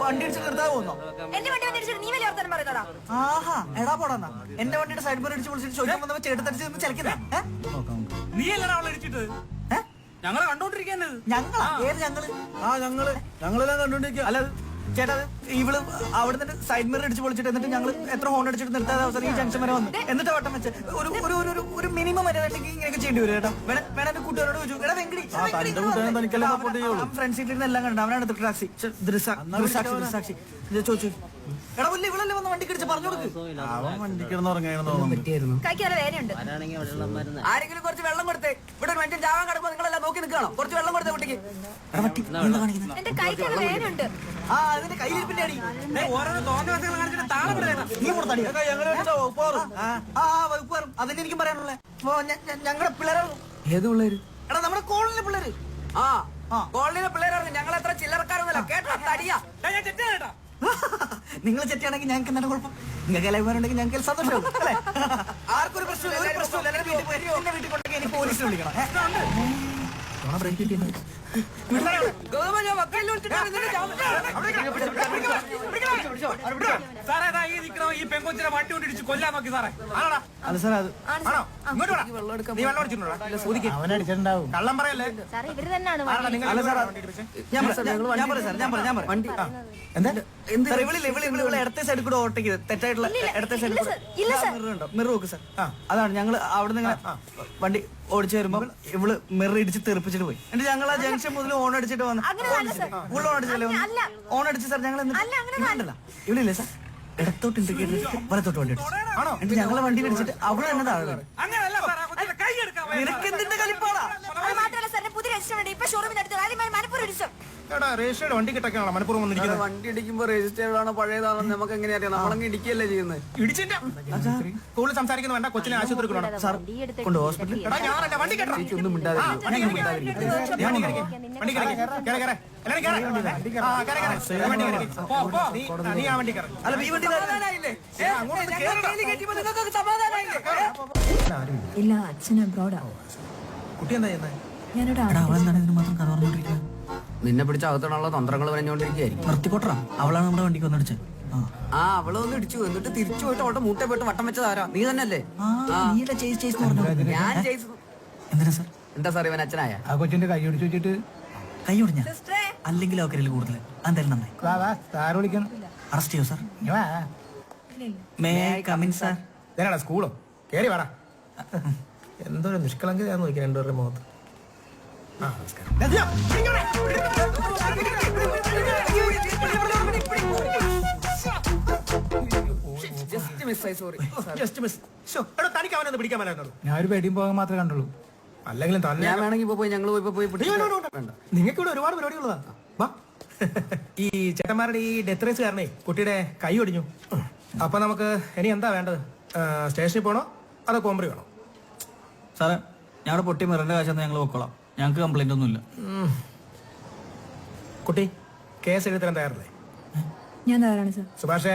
വണ്ടി ഇടിച്ച് നിർത്താതെ പോന്നോ? എന്റെ വണ്ടി വന്നിട്ട് നീ വലിയ വർത്തമാനം പറയുന്നോടാ. ആഹാ എടാ പോടാ. എന്റെ വണ്ടിയുടെ സൈഡ് മിറർ ഇടിച്ച് വിളിച്ചിട്ട് ചോദിക്കാൻ വന്നപ്പോ ചേട്ടത്തടിച്ച് ചലിക്കുന്ന നീ അല്ലടാ അവളെ ഇടിച്ചിട്ട് ഞങ്ങളെ കണ്ടോണ്ടിരിക്കുന്നത്. ഞങ്ങളാ? ഏത് ഞങ്ങള്? ഞങ്ങളെല്ലാം കണ്ടോണ്ടിരിക്കുക. അല്ല ചേട്ടാ, ഇവള് അവിടെ നിന്ന് സൈഡ് മിറർ ഇടിച്ച് പൊളിച്ചിട്ട് എന്നിട്ട് ഞങ്ങൾ എത്ര ഹോൺ അടിച്ചിട്ട് നിർത്താതെ അവസരം ഈ ജംഗ്ഷൻ വരെ വന്നു. എന്നിട്ട് വട്ടം വെച്ച് ഒരു മിനിമം വരെയാണെങ്കിൽ ഇങ്ങനെയൊക്കെ ചെയ്യേണ്ടി വരും ചേട്ടാ. വേണം എന്റെ കൂട്ടുകാരോട് ചോദിച്ചു. എടാ വെങ്കടി, ഫ്രണ്ട് സീറ്റിൽ നിന്ന് എല്ലാം കണ്ടു. അവനാണ് ദൃക്സാക്ഷി. ദൃക്സാക്ഷി ചോദിച്ചു. എടാ പുല്ല് ഇവളല്ലേ വന്ന് വണ്ടി കിടിച്ച് പറഞ്ഞു കൊടുക്ക്. കഴിക്കാതെ വേദനയുണ്ട്. ആരെങ്കിലും കുറച്ച് വെള്ളം കൊടുത്തേ. ഇവിടെ ഒരു മനുഷ്യൻ ജാവാൻ കിടക്കുമ്പോ നിങ്ങളെല്ലാം നോക്കി നിൽക്കണം. കുറച്ച് വെള്ളം കൊടുത്തേ കുട്ടിക്ക്. എന്റെ കൈക്കാതെ വേദനയുണ്ട്. ആ അതിന്റെ കയ്യിലിരിപ്പിന്റെ അടി. ഓരോരോ തോന്നിയ കാണിച്ചിട്ട് താളം വിടേണ്ട. നീ കൊടുത്തടി. വകുപ്പാറും അതിന് എനിക്കും പറയാനുള്ളേ. ഞങ്ങളുടെ പിള്ളേരെ. ഏത് പിള്ളേര്? എടാ നമ്മുടെ കോളനിയിലെ പിള്ളേര്. കോളനിയിലെ പിള്ളേരാണ്. ഞങ്ങൾ എത്ര ചില്ലറക്കാരൊന്നുമല്ല. കേട്ടോ തടിയാ. നിങ്ങൾ ചെറ്റാണെങ്കിൽ ഞങ്ങൾക്ക് എന്താണ് കുഴപ്പം? നിങ്ങൾക്ക് എല്ലാവരുണ്ടെങ്കിൽ ഞങ്ങൾക്ക് സന്തോഷം. ആർക്കൊരു പ്രശ്നമില്ല. വീട്ടിൽ കൊണ്ടെങ്കിൽ എനിക്ക് പോലീസിനെ വിളിക്കണം. ഈ പെങ്കൊച്ചിനെ വണ്ടി കൊണ്ടിടിച്ച് കൊല്ലാൻ നോക്കി സാറേ. അല്ല സാർ അത് കള്ളം പറയല്ലേ? സാറേ ഇവര് തന്നെയാണ് അല്ല സാർ ഞാൻ പറയാം. വണ്ടി എന്താ ഇവിളെ ഇടത്തെ സൈഡിൽ കൂടെ ഓട്ടിക്കത് തെറ്റായിട്ടുള്ള ഇടത്തെ സൈഡിൽ മിറർ നോക്ക് സാർ. അതാണ് ഞങ്ങൾ അവിടെ നിന്ന് വണ്ടി ഓടിച്ചു വരുമ്പോ ഇവള് മിറർ ഇടിച്ച് തെറിപ്പിച്ചിട്ട് പോയി. എന്നിട്ട് ഞങ്ങൾ ആ ജംഗ്ഷൻ മുതൽ ഓൺ അടിച്ചിട്ട് വന്നു. ഓൺ അടിച്ചല്ലേ? ഓൺ അടിച്ച് സാർ ഞങ്ങൾ ഇവിടില്ലേ സാർ? ഇടത്തോട്ട് ഇൻഡിക്കേറ്റർ വലത്തോട്ട് വണ്ടി അടിച്ചു. ആണോ? എന്നിട്ട് ഞങ്ങളെ വണ്ടി അടിച്ചിട്ട് അവിടെ തന്നെ താഴെ വീണു. നിനക്ക് എന്തിന്റെ കളിപ്പാടാ? മാത്രമല്ല സാറിന്റെ പുതിയ രജിസ്റ്റർ ഇപ്പൊ ഷോറൂമിൽ അടുത്ത് മനപ്പൂർ രജിസ്റ്റർ. രജിസ്റ്റേർഡ് വണ്ടി കിട്ടൊക്കെയാണോ മനപ്പൂർവ്വം വന്നിരിക്കുന്നത്? വണ്ടി ഇടിക്കുമ്പോ രജിസ്റ്റേർഡ് ആണോ പഴയതാണോ നമുക്ക് എങ്ങനെ അറിയാം? നമ്മളങ്ങ് ഇടിക്കുകയല്ലേ ചെയ്യുന്നത്. ഇടിച്ചില്ല. കൂടുതൽ സംസാരിക്കുന്ന വേണ്ട. കൊച്ചിനെ ആശുപത്രി കൊണ്ടുപോകണം. സാർ കൊണ്ട് ഹോസ്പിറ്റലിൽ. വണ്ടി കേട്ടോ. ഒന്നും നീ ആ വണ്ടി കയറി. അല്ല ഈ വണ്ടി ഇല്ല, അച്ഛൻ അബ്രോഡാ. കുട്ടി എന്താ ചെയ്യുന്നത്? ഞാനിവിടെ അവളെന്താണ് ഇതിന് മാത്രം കഥ പറഞ്ഞോണ്ടിരിക്കുന്നത്? നിന്നെ പിടിച്ച അകത്തോടുള്ള തന്ത്രങ്ങൾ പറഞ്ഞോണ്ടിരിക്കുകയായിരിക്കും. നിർത്തിക്കോട്ടറാ. അവളാണ് നമ്മുടെ വണ്ടിക്ക് വന്നടിച്ചത്. അവളെ ഒന്ന് ഇടിച്ചു. എന്നിട്ട് തിരിച്ചു പോയിട്ട് അവളുടെ മൂട്ടെ പോയിട്ട് വട്ടം വെച്ചതാരാ? നീ തന്നെയല്ലേ? ഞാൻ ചെയ്തു. എന്തിനാ സാർ? എന്താ സാർ ഇവൻ അച്ഛനായ? ആ കൊച്ചിന്റെ കൈ ഒടിച്ചു വെച്ചിട്ട് കൈ ഒടിഞ്ഞ അല്ലെങ്കിൽ അവരിൽ കൂടുതൽ എന്തായാലും നന്നായി. വിളിക്കണം. അറസ്റ്റ് ചെയ്യോ സാർ? May come in sir? ഇതാണോ സ്കൂളോ? കേറി വേടാ. എന്തൊരു നിഷ്കളങ്കതയാന്ന് നോക്കി രണ്ടുപേരുടെ മുഖത്ത്. തനിക്ക് അവനൊന്ന് പിടിക്കാൻ പറ്റുള്ളൂ. ഞാൻ ഒരു പേടിയും പോകാൻ മാത്രമേ കണ്ടുള്ളൂ. അല്ലെങ്കിലും തന്നെ ഞാൻ വേണമെങ്കിൽ പോയി ഞങ്ങൾ പോയി നിങ്ങൾക്ക് ഇവിടെ ഒരുപാട് പരിപാടികളാ. ഈ ചേട്ടന്മാരുടെ ഈ ഡെത്ത് റേസ് കാരണേ കുട്ടിയുടെ കൈ ഒടിഞ്ഞു. അപ്പൊ നമുക്ക് ഇനി എന്താ വേണ്ടത്? സ്റ്റേഷനിൽ പോണോ അതോ കോമ്പറി വേണോ? സാറേ ഞങ്ങളുടെ പൊട്ടി മിററിന്റെ കാശെന്ന് ഞങ്ങൾ വെക്കോളാം. ഞങ്ങൾക്ക് കംപ്ലൈന്റ് ഒന്നുമില്ല. കുട്ടി കേസ് എഴുതാൻ തയ്യാറല്ലേ? ഞാൻ തയ്യാറാണ് സാർ. സുഭാഷേ.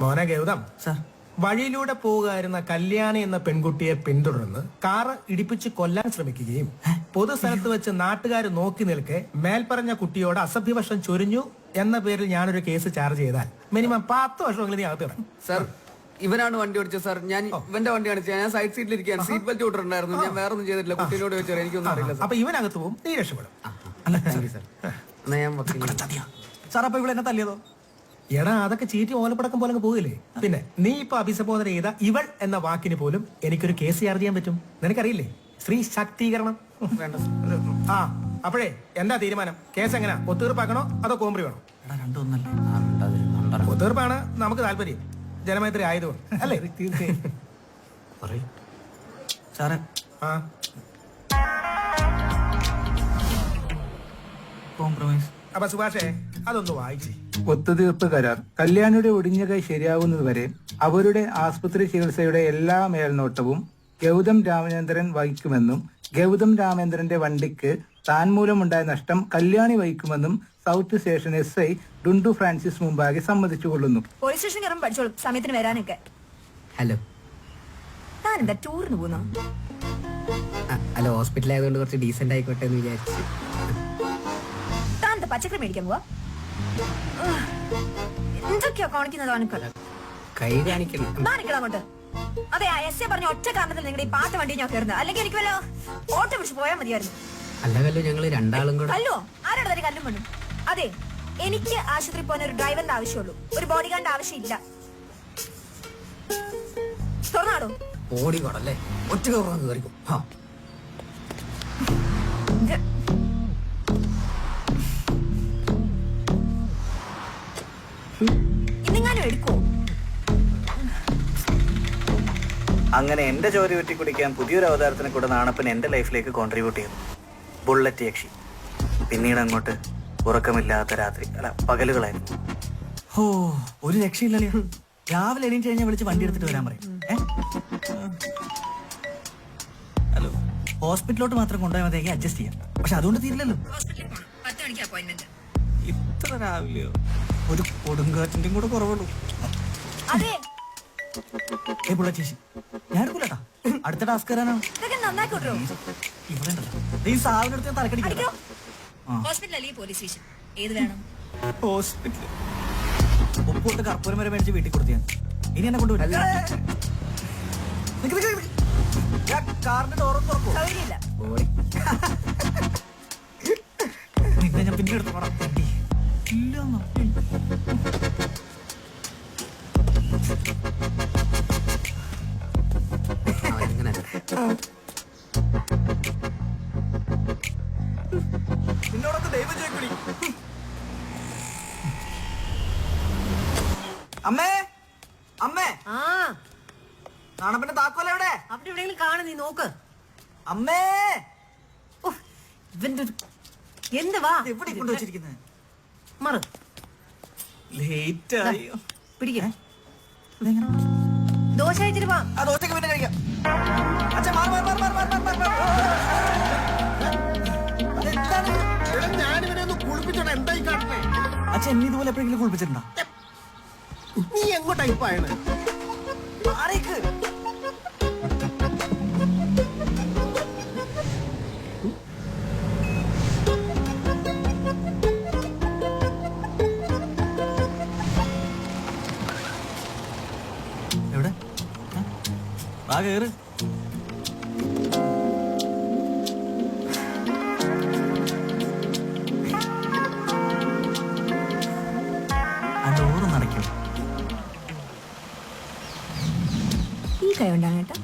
മോനെ ഗൗതം, സാർ വഴിയിലൂടെ പോവുകയായിരുന്ന കല്യാണി എന്ന പെൺകുട്ടിയെ പിന്തുടർന്ന് കാറ് ഇടിപ്പിച്ച് കൊല്ലാൻ ശ്രമിക്കുകയും പൊതുസ്ഥലത്ത് വെച്ച് നാട്ടുകാർ നോക്കി നിൽക്കെ മേൽപ്പറഞ്ഞ കുട്ടിയോട് അസഭ്യവശം ചൊരിഞ്ഞു എന്ന പേരിൽ ഞാനൊരു കേസ് ചാർജ് ചെയ്താൽ മിനിമം 10 വർഷമെങ്കിലും നീ അകത്ത് കിടക്കും. സാർ ഇവനാണ് വണ്ടി ഓടിച്ചത് സാർ. ഞാൻ ഇവന്റെ വണ്ടി കാണിച്ചത്. ഞാൻ സൈഡ് സീറ്റിൽ ഇരിക്കുകയാണ്. സീറ്റ് ബെൽറ്റ് ഇട്ടിട്ടുണ്ടായിരുന്നു. ഞാൻ വേറെ ഒന്നും ചെയ്തിട്ടില്ല. കുട്ടീനോട് വെച്ചാൽ എനിക്കൊന്നും അറിയില്ല. അപ്പൊ ഇവനകത്ത് പോവും, നീ രക്ഷപ്പെടും. സാർ അപ്പൊ ഇവിടെ എന്നെ തല്ലിയതോ? എടാ അതൊക്കെ ചീറ്റി ഓലപ്പടക്കം പോലെ പോകില്ലേ. പിന്നെ നീ ഇപ്പൊ അഭിസംബോധന ചെയ്ത ഇവൾ എന്ന വാക്കിന് പോലും എനിക്കൊരു കേസ് ചാർജ് ചെയ്യാൻ പറ്റും. നിനക്കറിയില്ലേ? സ്ത്രീ ശാക്തീകരണം. ആ അപ്പോഴേ എന്താ തീരുമാനം? കേസ് എങ്ങനെയാ? ഒത്തുതീർപ്പാക്കണോ അതോ കോമ്പറി വേണോ? രണ്ടൊന്നല്ലേ. ഒത്തുതീർപ്പാണ് നമുക്ക് താല്പര്യം. ജനമൈത്രി ആയതുകൊണ്ട് അല്ലേ? തീർച്ചയായും. സാറേ ആ കോംപ്രമൈസ്. അപ്പൊ സുഭാഷേ അതൊന്ന് വായിച്ചേ. ഒത്തുതീർപ്പ് കരാർ. കല്യാണിയുടെ ഒടിഞ്ഞ കൈ ശരിയാവുന്നതുവരെ അവരുടെ ആസ്പത്രി ചികിത്സയുടെ എല്ലാ മേൽനോട്ടവും ഗൗതം രാമചന്ദ്രൻ വഹിക്കുമെന്നും ഗൗതം രാമചന്ദ്രന്റെ വണ്ടിക്ക് താൻ മൂലമുണ്ടായ നഷ്ടം കല്യാണി വഹിക്കുമെന്നും സൗത്ത് സ്റ്റേഷൻ SI ഡുണ്ടു ഫ്രാൻസിസ് മുമ്പാകെ സമ്മതിച്ചുകൊള്ളുന്നു. പോലീസ് സ്റ്റേഷൻ കയറുമ്പോൾ പഠിച്ചോളും സമയത്തിന് വരാനൊക്കെ. ഹലോ. താൻ എന്താ ടൂറിന് പോകുന്നോ? അല്ല, ഹോസ്പിറ്റലായതുകൊണ്ട് കുറച്ച് ഡീസന്റ് ആയിക്കോട്ടെ എന്ന് വിചാരിച്ചു. താൻ എന്താ പച്ചക്കറി മേടിക്കാൻ പോവാ? എന്തൊക്കെയാ കാണിക്കുന്നത് അവനക്ക്? കൈ കാണിക്കണം. അങ്ങോട്ട്. അതെ, SI പറഞ്ഞ ഒറ്റ കാരണത്തിൽ നിങ്ങളുടെ ഈ പാട്ട് വണ്ടി ഞാൻ കയറുന്നത്. അല്ലെങ്കിൽ എനിക്ക് വല്ലോ ഓട്ടോ പിടിച്ച് പോയാൽ മതിയായിരുന്നു. അല്ല കല്ലോ, ഞങ്ങള് രണ്ടാളും കൂടെ. കല്ലോ? ആരോട് തന്നെ കല്ലും വേണം? അതെ, എനിക്ക് ആശുപത്രി പോകാൻ ഒരു ഡ്രൈവറിന്റെ ആവശ്യമുള്ളൂ, ഒരു ബോഡി ഗാർഡിന്റെ ആവശ്യമില്ല. തുറന്നാടോ? ഓടിക്കോടല്ലേ, ഒറ്റ കയറാന്ന് കയറിക്കും. ഇന്നെങ്ങാനും എടുക്കോ? അങ്ങനെ എന്റെ ചോര വെട്ടി കുടിക്കാൻ പുതിയൊരു അവതാരത്തിനെ കൂടെ നാണപ്പൻ എന്റെ ലൈഫിലേക്ക് കോൺട്രിബ്യൂട്ട് ചെയ്തു. ബുള്ളറ്റ് യക്ഷി. പിന്നീട് അങ്ങോട്ട് ഉറക്കമില്ലാത്ത രാത്രി, അല്ല പകലുകളായിരുന്നു. ഓ, ഒരു രക്ഷയില്ലല്ലേ. രാവിലെ എണീറ്റ് കഴിഞ്ഞാൽ വിളിച്ച് വണ്ടി എടുത്തിട്ട് വരാൻ പറയും. ഹലോ, ഹോസ്പിറ്റലിലോട്ട് മാത്രം കൊണ്ടുപോയാൽ മതിയെങ്കിൽ അഡ്ജസ്റ്റ് ചെയ്യാം. പക്ഷെ അതുകൊണ്ട് തീരില്ലല്ലോ. ഇത്ര രാവിലെയോ? ഒരു കൊടുങ്കാറ്റിന്റെയും കൂടെ കുറവുള്ളൂ. ഏ പുള്ള ചേച്ചി, ഞാൻ എടുക്കൂലട്ടാ. അടുത്ത ടാസ്ക് തരാനാണ്. ഇവിടെ ഉണ്ടല്ലോ, ഈ സാധനം എടുത്ത് തലക്കടിക്കോ. ഹോസ്പിറ്റൽ ഉപ്പോട്ട് കർപ്പൂരം വരെ മേടിച്ച് വീട്ടിൽ കൊടുത്തു ഞാൻ. ഇനി എന്നെ കൊണ്ടുവരും. കാറിന്റെ ഡോറും തുറക്കോ? നിന്നെ ഞാൻ പിന്നെ എടുത്ത് പോടാ. ഇല്ല നിന്നോടൊക്കെ ദൈവം ചോദിക്കൂടി. അമ്മേ, അമ്മേ, നാണപ്പന്റെ താക്കോല എവിടെ? അവിടെ എവിടെയെങ്കിലും കാണും, നീ നോക്ക്. അമ്മേ, എന്ത് വാ എവിടെ കൊണ്ടുവച്ചിരിക്കുന്നത്? മറു ലേറ്റ് ആയി. പിടിക്കേ ദോശ കഴിച്ചിട്ട് വാ. ആ ദോശക്ക് പിന്നെ കഴിക്കാം. അച്ഛാ മാറി മാറി മാറി മാറി മാറി മാറി. അതെന്താണ്? ഞാനിവിടെ ഒന്ന് കുളിപ്പിച്ചോട്ടെ. എന്തായി കാട്ടണേ? അച്ഛൻ എന്നെ ഇതുപോലെ എപ്പോഴെങ്കിലും കുളിപ്പിച്ചിട്ടുണ്ടോ? നീ എങ്ങോട്ടാ ഇപ്പൊ ആയത്? മാറിക്ക്. എവിടെ? ആ കേറ്. ആ ഡോറ് നടക്കും. ഈ കൈ ഉണ്ടാകും കേട്ടോ.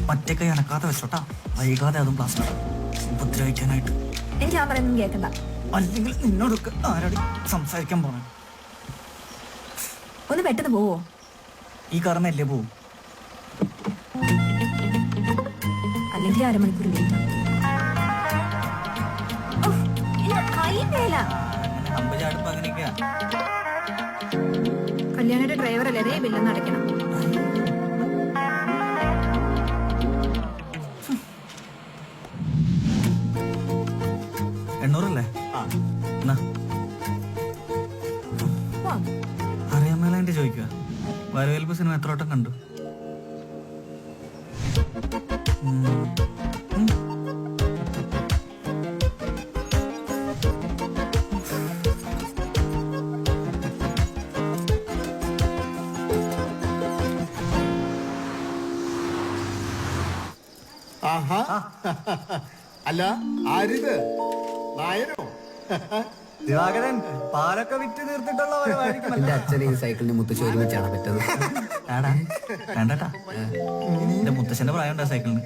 മറ്റേ കൈ അനക്കാതെ വെച്ചോട്ടാ. വൈകാതെ അതും പ്ലാസ്റ്റിക് ഉപദ്രവിക്കാനായിട്ട്. എനിക്ക് ഞാൻ പറയുന്നത് കേൾക്കണ്ട. അല്ലെങ്കിൽ നിന്നോടൊക്കെ ആരോട് സംസാരിക്കാൻ പോണേ? ഒന്ന് പെട്ടെന്ന് പോവോ? ഈ കാരണല്ലേ പോവും. അല്ലെങ്കിൽ അരമണിക്കൂർ ലേറ്റ്. കൈ മേല. അമ്പചാടുമ്പോ അങ്ങനെയൊക്കെയാ. കല്യാണിയുടെ ഡ്രൈവർ അല്ലേ, അതേ ബില്ലെന്ന് അടയ്ക്കണം. എണ്ണൂറല്ലേ? അറിയാൻ മേലാൻ്റെ ചോദിക്കുക. വരവേൽപ്പ് സിനിമ എത്ര വട്ടം കണ്ടു? അല്ല, ആരിത്? നായനോ? ദിവാകരൻ പാലൊക്കെ വിറ്റ് തീർത്തിട്ടുള്ള എന്റെ അച്ഛനെ ഈ സൈക്കിളിന് മുത്തശ്ശി ഒരുമിച്ചാണ് പറ്റത്. വേണ്ടട്ടാ, എന്റെ മുത്തശ്ശന്റെ പ്രായം ഉണ്ടാ സൈക്കിളിന്.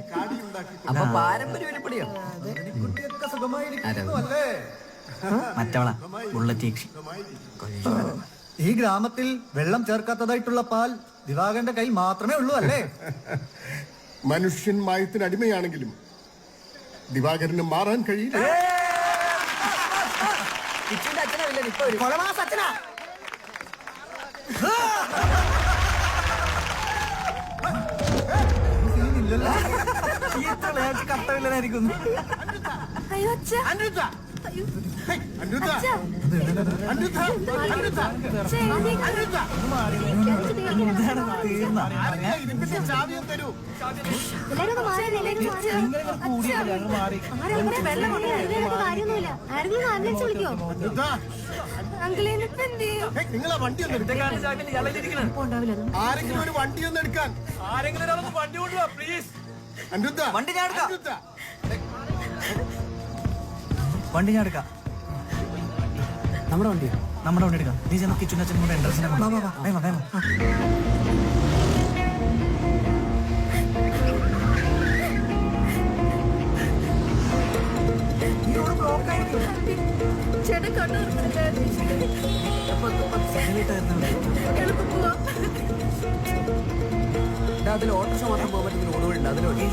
അപ്പൊ പാരമ്പര്യ വിലപ്പടിയോ? മറ്റവളാ ബുള്ളറ്റ് യക്ഷി. ഈ ഗ്രാമത്തിൽ വെള്ളം ചേർക്കാത്തതായിട്ടുള്ള പാൽ ദിവാകരന്റെ കയ്യിൽ മാത്രമേ ഉള്ളൂ അല്ലേ? മനുഷ്യൻ മായത്തിന് അടിമയാണെങ്കിലും ദിവാകരന് മാറാൻ കഴിയില്ല. കർത്തവില്ലനായിരിക്കുന്നു. അയ്യോ അച്ഛ നിങ്ങളെ വണ്ടി ഒന്ന് ആരെങ്കിലും ഒരു വണ്ടി ഒന്ന് എടുക്കാൻ. അനിരുദ്ധ, വണ്ടി ഞാൻ എടുക്കാം. അനിരുദ്ധ. വണ്ടി ഞാൻ എടുക്കാം. നമ്മുടെ വണ്ടി എടുക്കാം. നീ ചെന്ന് കിച്ചൺ കൂടെ എൻട്രൻസിനെ വേഗം. ചേട്ടൻ കണ്ണൂർ അതിൽ ഓട്ടോറിക്ഷ മാത്രം പോകാൻ പറ്റുന്ന ഓടുകളുണ്ട്. അതിലോട്ട്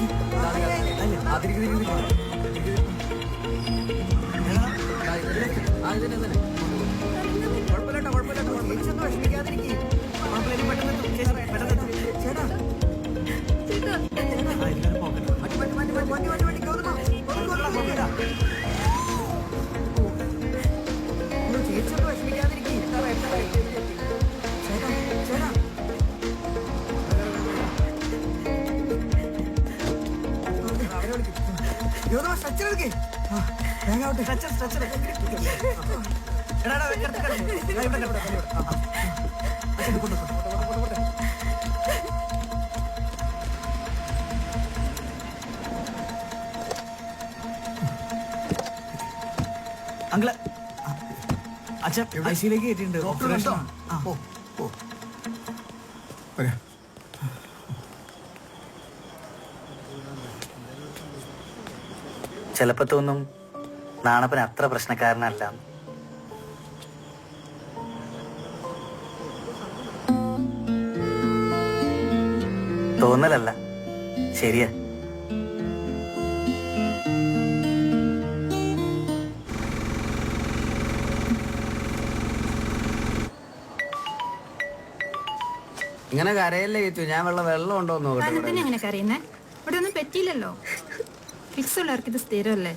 അങ്കിള് അച്ഛൻ ഐസിയിലേക്ക് കയറ്റിയിട്ടുണ്ട്. ചിലപ്പോ തോന്നും നാണപ്പൻ അത്ര പ്രശ്നക്കാരനല്ല. തോന്നലല്ല, ശരിയാ. ഇങ്ങനെ കരയല്ലേ ചേച്ചു, ഞാൻ വെള്ളം ഉണ്ടോ നോക്കട്ടെ. അങ്ങനെ കറിയുന്നേ ഇവിടെ ഒന്നും പറ്റിയില്ലല്ലോ. ഫിക്സ് ഉള്ളവർക്ക് ഇത് സ്ഥിരമല്ലേ.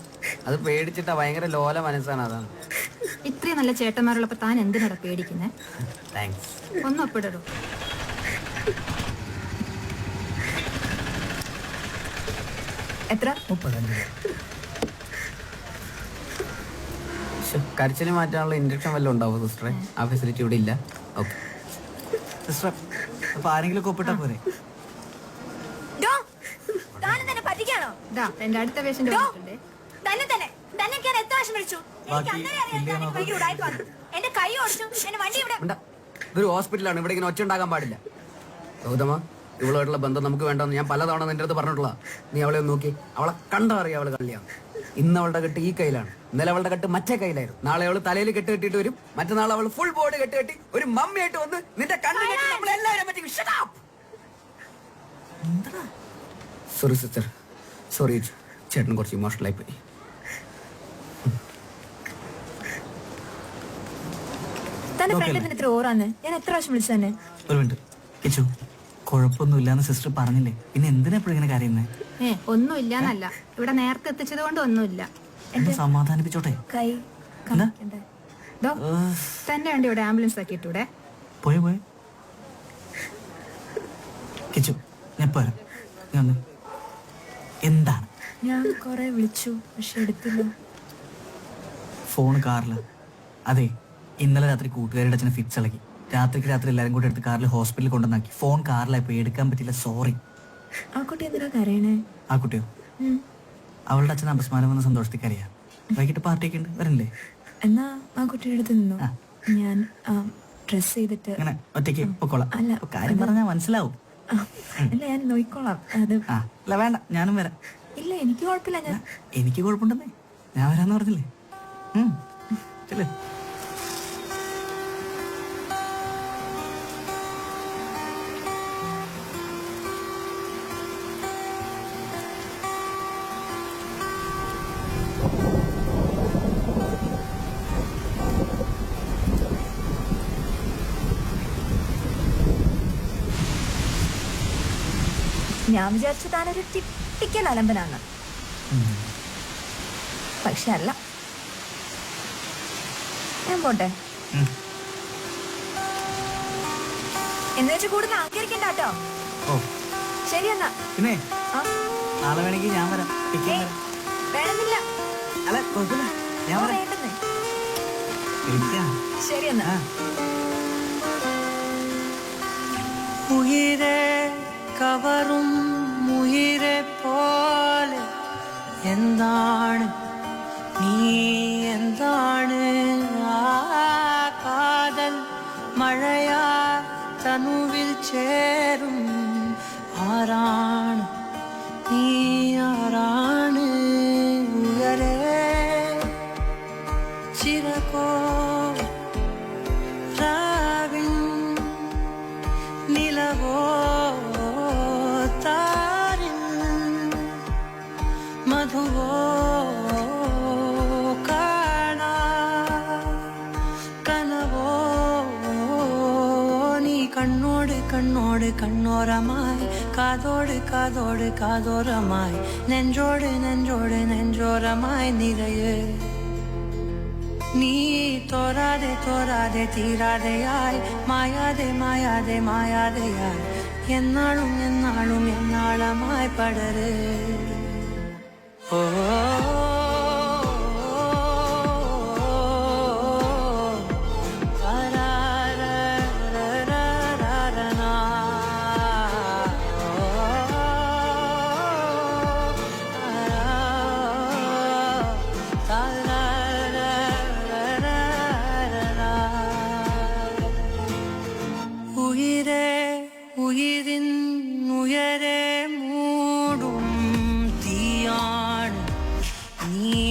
അത് പേടിച്ചിട്ടാ, ഭയങ്കര ലോല മനസ്സാണ്, അതാണ്. ഇത്രയും നല്ല ചേട്ടന്മാരുള്ളപ്പോ താൻ എന്തിനാ പേടിക്കുന്നേ? താങ്ക്സ്. ഒന്നും ഒപ്പിടൂ. എത്ര? കരച്ചില് മാറ്റാനുള്ള ഇൻജക്ഷൻ വല്ലതും ഉണ്ടാവും സിസ്റ്ററെ? ആ ഫെസിലിറ്റി ഇവിടെ ഇല്ല. ഓക്കെ സിസ്റ്റർ, അപ്പൊ ആരെങ്കിലും ഒപ്പിട്ടാ പോരെ? എന്റെ അടുത്ത പേഷ്യന്റ് ഇതൊരു ഹോസ്പിറ്റലാണ്, ഇവിടെ ഇങ്ങനെ ഒച്ച ഉണ്ടാക്കാൻ പാടില്ല. ഗൗതമ, ഇവളുമായിട്ടുള്ള ബന്ധം നമുക്ക് വേണ്ടെന്ന് ഞാൻ പലതവണ നിന്റെ അടുത്ത് പറഞ്ഞിട്ടുള്ള. നീ അവളെ ഒന്ന് നോക്കി, അവളെ കണ്ടറിയാം അവള് കള്ളിയാണ്. ഇന്ന് അവളുടെ കെട്ട് ഈ കയ്യിലാണ്, ഇന്നലെ അവളുടെ കെട്ട് മറ്റേ കയ്യിലായിരുന്നു. നാളെ അവള് തലയിൽ കെട്ട് കെട്ടിയിട്ട് വരും, മറ്റന്നാൾ അവൾ ഫുൾ ബോഡി കെട്ട് കെട്ടി ഒരു മമ്മിയായിട്ട് വന്ന് നിന്റെ കണ്ണ് കെട്ടി നമ്മളെല്ലാവരും പറ്റി. സോറി സിസ്റ്റർ, സോറി, ചേട്ടൻ കുറച്ച് ഇമോഷണൽ ആയി പോയി. ഞാൻ എത്ര പ്രാവശ്യം വിളിച്ചു തന്നെ? ഒരു മിനിറ്റ് കിച്ചു, കുഴപ്പമൊന്നുമില്ലാന്ന് സിസ്റ്റർ പറഞ്ഞില്ലേ, പിന്നെ എന്തിനാ എപ്പോഴും ഇങ്ങനെ കാര്യന്നേ? ഒന്നുമില്ലാന്നല്ല, ഇവിടെ നേരത്തെ എത്തിച്ചത് കൊണ്ട് ഒന്നുമില്ല. എന്നെ സമാധാനിപ്പിച്ചോട്ടെ. കൈ തന്നെ വേണ്ടി ഇവിടെ ആംബുലൻസ് ആക്കിയിട്ടൂടെ? പോയെ കിച്ചു, ഞാൻ പോരാ. എന്താണ്? ഞാൻ കൊറേ വിളിച്ചു, പക്ഷെ എടുത്തില്ല. ഫോൺ കാറില്. അതെ, ഇന്നലെ രാത്രി കൂട്ടുകാരുടെ അച്ഛനെ ഫിക്സ് ഇളക്കി. രാത്രിക്ക് രാത്രി എല്ലാരും കൂടെ എടുത്ത് കാറിൽ ഹോസ്പിറ്റലിൽ കൊണ്ടുവന്നാക്കി. ഫോൺ കാറിലായി പോയി, എടുക്കാൻ പറ്റില്ല, സോറി. ആ കുട്ടി എന്തിനാ കരയണേ? ആ കുട്ടിയോ? അവളുടെ അച്ഛൻ അപസ്മാരം വന്ന സന്തോഷത്തിൽ കരയാ. വൈകിട്ട് പാർട്ടിയൊക്കെ ഉണ്ട്, വരണ്ടേ? എന്നാ ആ കുട്ടിയുടെ അടുത്ത് നിന്നു, ഞാൻ ഡ്രസ് ചെയ്തിട്ട് അങ്ങനെ ഒറ്റയ്ക്ക് പൊക്കോളാം. കാര്യം പറഞ്ഞാൽ മനസ്സിലാവും. അല്ല, ഞാൻ നോക്കിക്കോളാം. അത് അല്ല, വേണ്ട, ഞാനും വരാം. ഇല്ല, എനിക്ക് കുഴപ്പമില്ല. എനിക്ക് കുഴപ്പമുണ്ടെന്നേ, ഞാൻ വരാന്ന് പറഞ്ഞില്ലേ. ചെല്ലേ. ഞാൻ വിചാരിച്ചു താനൊരു ടിപ്പിക്കൽ അലമ്പനാണ്, പക്ഷെ അല്ല. ഞാൻ പോട്ടെ. എന്ന് വെച്ച് കൂടുതൽ അഹങ്കരിക്കണ്ട കേട്ടോ. ഓ ശരി എന്നാ. പിന്നെ ആ, നാളെ വേണമെങ്കിൽ ഞാൻ വരാം. ഏയ്, വേണമെന്നില്ല. അല്ല കുഴപ്പമില്ല, ഞാൻ ഓ, വരാം. വേണ്ടെന്നേ. വിളിക്കാം. ശരി എന്നാ. ഉയിരെ കവറും ഉയിരെ പോലെ എന്താണ് നീ, എന്താണ് ആ കാതൽ മഴയാ തനുവിൽ ചേരും. ആരാണ് നീ, ആരാണ് ഉയരെ ചിരകോ രാവിൻ നിലവോ താരിൻ മധുവോ കാണാ കനവോ നീ കണ്ണോട് കണ്ണോട് കണ്ണോരമായി കാതോട് കാതോട് കാതോരമായി നെഞ്ചോട് നെഞ്ചോട് നെഞ്ചോരമായി നിറയെ നീ തോരാതെ തോരാതെ തീരാതെയായി മായാതെ മായാതെ മായാതെയായി എന്നാളും എന്നാളും എന്നാളമായി പടര്. ഓ ഉയിരെ ഉയിരിൻ ഉയരെ മൂടും തീയാണ് നീ,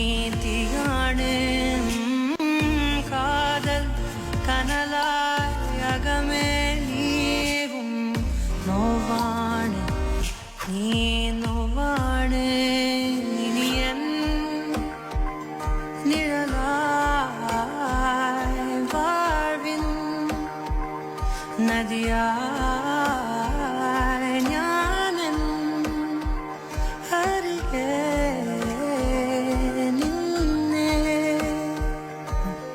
തീയാണ് കാതൽ കനലായി അകമേ നീവും നോവാണ് നീ, നോവാണ് ഇനിയൻ നിഴലായി വാഴ്വിൻ നദിയായി ഞാനൻ അരികെ നിന്നെ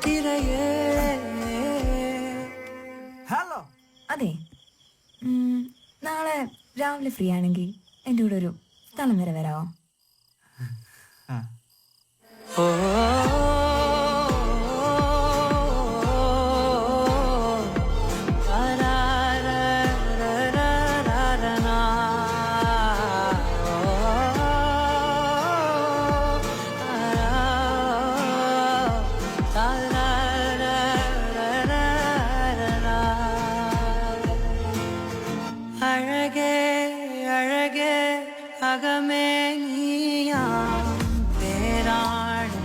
തിരയേ. ഹലോ. അതെ, നാളെ രാവിലെ ഫ്രീ ആണെങ്കിൽ എൻ്റെ കൂടെ ഒരു സ്ഥലം വരെ വരാമോ? ഓ അഴകേ അഴകേ അകമേ നീയാം പേരാണ്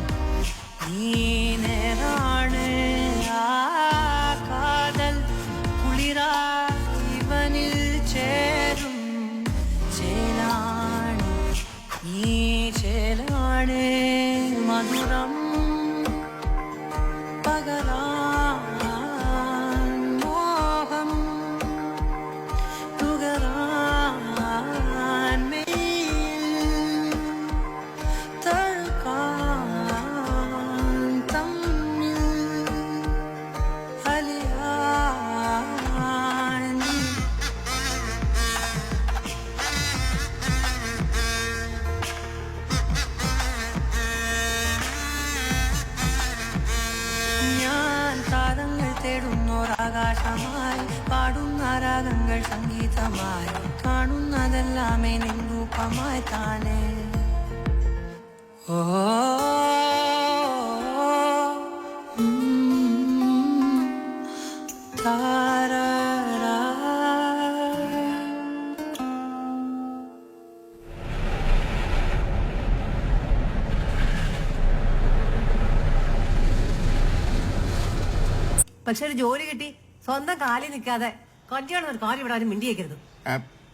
നീ നേരാണ് ആ കാതൽ കുളിരാ ഇവനിൽ ചേരും ചേലാണ് നീ ചേലാണ് മധുരം പകരാൻ മോഹം തുകരാൻ മേൽ തഴുകാൻ തമ്മിൽ അലിയാൻ ഞാൻ താരങ്ങൾ തേടുന്നോരാകാശമായി പാടുന്ന രാഗങ്ങൾ സംഗീതമായി കാണുന്നതെല്ലാമേ നിൻ രൂപമായി താനേ. ഓ താരാരാ. പക്ഷെ ഒരു ജോലി കിട്ടി സ്വന്തം കാലിൽ നിൽക്കാതെ കല്യാണം ഒരു കാര്യം വിടാനും മിണ്ടിയേക്കരുത്.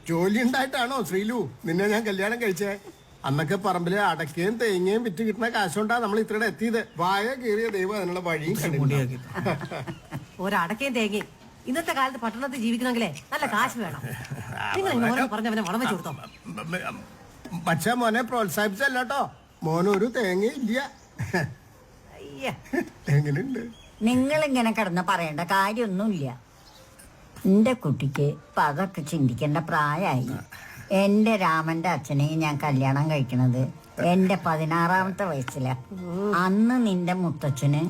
ജോലി ഉണ്ടായിട്ടാണോ ശ്രീലു നിന്നെ ഞാൻ കല്യാണം കഴിച്ചേ? അന്നൊക്കെ പറമ്പില് അടക്കയും തേങ്ങയും വിറ്റ് കിട്ടുന്ന കാശുകൊണ്ടാ നമ്മൾ ഇത്രയുടെ എത്തിയത്. വായ കീറിയ ദൈവം അതിനുള്ള വഴിയും കണ്ടില്ല. ഒരടക്കയും തേങ്ങയും ഇന്നത്തെ കാലത്ത് പട്ടണത്തിൽ ജീവിക്കണമെങ്കിലേ നല്ല കാശ് വേണം. നിങ്ങൾ മോനെ പറഞ്ഞവനെ വളം വെച്ച് കൊടുത്തോ? മച്ചാ മോനെ പ്രോത്സാഹിപ്പിച്ചല്ലോ. മോനൊരു തേങ്ങ ഇല്ല. എങ്ങനെയുണ്ട്? നിങ്ങളിങ്ങനെ കിടന്ന് പറയേണ്ട കാര്യമൊന്നുമില്ല. എന്റെ കുട്ടിക്ക് ഇപ്പൊ അതൊക്കെ ചിന്തിക്കേണ്ട പ്രായമായി. എന്റെ രാമന്റെ അച്ഛനെയും ഞാൻ കല്യാണം കഴിക്കണത് എന്റെ 16ാമത്തെ വയസ്സിലാ. അന്ന് നിന്റെ മുത്തച്ഛന്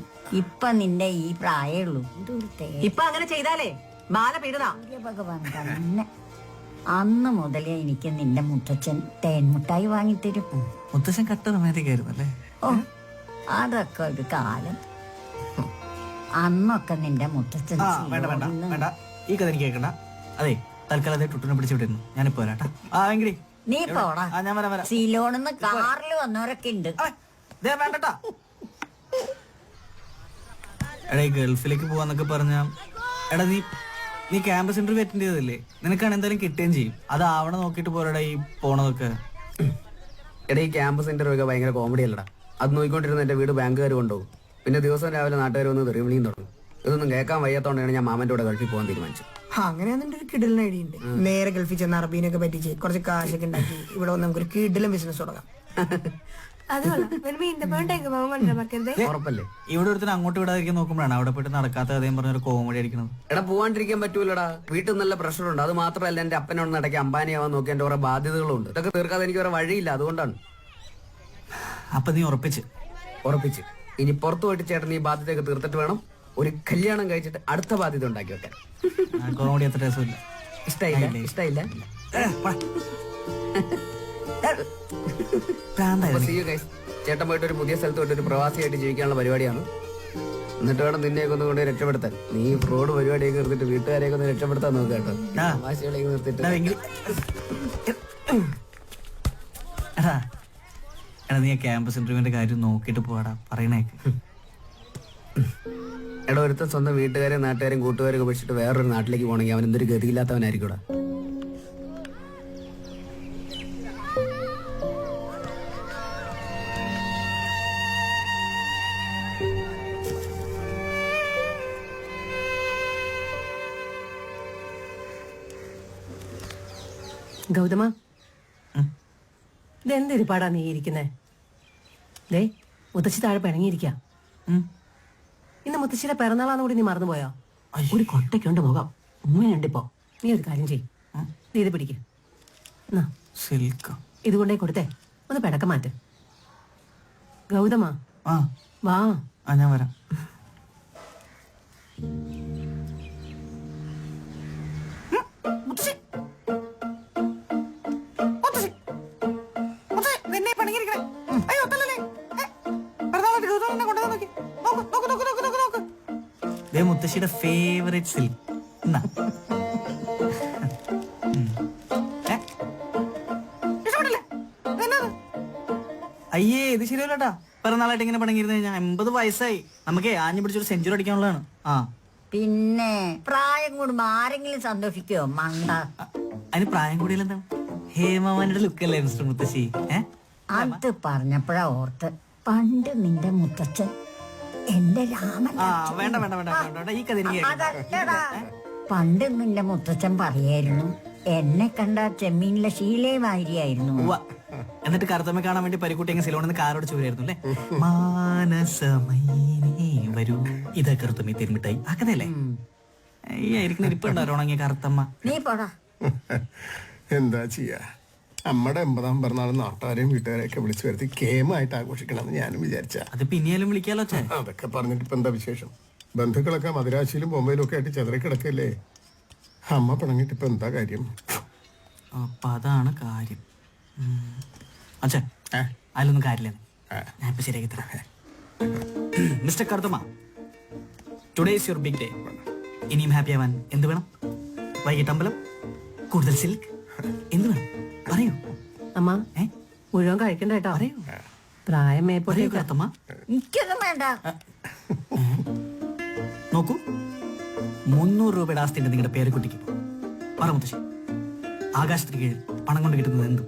ഇപ്പൊ നിന്റെ ഈ പ്രായമുള്ളൂ. ഇപ്പൊ അങ്ങനെ ചെയ്താലേ മാല പിടുന്ന ഭഗവാൻ തന്നെ. അന്ന് മുതലേ എനിക്ക് നിന്റെ മുത്തച്ഛൻ തേൻമുട്ടായി വാങ്ങിത്തരും. മുത്തശ്ശൻ കട്ട റൊമാൻറ്റിക്കായിരുന്നു അല്ലേ? ഓ അതൊക്കെ ഒരു കാലം. അന്നൊക്കെ നിന്റെ മുത്തച്ഛൻ വേണ്ട വേണ്ട വേണ്ട, ഈ കഥ എനിക്ക് കേൾക്കണ്ട. അതെ, തൽക്കാലം അതേ ടുട്ടിനെ പിടിച്ചിട്ടിരുന്നു. ഞാനിപ്പോ വരാട്ടാ. എങ്കിലേ നീ പോടാ. ഞാൻ വരാം വരാം. സിലോണിന്ന് കാറിൽ വന്നവരൊക്കെ ഉണ്ട്. വേണ്ടട്ടാ. എടാ, ഈ ഗൾഫിലേക്ക് പോവാന്നൊക്കെ പറഞ്ഞ എടാ നീ ക്യാമ്പസ് ഇന്റർവ്യൂ അറ്റൻഡ് ചെയ്തതല്ലേ? നിനക്കാണ് എന്തായാലും കിട്ടുകയും ചെയ്യും. അത് ആവണ നോക്കിട്ട് പോരടാ ഈ പോണതൊക്കെ. എടാ, ഈ ക്യാമ്പസ് ഇന്റർവ്യൂ ഒക്കെ ഭയങ്കര കോമഡി അല്ലടാ. അത് നോക്കിക്കൊണ്ടിരുന്ന എന്റെ വീട് ബാങ്കുകാർ കൊണ്ടുപോകും. പിന്നെ ദിവസം രാവിലെ നാട്ടുകാർ വന്ന് തെറിവിളിയും തുടങ്ങും. ഇതൊന്നും കേൾക്കാൻ വയ്യാത്തോണ്ടാണ് ഞാൻ മാമന്റെ കൂടെ ഗൾഫിൽ പോകാൻ തീരുമാനിച്ചത്. അങ്ങനെയാണെന്നുണ്ട് ഒരു കിടലിന് ഐഡിയ ഉണ്ട്. നേരെ ഗൾഫിൽ ചെന്ന് അറബീനൊക്കെ പറ്റിച്ച് കുറച്ച് കാശൊക്കെ ഉണ്ടാക്കി ഇവിടെ വന്ന് നമുക്കൊരു കിടലും ബിസിനസ് തുടങ്ങാം. ഉറപ്പല്ലേ? ഇവിടെ ഒരുത്തിന് അങ്ങോട്ട് വിടാതിരിക്കാൻ നോക്കുമ്പോഴാണ് അവിടെ പോയിട്ട് നടക്കാത്ത കഥയും പറഞ്ഞൊരു കോമഡി അടിക്കുന്നത്. എടാ, പോവാണ്ടിരിക്കാൻ പറ്റൂലടാ. വീട്ടിൽ നല്ല പ്രഷറുണ്ട്. അത് മാത്രമല്ല എന്റെ അപ്പനോട് നടക്കി അമ്പാനിയാവാൻ നോക്കി എന്റെ കുറെ ബാധ്യതകളുണ്ട്. ഇതൊക്കെ തീർക്കാതെ എനിക്ക് വേറെ വഴിയില്ല. അതുകൊണ്ടാണ്. അപ്പൊ നീ ഉറപ്പിച്ച് ഇനി പുറത്തു പോയിട്ട് ചേട്ടൻ ഈ ബാധ്യതയൊക്കെ തീർത്തിട്ട് വേണം ഒരു കല്യാണം കഴിച്ചിട്ട് അടുത്ത ബാധ്യത ഉണ്ടാക്കി വെക്കാൻ. കോമഡി അത്ര രസമില്ല. ഇഷ്ടായില്ല. ചേട്ടൻ പോയിട്ട് ഒരു പുതിയ സ്ഥലത്ത് പോയിട്ട് ഒരു പ്രവാസിയായിട്ട് ജീവിക്കാനുള്ള പരിപാടിയാണ്. എന്നിട്ട് വേണം നിന്നെയൊക്കെ ഒന്ന് കൊണ്ട് രക്ഷപ്പെടുത്താൻ. നീ ഫ്രോഡ് പരിപാടിയൊക്കെ നിർത്തിട്ട് വീട്ടുകാരെയൊക്കെ ഒന്ന് രക്ഷപ്പെടുത്താൻ നോക്കുക കേട്ടോ. തമാശകളെയൊക്കെ നിർത്തിട്ട്. എടാ, നീ ക്യാമ്പസ് ഇന്റർവ്യൂവിന്റെ കാര്യം നോക്കിട്ട് പോവാടാ, പറയണേക്ക്. എടാ, ഒരുത്തൻ സ്വന്തം വീട്ടുകാരെയും നാട്ടുകാരെയും കൂട്ടുകാരെയൊക്കെ ഉപേക്ഷിച്ചിട്ട് വേറൊരു നാട്ടിലേക്ക് പോകണമെങ്കിൽ അവൻ എന്തൊരു ഗതിയില്ലാത്തവനായിരിക്കൂടാ. ഗൗതമ, ഇതെന്തൊരുപാടാ നീ ഇരിക്കുന്നേ? ദേ, മുത്തശ്ശി താഴെ പിണങ്ങിയിരിക്ക. ഇന്ന് മുത്തശ്ശിയുടെ പിറന്നാളാന്ന് കൂടി നീ മറന്നുപോയോ? ഒരു കൊട്ടയ്ക്കുണ്ട് മുഖം, ഉമ്മയുണ്ടിപ്പോ. നീ ഒരു കാര്യം ചെയ്, നീ ഇത് പിടിക്ക. ഇതുകൊണ്ടേ കൊടുത്തേ ഒന്ന് പിടക്കം മാറ്റ്. ഗൗതമ, വാ. ഞാൻ വരാം. മുത്തശ്ശിയുടെ ഫേവറേറ്റ് സിൽക്ക്. അയ്യേ, ഇത് ശരിയല്ലട്ടാ. പിറന്നാളായിട്ട് ഇങ്ങനെ പണങ്ങിരുന്നു കഴിഞ്ഞാൽ 50 വയസ്സായി. നമുക്ക് ആഞ്ഞു പിടിച്ചൊരു സെഞ്ചുറി അടിക്കാനുള്ളതാണ്. പിന്നെ പ്രായം കൂടുമ്പോ ആരെങ്കിലും സന്തോഷിക്കോ? മണ്ട. അതിന് പ്രായം കൂടിയില്ലെന്താണ്? ഹേമാമാനിയുടെ ലുക്കല്ലേ മിസ്റ്റർ മുത്തശ്ശി? അത് പറഞ്ഞപ്പോഴാ ഓർത്ത്, പണ്ട് നിന്റെ മുത്തച്ഛൻ എന്റെ രാമൻ. വേണ്ട വേണ്ട വേണ്ട വേണ്ട, ഈ കഥ പണ്ട് നിന്റെ മുത്തച്ഛൻ പറയായിരുന്നു, എന്നെ കണ്ട ചെമ്മീനിലെ ശീലമായിരിയായിരുന്നു. എന്നിട്ട് കറുത്തമ്മ കാണാൻ വേണ്ടി പരിക്കുട്ടിയെങ്കിൽ സിലോണെന്ന് കാറോട് ചോരായിരുന്നു അല്ലേ? മാനസമൈനേ വരൂ, ഇതാ കറുത്തമ്മ തിരുമിട്ടായി. ആ കഥയല്ലേ? ഈ ആയിരിക്കുന്ന ഇരിപ്പുണ്ടാരോ ഉണങ്ങിയ കറുത്തമ്മ. നീ പോടാ. എന്താ ചെയ്യാ, നമ്മുടെ 80ാം പിറന്നാൾ നാട്ടുകാരെയും വീട്ടുകാരെയൊക്കെ വിളിച്ചു വരുത്തി കേമായിട്ട് ആഘോഷിക്കണമെന്ന് ഞാനും വിചാരിച്ച. അത് പിന്നെയാലും വിളിക്കാലോ. അതൊക്കെ പറഞ്ഞിട്ട് ഇപ്പൊ എന്താ വിശേഷം? ബന്ധുക്കളൊക്കെ മദിരാശിയിലും ബോംബെയിലും ഒക്കെ ആയിട്ട് ചെതറി കിടക്കല്ലേ. അമ്മ പിണങ്ങിട്ട് ഇപ്പൊ എന്താ കാര്യം? അപ്പൊ അതാണ് കാര്യം. അച്ഛാ, അതിലൊന്നും കാര്യമില്ല. ഞാൻ ഇപ്പൊ ശരിയാക്കി തരാം. Mister Karuthamma, today is your big day. ഇനിയും ഹാപ്പി ആവാൻ എന്ത് വേണം? വൈകിട്ട് അമ്പലം, കൂടുതൽ സിൽക്ക്, എന്ത് വേണം പറയൂ. അമ്മ, മുഴുവൻ കഴിക്കണ്ട കേട്ടോ. പറയൂ. പ്രായം മേപ്പോഴേ. കറുത്തമ്മ, എനിക്കൊന്നും വേണ്ട. നോക്കൂ, 300 രൂപയുടെ ആസ്തിയുണ്ട് നിങ്ങളുടെ പേരക്കുട്ടിക്ക്. പറ മുത്തശ്ശി, ആകാശത്തിന് കീഴിൽ പണം കൊണ്ട് കിട്ടുന്നത് എന്തും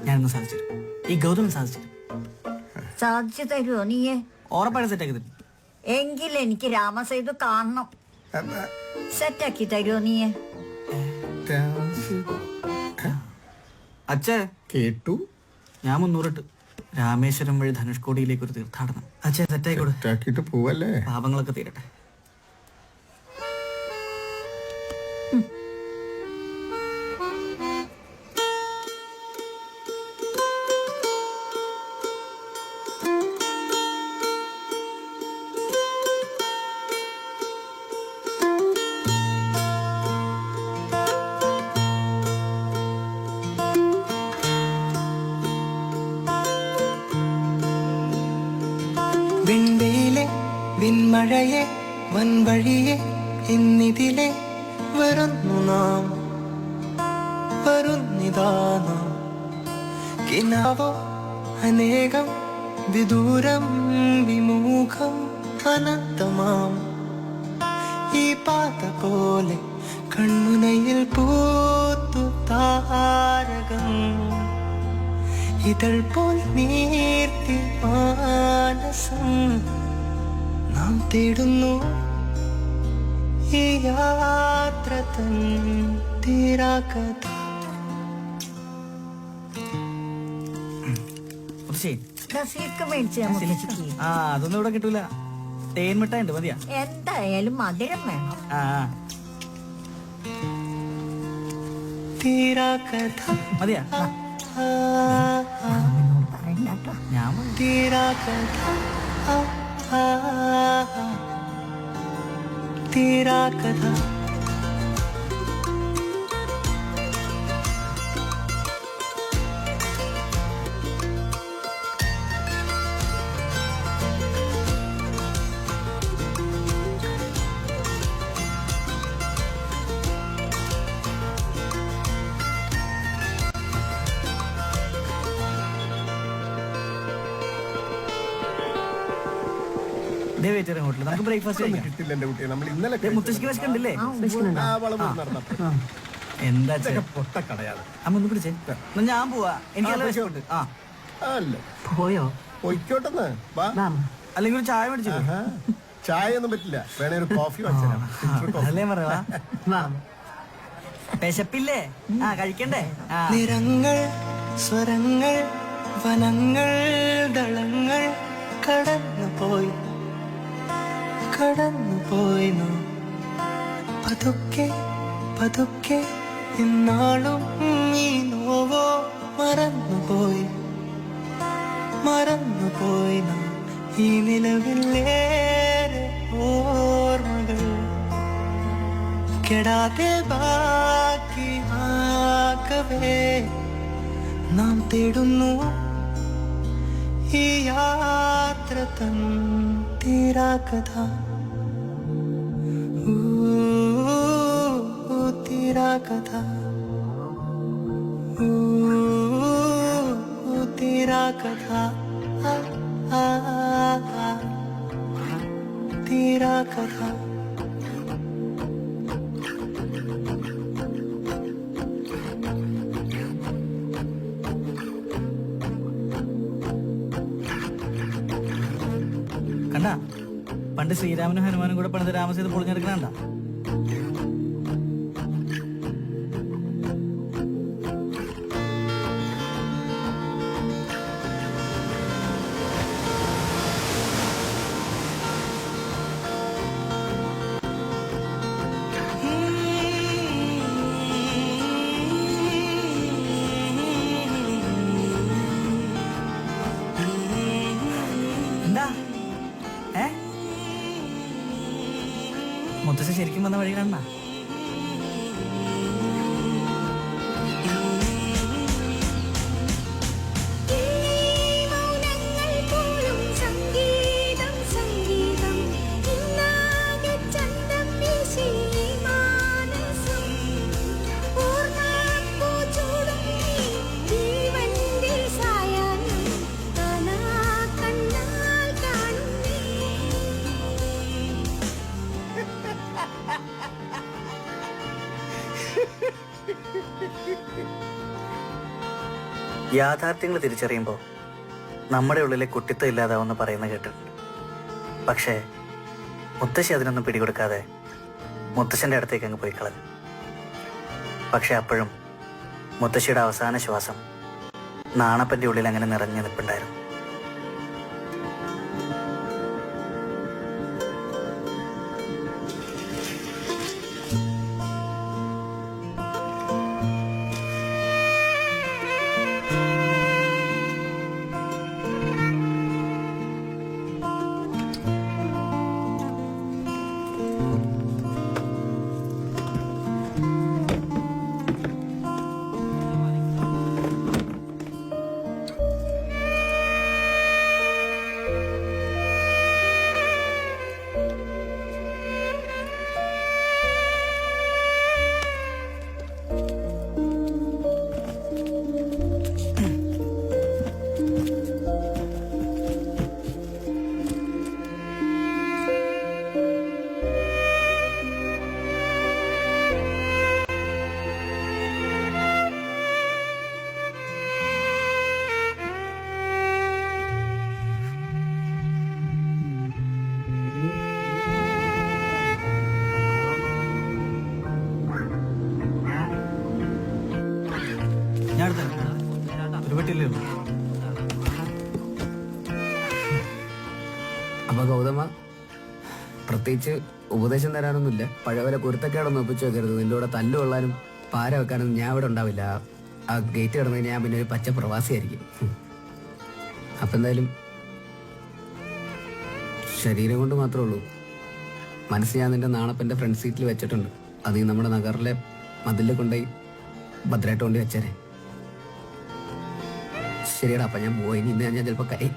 ഞാനിന്ന് സാധിച്ചു തരും. ഈ ഗൗതം സാധിച്ചു തരും. സാധിച്ചു തരുമോ നീയെ? ഉറപ്പായിട്ട് സെറ്റാക്കി തരും. എങ്കിൽ എനിക്ക് രാമസേതു കാണണം. സെറ്റാക്കി തരുമോ നീയെ? അച്ഛേ കേട്ടു. ഞാൻ 300 ഇട്ട് രാമേശ്വരം വഴി ധനുഷ്കോടിയിലേക്ക് ഒരു തീർത്ഥാടനം. അച്ഛേ സെറ്റായിക്കോട്ടെ. സെറ്റാക്കിയിട്ട് പോവല്ലേ? പാപങ്ങളൊക്കെ തീരട്ടെ. വിൺവെയിലെ വിൺമഴയെ വൻവഴിയെ എന്നിതിലെ വരുന്നു നാം, വരുന്നിതാ നാം. കിനാവോ അനേകം വിദൂരം വിമുഖം അനന്തമാം. ഈ പാത പോലെ കണ്ണുനയിൽ പൂത്തു താരകം, ഇതൾ പോൽ നീർത്തി മാനസം. നാം തേടുന്നു ഈ യാത്ര തൻ തീരാകഥ. മുത്തശ്ശി, റസീക്ക് മേടിച്ചാ മുത്തശ്ശിക്ക്. ആ അതൊന്നും ഇവിടെ കിട്ടൂല. തേൻ മിഠായി ഉണ്ട്, മതിയാ? എന്തായാലും മധുരം വേണം. ആ തീരാകഥ മതിയാ? പറയണ്ടോ? ഞാൻ തീരാകഥ തീരാകഥ. ഹോട്ടലിൽ നമുക്ക് ബ്രേക്ക്ഫാസ്റ്റ് കഴിക്കാം. കിട്ടില്ല എന്റെ കുട്ടിയെ. നമ്മൾ ഇന്നലെ മുത്തശ്ശിക്ക് വിശക്കുണ്ടല്ലേ? എന്താ പൊട്ടക്കടയാണ്. അമ്മ ഒന്ന് പിടിച്ചേ. എന്നാ ഞാൻ പോവാ, എനിക്ക് നല്ല വിശക്കുണ്ട്. ആ അല്ല പോയോ? പൊയ്ക്കോട്ടെന്ന് വാ. അല്ലെങ്കിൽ ഒരു ചായ മേടിച്ചു. ചായ ഒന്നും പറ്റില്ല, വേണേ ഒരു കോഫി വാങ്ങിച്ചു. അതല്ലേ പറയാ. വിശപ്പില്ലേ? ആ കഴിക്കണ്ടേ? നിറങ്ങൾ സ്വരങ്ങൾ വനങ്ങൾ ദളങ്ങൾ കടന്നുപോയി കടന്നുപോയി നാം. പതുക്കെ പതുക്കെ ഇന്നാളും ഈ നോവോ മറന്നുപോയി മറന്നുപോയി നാം. ഈ നിലവിലേറെ ഓർമ്മകൾ കെടാതെ ബാക്കിയാകവേ നാം തേടുന്നു ഈ യാത്ര തൻ തീരാകഥ. തീരാകഥ തീരാകഥ തീരാകഥ. കണ്ടാ, പണ്ട് ശ്രീരാമനും ഹനുമാനും കൂടെ പണിത് രാമസേതു പൊളിഞ്ഞെടുക്കണ. എന്താ മുത്തശ്ശി ശരിക്കും വന്ന വഴി കാണാ? യാഥാർത്ഥ്യങ്ങൾ തിരിച്ചറിയുമ്പോൾ നമ്മുടെ ഉള്ളിലെ കുട്ടിത്വം ഇല്ലാതാവുമെന്ന് പറയുന്നത് കേട്ടിട്ടുണ്ട്. പക്ഷേ മുത്തശ്ശി അതിനൊന്നും പിടികൊടുക്കാതെ മുത്തശ്ശൻ്റെ അടുത്തേക്ക് അങ്ങ് പോയി കളഞ്ഞു. പക്ഷെ അപ്പോഴും മുത്തശ്ശിയുടെ അവസാന ശ്വാസം നാണപ്പൻ്റെ ഉള്ളിൽ അങ്ങനെ നിറഞ്ഞു നിൽപ്പുണ്ടായിരുന്നു. ഞാൻ ഒരു പറ്റില്ലേ ഉള്ളൂ. അപ്പൊ ഗൗതമ, പ്രത്യേകിച്ച് ഉപദേശം തരാനൊന്നുമില്ല. പഴയവരെ കുരുത്തക്കേടൊന്നും ഒപ്പിച്ചു വെക്കരുത്. നിന്റെ കൂടെ തല്ലു കൊള്ളാനും പാര വെക്കാനൊന്നും ഞാൻ ഇവിടെ ഉണ്ടാവില്ല. ആ ഗേറ്റ് കിടന്നു ഞാൻ പിന്നെ ഒരു പച്ച പ്രവാസിയായിരിക്കും. അപ്പൊ എന്തായാലും ശരീരം കൊണ്ട് മാത്രമേ ഉള്ളൂ. മനസ്സ് ഞാൻ നിന്റെ നാണപ്പൻ്റെ ഫ്രണ്ട് സീറ്റിൽ വെച്ചിട്ടുണ്ട്. അത് ഈ നമ്മുടെ നഗറിലെ മതിലിൽ കൊണ്ടുപോയി ഭദ്രമായിട്ട് കൊണ്ട് വെച്ചേരെ. ശരിയടാ, അപ്പൊ ഞാൻ പോയി. ഇന്ന് ഞാൻ ചിലപ്പോ കൈ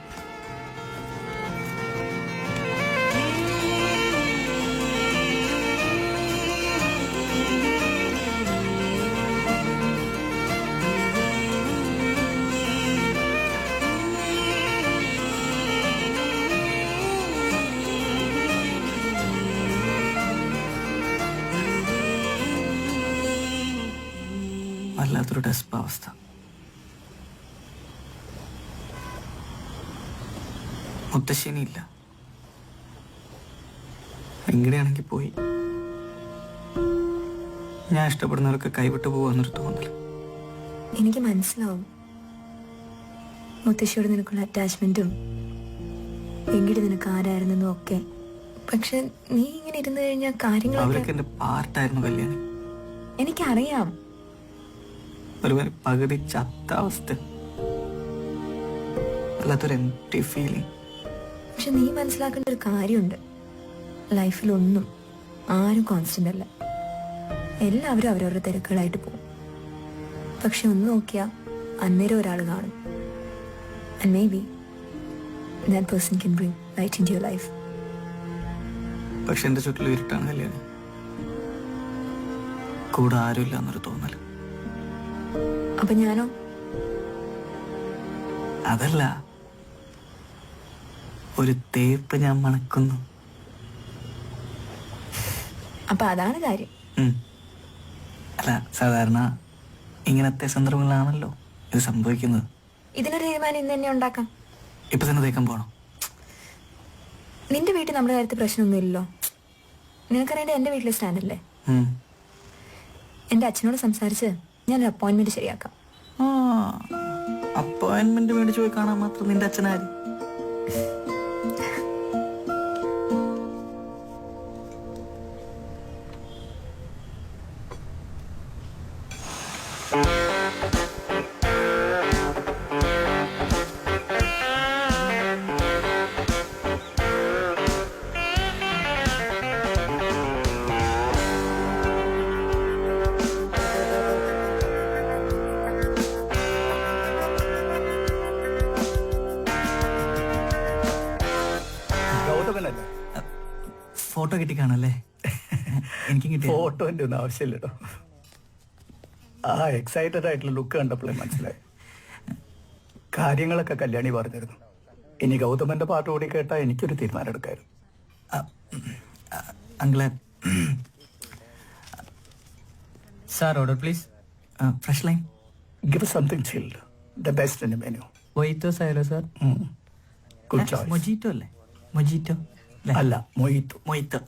വല്ലാത്തൊരു ഡെസ്പാവസ്ഥ. മുത്തശ്ശിനിയില്ല, എങ്ങനെയാണെങ്കിൽ പോയി. ഞാൻ ഇഷ്ടപ്പെടുന്നവരൊക്കെ കൈവിട്ടു പോവാന്നൊരു തോന്നൽ. എനിക്ക് മനസ്സിലാവും മുത്തശ്ശിയോട് നിനക്കുള്ള അറ്റാച്ച്മെന്റും എങ്കിട്ട് നിനക്ക് ആരായിരുന്നെന്നും ഒക്കെ. പക്ഷെ നീ ഇങ്ങനെ ഇരുന്ന് കഴിഞ്ഞാൽ കാര്യങ്ങളൊക്കെ അവരൊക്കെ എന്റെ പാർട്ടായിരുന്നു കല്യാണി. എനിക്കറിയാം. ഒരുപാട് പകുതി ചത്ത അവസ്ഥ, വല്ലാത്തൊരു എംപ്റ്റി ഫീലിംഗ്. പക്ഷെ നീ മനസ്സിലാക്കേണ്ട ഒരു കാര്യമുണ്ട്. ലൈഫിലൊന്നും ആരും കോൺസ്റ്റന്റ് അല്ല. എല്ലാവരും അവരവരുടെ തിരക്കുകളായിട്ട് പോകും. പക്ഷെ ഒന്ന് നോക്കിയാൽ അന്നേരം ഒരാൾ കാണും. And may be that person can bring light in your life. പക്ഷെ എന്റെ ചുറ്റിലും ഇരുട്ടാണ് കല്യാണി. കൂടെ ആരുമില്ല എന്നൊരു തോന്നൽ. അപ്പൊ ഞാനോ? അതല്ല, ഒരു തേപ്പ് ഞാൻ മണക്കുന്നു. അപ്പൊ അതാണ് കാര്യം. അല്ല, സാധാരണ ഇങ്ങനത്തെ സന്ദർഭങ്ങളാണല്ലോ ഇത് സംഭവിക്കുന്നത്. ഇതിനൊരു തീരുമാനം ഇന്ന് തന്നെ ഉണ്ടാക്കാം. ഇപ്പൊ തന്നെ തേക്കാൻ പോകണം. നിന്റെ വീട്ടിൽ നമ്മുടെ കാര്യത്തിൽ പ്രശ്നമൊന്നുമില്ലല്ലോ. നിനക്കറിയേണ്ട എന്റെ വീട്ടിലെ സ്റ്റാൻഡല്ലേ. എന്റെ അച്ഛനോട് സംസാരിച്ച് ഞാനൊരു അപ്പോയിന്റ്മെന്റ് ശരിയാക്കാം. അപ്പോയിന്റ്മെന്റ് മേടിച്ചു പോയി കാണാൻ മാത്രം നിന്റെ അച്ഛനാര്? ഫോട്ടോ കിട്ടി കാണല്ലേ? എനിക്കും കിട്ടി. ഫോട്ടോന്റെ ഒന്നും ആവശ്യമില്ലട്ടോ. ആ എക്സൈറ്റഡ് ആയിട്ടുള്ള ലുക്ക് കണ്ടപ്പോഴേ മനസ്സിലായി. കാര്യങ്ങളൊക്കെ കല്യാണി പറഞ്ഞിരുന്നു. ഇനി ഗൗതമന്റെ പാട്ട് കൂടി കേട്ടാൽ എനിക്കൊരു തീരുമാനം എടുക്കായിരുന്നു. അങ്കിളെ, sir order please. Fresh line. Give something chilled. the best in the menu. മൊയ്റ്റോസ് ആയാലോ സാർ? Good choice. മൊജീറ്റോ അല്ലേ? മൊജീറ്റോ അല്ല, മൊയ്ത്തു. മൊയ്റ്റോ.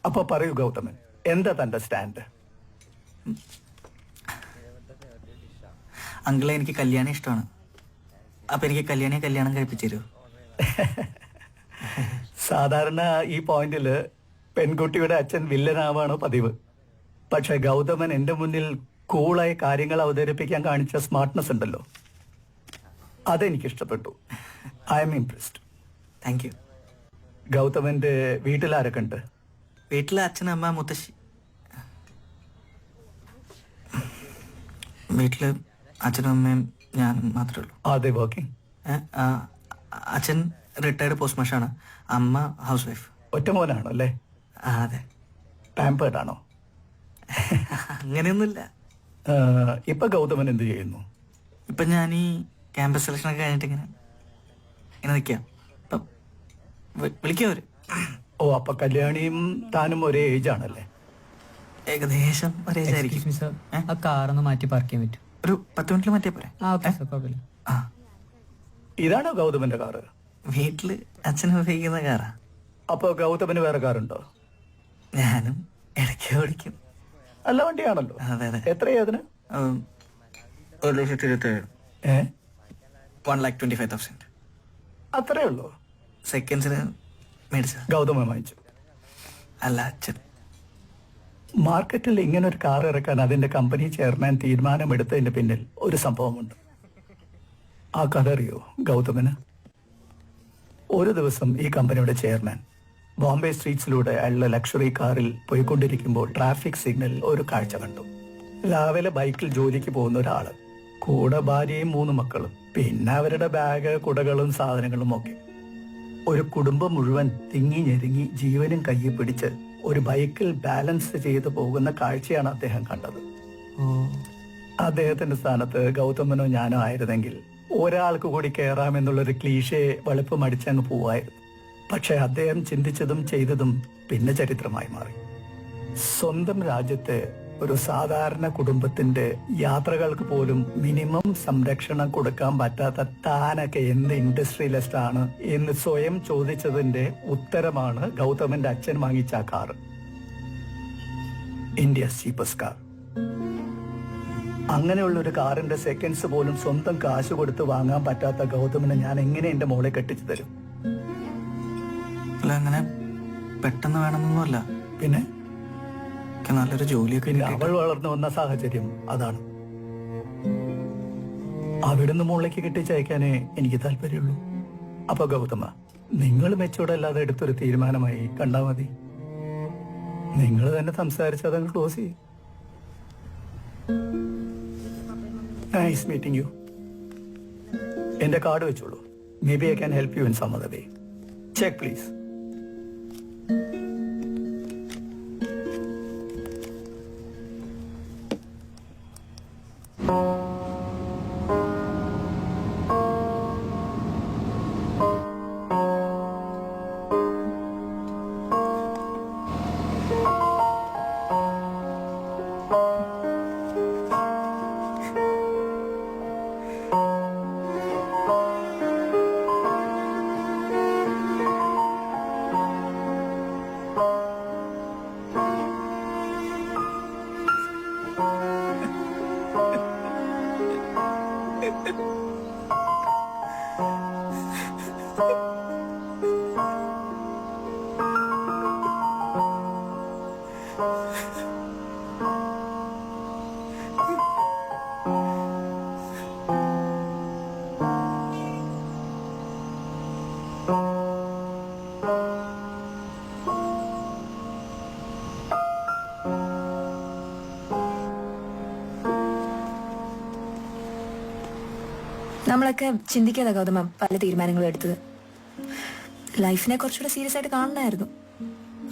അപ്പൊ പറയൂ ഗൗതമൻ, എന്താ തന്റെ സ്റ്റാൻഡ്? അങ്കിളെ, എനിക്ക് കല്യാണം ഇഷ്ടമാണ്. അപ്പൊ എനിക്ക് കല്യാണം കഴിപ്പിച്ചു തരുമോ? സാധാരണ ഈ പോയിന്റില് പെൺകുട്ടിയുടെ അച്ഛൻ വില്ലനാവാണ് പതിവ്. പക്ഷെ ഗൗതമൻ എന്റെ മുന്നിൽ കൂളായി കാര്യങ്ങൾ അവതരിപ്പിക്കാൻ കാണിച്ച സ്മാർട്ട്നെസ് ഉണ്ടല്ലോ, അതെനിക്ക് ഇഷ്ടപ്പെട്ടു. I'm impressed. Thank you. ഗൗതമന്റെ വീട്ടിൽ ആരൊക്കെ ഉണ്ട്? വീട്ടിലെ അച്ഛൻ, അമ്മ, മുത്തശ്ശി. വീട്ടില് അച്ഛനും അമ്മയും ഞാൻ മാത്രമേ ഉള്ളൂ. അതെ, വർക്കിംഗ്. അച്ഛൻ റിട്ടയർഡ് പോസ്റ്റ് മാഷാണ്, അമ്മ ഹൗസ് വൈഫ്. ഒറ്റ മോനാണോ അല്ലേ? അതെ. പാമ്പേർഡ് ആണോ? അങ്ങനെയൊന്നുമില്ല. ഇപ്പൊ ഗൗതമൻ എന്ത് ചെയ്യുന്നു? ഇപ്പൊ ഞാൻ ഈ ക്യാമ്പസ് സെലക്ഷൻ ഒക്കെ കഴിഞ്ഞിട്ട് ഇങ്ങനെ നിൽക്കാം. ഇപ്പം വിളിക്കാം അവര്. ഓ, അപ്പൊ കല്യാണിയും താനും ഒരേ ഏജ് ആണല്ലേ? ഏകദേശം ഒരേ ഏജ് ആയിരിക്കും. ആ കാറൊന്ന് മാറ്റി പാർക്ക് ചെയ്യാൻ പറ്റും? ഒരു 10 മിനിറ്റിൽ മാറ്റിയാ പോരെ? കുഴപ്പമില്ല. ഇതാണോ ഗൗതമന്റെ കാറ്? വീട്ടില് അച്ഛൻ ഉപയോഗിക്കുന്ന കാറാ. അപ്പൊ ഗൗതമന് വേറെ കാറുണ്ടോ? ഞാനും ഇടയ്ക്ക് ഓടിക്കും. നല്ല വണ്ടിയാണല്ലോ. അതെ അതെ. എത്രയാ അതിന്? 1,27,000. 1,25,000. അത്രേ ഉള്ളൂ? സെക്കൻഡ്സിന് മേടിച്ച. ഗൗതമൻ വാങ്ങിച്ചു? അല്ല, അച്ഛൻ. മാർക്കറ്റിൽ ഇങ്ങനെ ഒരു കാർ ഇറക്കാൻ അതിന്റെ കമ്പനി ചെയർമാൻ തീരുമാനമെടുത്തതിന്റെ പിന്നിൽ ഒരു സംഭവമുണ്ട്. ആ കഥ അറിയോ ഗൗതമന്? ഒരു ദിവസം ഈ കമ്പനിയുടെ ചെയർമാൻ ബോംബെ സ്ട്രീറ്റ്സിലൂടെ അയാളുടെ ലക്ഷറി കാറിൽ പോയിക്കൊണ്ടിരിക്കുമ്പോൾ ട്രാഫിക് സിഗ്നലിൽ ഒരു കാഴ്ച കണ്ടു. രാവിലെ ബൈക്കിൽ ജോലിക്ക് പോകുന്ന ഒരാള്, കൂടെ ഭാര്യയും 3 മക്കളും, പിന്നെ അവരുടെ ബാഗ്, കുടകളും സാധനങ്ങളും ഒക്കെ. ഒരു കുടുംബം മുഴുവൻ തിങ്ങി ഞെരുങ്ങി ജീവനും കയ്യിൽ പിടിച്ച് ഒരു ബൈക്കിൽ ബാലൻസ് ചെയ്ത് പോകുന്ന കാഴ്ചയാണ് അദ്ദേഹം കണ്ടത്. അദ്ദേഹത്തിന്റെ സ്ഥാനത്ത് ഗൗതമനോ ഞാനോ ആയിരുന്നെങ്കിൽ ഒരാൾക്ക് കൂടി കയറാമെന്നുള്ളൊരു ക്ലീഷേ വെളുപ്പം അടിച്ചങ്ങ് പോവായിരുന്നു. പക്ഷെ അദ്ദേഹം ചിന്തിച്ചതും ചെയ്തതും പിന്നെ ചരിത്രമായി മാറി. സ്വന്തം രാജ്യത്തെ ഒരു സാധാരണ കുടുംബത്തിന്റെ യാത്രകൾക്ക് പോലും മിനിമം സംരക്ഷണം കൊടുക്കാൻ പറ്റാത്ത താനൊക്കെ എന്ത് ഇൻഡസ്ട്രിയലിസ്റ്റ് ആണ് എന്ന് സ്വയം ചോദിച്ചതിന്റെ ഉത്തരമാണ് ഗൗതമന്റെ അച്ഛൻ വാങ്ങിച്ച ആ കാറ്. India's cheapest car. അങ്ങനെയുള്ള ഒരു കാറിന്റെ സെക്കൻഡ്സ് പോലും സ്വന്തം കാശ് കൊടുത്ത് വാങ്ങാൻ പറ്റാത്ത ഗൗതമനെ ഞാൻ എങ്ങനെ എന്റെ മോളെ കെട്ടിച്ചു തരും? അല്ല, അങ്ങനെ പെട്ടെന്ന് വേണമെന്നൊന്നുമല്ല. പിന്നെ നല്ലൊരു ജോലിയൊക്കെ. അവൾ വളർന്നു വന്ന സാഹചര്യം അതാണ്. അവിടുന്ന് മുകളിലേക്ക് കെട്ടിച്ചയക്കാനേ എനിക്ക് താല്പര്യമുള്ളൂ. അപ്പൊ ഗൗതമ, നിങ്ങൾ മെച്ചോടല്ലാതെ എടുത്തൊരു തീരുമാനമായി കണ്ടാ മതി. നിങ്ങൾ തന്നെ സംസാരിച്ച് അതങ്ങ് ക്ലോസ് ചെയ്യും. Nice meeting you. എന്റെ കാർഡ് വെച്ചോളൂ. May be I can help you in some other way. Check please. നമ്മളൊക്കെ ചിന്തിക്കാതെ ഗൗതമ പല തീരുമാനങ്ങളും എടുത്തത്. ലൈഫിനെ കുറച്ചുകൂടെ സീരിയസ് ആയിട്ട് കാണണമായിരുന്നു.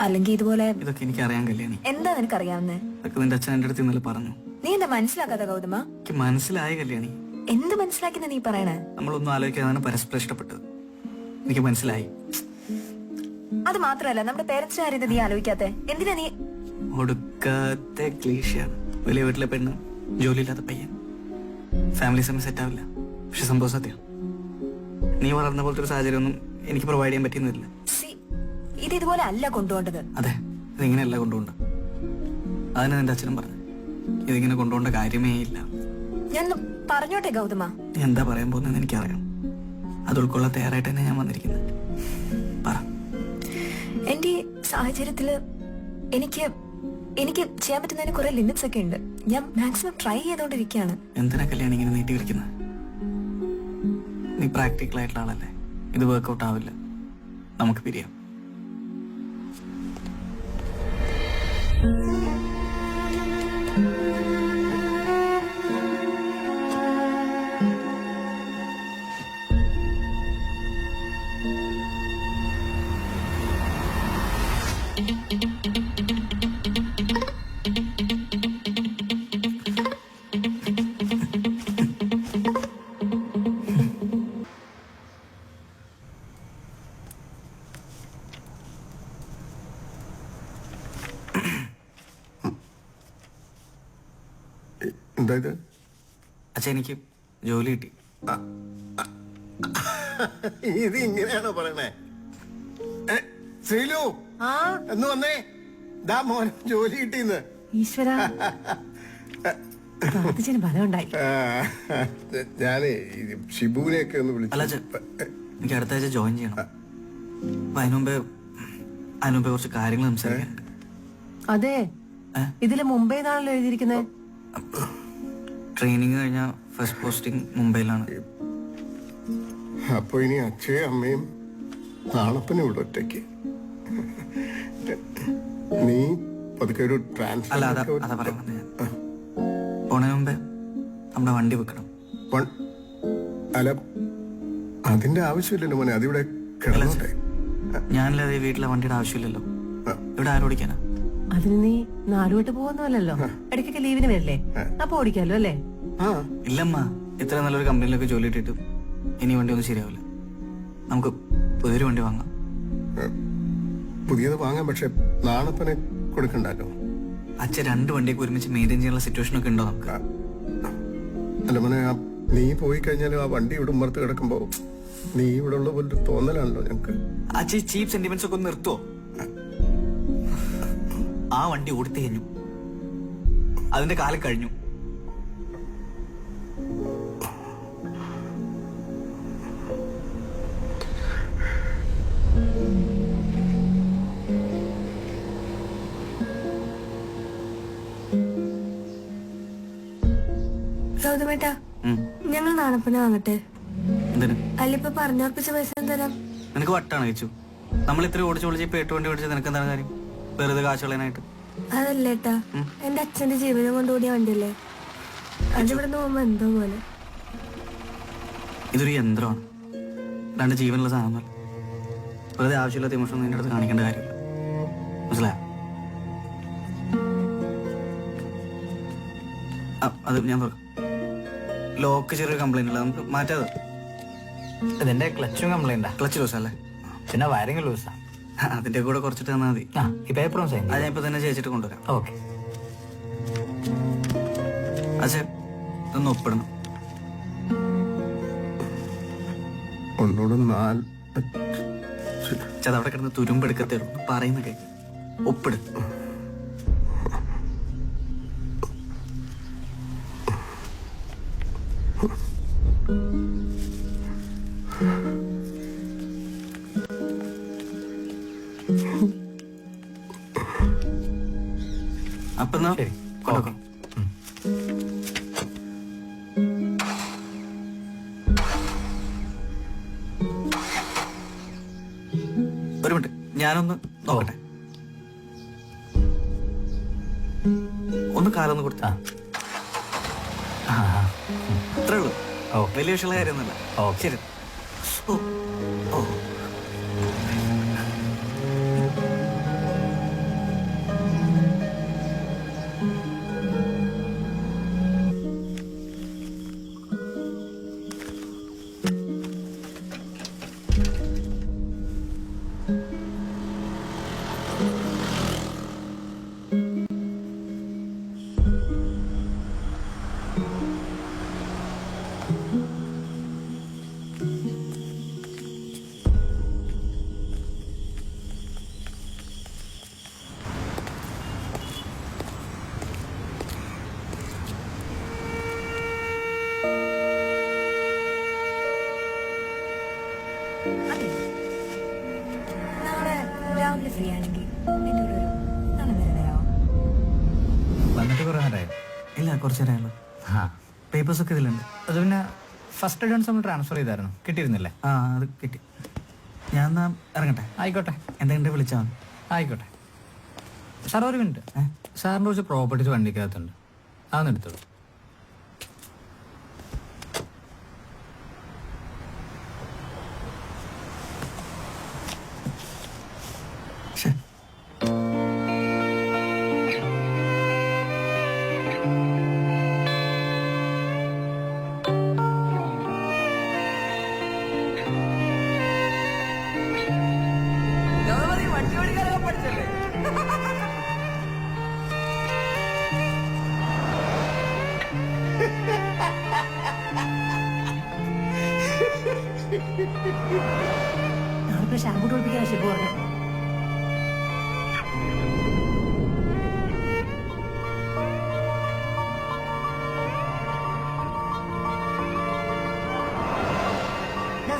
അല്ലെങ്കിൽ ഇതുപോലെ. ഇതൊക്കെ എനിക്ക് അറിയാൻ കല്യാണി. എന്താ നിനക്ക് അറിയാവുന്നേ? ഇതൊക്കെ നിന്റെ അച്ഛൻ എന്റെ അടുത്ത് ഇന്നലെ പറഞ്ഞു. നീ എന്താ മനസ്സിലാക്കാത്ത ഗൗതമ? എനിക്ക് മനസ്സിലായി കല്യാണി. എന്ത് മനസ്സിലാക്കുന്ന നീ പറയണേ? നമ്മളൊന്നും ആലോചിക്കാതാണ് പരസ്പരം ഇഷ്ടപ്പെട്ടത്. എനിക്ക് മനസ്സിലായി. അത് മാത്രമല്ല, നമ്മുടെ പേരൻസിന്റെ കാര്യം നീ ആലോചിക്കാത്തെ എന്തിനാ? നീ ഒടുക്കത്തെ ക്ലീശയാണ്. വലിയ വീട്ടിലെ പെണ്ണ്, ജോലിയില്ലാത്ത പയ്യൻ, ഫാമിലി സമയം സെറ്റ് ആവില്ല. പക്ഷെ സംഭവം സത്യം, നീ വളർന്ന പോലത്തെ ഒരു സാഹചര്യം ഒന്നും എനിക്ക് പ്രൊവൈഡ് ചെയ്യാൻ പറ്റിയെന്നില്ല. ഇത് ഇതുപോലെ അല്ല കൊണ്ടുപോകേണ്ടത്. അതെ, ഇതിങ്ങനെയല്ല കൊണ്ടുപോകണ്ട. അതിന് നിന്റെ അച്ഛനും പറഞ്ഞു, ഇതിങ്ങനെ കൊണ്ടുപോകേണ്ട കാര്യമേ ഇല്ല. ഞാൻ പറഞ്ഞോട്ടെ ഗൗതമ? നീ എന്താ പറയാൻ പോകുന്നതെന്ന് എനിക്കറിയാം. അത് ഉൾക്കൊള്ളാൻ തയ്യാറായിട്ട് തന്നെ ഞാൻ വന്നിരിക്കുന്നത്. പറ. എന്റെ ഈ സാഹചര്യത്തില് എനിക്ക് ചെയ്യാൻ പറ്റുന്നതിന് കുറെ ലിമിറ്റ്സ് ഒക്കെ ഉണ്ട്. ഞാൻ മാക്സിമം ട്രൈ ചെയ്തോണ്ടിരിക്കുകയാണ്. എന്തിനാ കല്യാണം ഇങ്ങനെ നീട്ടി വിളിക്കുന്നത്? നീ പ്രാക്ടിക്കൽ ആയിട്ടുള്ള ആളല്ലേ, ഇത് വർക്ക്ഔട്ട് ആവില്ല. നമുക്ക് പിരിയാം. എന്താ ഇത്? അച്ഛാ, എനിക്ക് ജോലി കിട്ടി. ഇത് ഇങ്ങനെയാണോ പറയണേ? ശ്രീലു എന്ന് വന്നേ, ദാ മോൻ ജോലി കിട്ടിന്ന്. ഈശ്വര, പ്രാർത്ഥിച്ചതിന് ഫലമുണ്ടായി. ഞാനേ ഷിബുവിനെയൊക്കെ ഒന്ന് അല്ല വിളിച്ചു. എനിക്ക് അടുത്ത ആഴ്ച ജോയിൻ ചെയ്യണം. അപ്പൊ അതിനുമുമ്പേ കുറച്ച് കാര്യങ്ങൾ സംസാരിക്കാനുണ്ട്. അതെ, ഇതില് മുംബൈ എന്നാണല്ലോ എഴുതിയിരിക്കുന്നത്. ട്രെയിനിങ് കഴിഞ്ഞ ഫസ്റ്റ് പോസ്റ്റിംഗ് മുംബൈയിലാണ്. അപ്പൊ ഇനി അച്ഛയും അമ്മയും നാണപ്പനും ഇവിടെ ഒറ്റയ്ക്ക്. നീ പതുക്കെ ഒരു അല്ല, അതാ പറയാൻ വന്നത് ഞാൻ. പോണതിന് മുമ്പേ നമ്മുടെ വണ്ടി വെക്കണം. അല്ല, അതിന്റെ ആവശ്യമില്ലല്ലോ മോനെ, അതിവിടെ കിടന്നോട്ടെ. ഞാനല്ലാതെ വീട്ടിലെ വണ്ടിയുടെ ആവശ്യമില്ലല്ലോ. ഇവിടെ ആരും ഓടിക്കാനാ? അതിന് നീ നാലുവട്ട് പോകുന്നല്ലോ, ഇടയ്ക്കൊക്കെ ലീവിന് വരില്ലേ? അപ്പൊ ഓടിക്കാലോ അല്ലേ? ഇല്ലമ്മ, ഇത്ര നല്ലൊരു കമ്പനിയിലൊക്കെ ജോലി ഇട്ടിട്ടും ഇനി വണ്ടി ഒന്നും ശരിയാവില്ല. നമുക്ക് പുതിയൊരു വണ്ടി വാങ്ങാം. പുതിയത് വാങ്ങാം, പക്ഷെ നാണപ്പനെ കൊടുക്കണ്ടല്ലോ. അച്ഛൻ 2 വണ്ടിയൊക്കെ ഒരുമിച്ച് മെയിൻറ്റെയിൻ ചെയ്യാനുള്ള സിറ്റുവേഷൻ ഒക്കെ ഉണ്ടോ നമുക്ക്? അല്ല മോനെ, നീ പോയി കഴിഞ്ഞാലും ആ വണ്ടി ഇവിടെ ഉമ്മർത്ത് കിടക്കുമ്പോ നീ ഇവിടെ ഉള്ള പോലൊരു തോന്നലാണല്ലോ ഞങ്ങക്ക്. അച്ഛൻ ചീപ്പ് സെന്റിമെന്റ്സ് ഒക്കെ ഒന്ന് നിർത്തുവോ? ആ വണ്ടി ഓടിത്തു കഴിഞ്ഞു, അതിന്റെ കാലം കഴിഞ്ഞു. ഗൗതമേട്ടാ, ഞങ്ങൾ നാണപ്പന വാങ്ങട്ടെ? എന്തിന്? അല്ലിപ്പോ പറഞ്ഞുറപ്പിച്ച പൈസ തരാം. നിനക്ക് വട്ടാണ് കഴിച്ചു. നമ്മൾ ഇത്ര ഓടിച്ച് വിളിച്ച് ഇപ്പൊ 8 വണ്ടി ഓടിച്ചത് നിനക്ക് എന്താണ് കാര്യം? വെറുതെ കാശ് കളയാനായിട്ട്. അതല്ലേട്ടാ, എന്റെ അച്ഛന്റെ ജീവനം കൊണ്ടുകൂടിയ വണ്ടിയല്ലേ, അതിവിടെ പോകുമ്പോ എന്തോ പോലെ. ഇതൊരു യന്ത്രമാണ്, 2 ജീവനുള്ള സാധനമല്ല. വെറുതെ ആവശ്യമില്ലാത്ത ഇമോഷൻ നിന്റെ അടുത്ത് കാണിക്കേണ്ട കാര്യമില്ല. മനസ്സിലായോ? അത് ഞാൻ തുറക്കാം. ലോക്ക് ചെറിയൊരു കംപ്ലൈന്റ് ഉള്ളത്, നമുക്ക് മാറ്റാതെ. ഇതിന്റെ ക്ലച്ചും കംപ്ലൈന്റാ. ക്ലച്ച് ലൂസ് അല്ലേ? പിന്നെ വയറിംഗ് ലൂസാ. അതിന്റെ കൂടെ കുറച്ചിട്ട് തന്നാൽ മതി. ഈ പേപ്പറും സൈൻ. അത് ഞാൻ ഇപ്പൊ തന്നെ ചേച്ചിട്ട് കൊണ്ടുവരാം. ഓക്കെ. അച്ഛാ, ഇതൊന്ന് ഒപ്പിടണം. ഒന്നോട് അവിടെ കിടന്ന് തുരുമ്പെടുക്കത്തേ ഉള്ളൂ. പറയുന്ന കേക്ക് ഒപ്പിട്. അപ്പൊ എന്നാ കൊണ്ടുവെക്കാം. ഒരു മിനിറ്റ്, ഞാനൊന്ന് നോക്കട്ടെ. ഒന്ന് കാലൊന്ന് കൊടുത്താ. അത്രേ ഉള്ളൂ, വലിയ വിഷയമുള്ള കാര്യമൊന്നുമില്ല. ശരി. ഓ ഓ ഫ്രീ ആണെങ്കിൽ എൻ്റെ കൂടെ ഒരു നാളെ വരെ വരാമോ? വന്നിട്ട് കുറേ നേരമായി? ഇല്ല, കുറച്ച് നേരമേ ഉള്ളൂ. ആ പേപ്പേഴ്സ് ഒക്കെ ഇതിലുണ്ട്. അത് പിന്നെ ഫസ്റ്റ് അഡ്വാൻസ് നമ്മൾ ട്രാൻസ്ഫർ ചെയ്തായിരുന്നു, കിട്ടിയിരുന്നില്ലേ? ആ, അത് കിട്ടി. ഞാൻ എന്നാ ഇറങ്ങട്ടെ. ആയിക്കോട്ടെ, എന്തെങ്കിലും വിളിച്ചാൽ മതി. ആയിക്കോട്ടെ. സാർ ഒരു മിനിറ്റ്, സാറിൻ്റെ കുറച്ച് പ്രോപ്പർട്ടീസ് വണ്ടിക്കകത്തുണ്ട്, അതൊന്ന് എടുത്തോളൂ. വണ്ടി ഓടിക്കാനൊക്കെ പഠിച്ചല്ലേ? ഞാനിപ്പോ ഷാമ്പൂ ഒളിപ്പിക്കാൻ ഷിപ്പ് പറഞ്ഞു.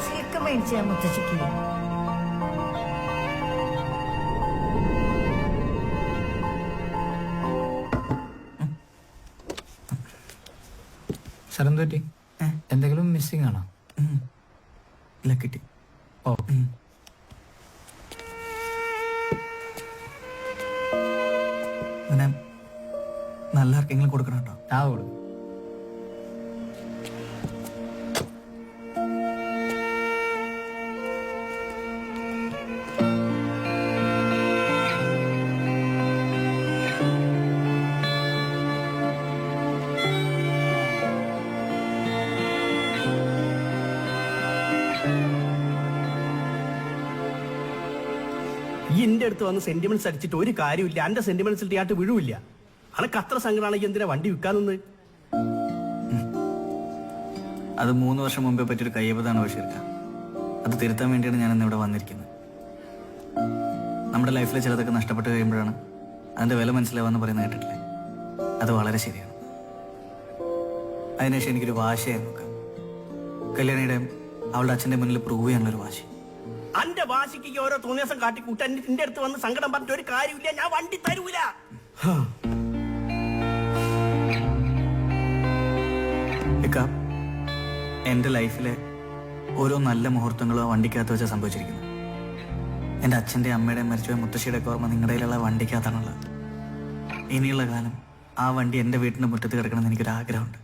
സിൽക്ക് മേടിച്ച മുത്തശ്ശിക്ക്. സാർ എന്ത് പറ്റി? എന്തെങ്കിലും മിസ്സിംഗ് ആണോ? ഇല്ല, കിട്ടി. ഓ, അങ്ങനെ നല്ല ആർക്കെങ്കിലും കൊടുക്കണം കേട്ടോ. ആ കൊടുക്കും. ഈ എന്റെ അടുത്ത് വന്ന് സെന്റിമെന്റ്സ് അടിച്ചിട്ട് ഒരു കാര്യമില്ല. എന്റെ സെന്റിമെന്റ്സ് ആയിട്ട് വീഴുമില്ല. അനക്ക് അത്ര സങ്കടമാണെങ്കിൽ എന്തിനാ വണ്ടി വിൽക്കാന്ന്? അത് 3 വർഷം മുമ്പേ പറ്റിയൊരു കയ്യബദ്ധമാണ് ബഷീർക്ക. അത് തിരുത്താൻ വേണ്ടിയാണ് ഞാൻ ഇന്ന് ഇവിടെ വന്നിരിക്കുന്നത്. നമ്മുടെ ലൈഫിൽ ചിലതൊക്കെ നഷ്ടപ്പെട്ട് കഴിയുമ്പോഴാണ് അതിന്റെ വില മനസ്സിലാവാന്ന് പറയുന്നത് കേട്ടിട്ടില്ലേ? അത് വളരെ ശരിയാണ്. അതിനുശേഷം എനിക്കൊരു വാശിയായിരുന്നു കല്യാണിയുടെ അവളുടെ അച്ഛന്റെ മുന്നിൽ പ്രൂവ് ചെയ്യാനുള്ളൊരു വാശി. എന്റെ വാശിക്ക് ഓരോ തോന്നിയാസം കാട്ടിക്കൂട്ടാൻ എന്റെ അടുത്ത് വന്ന് സങ്കടം പറഞ്ഞിട്ട് ഒരു കാര്യമില്ല. ഞാൻ വണ്ടി തരൂല. എന്റെ ലൈഫിലെ ഓരോ നല്ല മുഹൂർത്തങ്ങളും വണ്ടിക്കകത്ത് വെച്ചാൽ സംഭവിച്ചിരിക്കുന്നത്. എന്റെ അച്ഛന്റെ അമ്മയുടെയും മരിച്ചുപോയ മുത്തശ്ശിയുടെ ഒക്കെ ഓർമ്മ നിങ്ങളുടെ കയ്യിലുള്ള വണ്ടിക്കകത്താണുള്ളത്. ഇനിയുള്ള കാലം ആ വണ്ടി എന്റെ വീട്ടിന്റെ മുറ്റത്ത് കിടക്കണമെന്ന് എനിക്കൊരു ആഗ്രഹമുണ്ട്.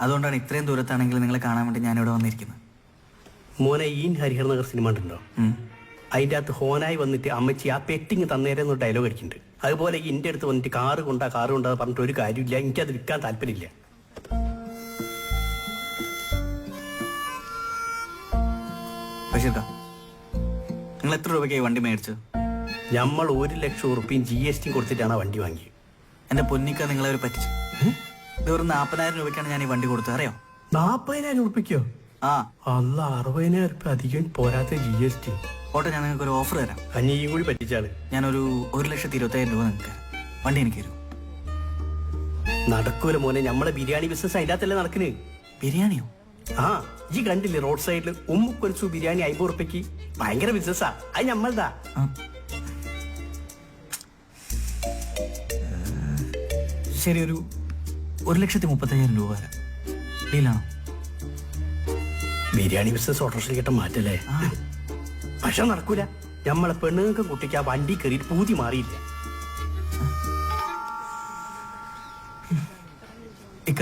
അതുകൊണ്ടാണ് ഇത്രയും ദൂരത്താണെങ്കിൽ നിങ്ങളെ കാണാൻ വേണ്ടി ഞാനിവിടെ വന്നിരിക്കുന്നത്. മോനെ, ഈ ഹരിഹർ നഗർ സിനിമ ഉണ്ടോ? അതിൻ്റെ അകത്ത് ഹോനായി വന്നിട്ട് അമ്മച്ചി ആ പെട്ടിങ് തന്നേരെന്ന് ഡയലോഗ് അടിക്കുന്നുണ്ട്. അതുപോലെ എൻ്റെ അടുത്ത് വന്നിട്ട് കാറ് കൊണ്ടാ പറഞ്ഞിട്ട് ഒരു കാര്യമില്ല. എനിക്കത് വിൽക്കാൻ താല്പര്യമില്ല. നിങ്ങൾ എത്ര രൂപയ്ക്കായി വണ്ടി മേടിച്ചത്? നമ്മൾ 1,00,000 ഉറുപ്പിയും GST കൊടുത്തിട്ടാണ് ആ വണ്ടി വാങ്ങിയത്. എന്റെ പൊന്നിക്ക, നിങ്ങളെ ഒരു പറ്റിച്ചു. വെറും 40,000 രൂപയ്ക്കാണ് ഞാൻ ഈ വണ്ടി കൊടുത്തത്, അറിയോ? 40,000 ഉറുപ്പിക്കോ? ആ, അല്ല, 60,000 ഉറുപ്പ അധികം പോരാത്ത GST. ഓട്ടെ, ഞാൻ നിങ്ങൾക്ക് ഒരു ഓഫർ തരാം. കഞ്ഞിയും കൂടി പറ്റിച്ചാണ്. ഞാനൊരു 1,25,000 രൂപ നിങ്ങൾക്ക് തരാം. വണ്ടി എനിക്ക് തരും. നടക്കൂല മോനെ, നമ്മളെ ബിരിയാണി ബിസിനസ് അതിൻ്റെ അകത്തല്ലേ നടക്കുന്നത്. ബിരിയാണിയോ? ആ, ഈ കണ്ടില്ലേ റോഡ് സൈഡിൽ ഉമ്മുക്കൊലിച്ചു ബിരിയാണി 50 ഉറുപ്പയ്ക്ക്. ഭയങ്കര ബിസിനസ്സാ. അത് നമ്മളതാ. ശരി, ഒരു 1,30,000 രൂപ തരാം. ഡീലാണോ? ബിരിയാണി ബിസിനസ് ഓട്ടോറിക്ഷ കിട്ടാൻ മാറ്റല്ലേ? പക്ഷെ നടക്കൂല. നമ്മളെ പെണ്ണുങ്ങൾക്ക് കുട്ടിക്ക് ആ വണ്ടി കയറിയിട്ട് പൂതി മാറിയില്ല. ഇക്ക,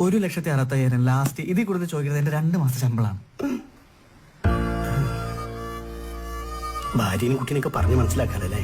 1,60,000 ലാസ്റ്റ് ഇതിൽ കൂടുതൽ ചോദിക്കുന്നത് എന്റെ 2 മാസം ശമ്പളമാണ്. ഭാര്യയും കുട്ടീനൊക്കെ പറഞ്ഞ് മനസ്സിലാക്കാനല്ലേ?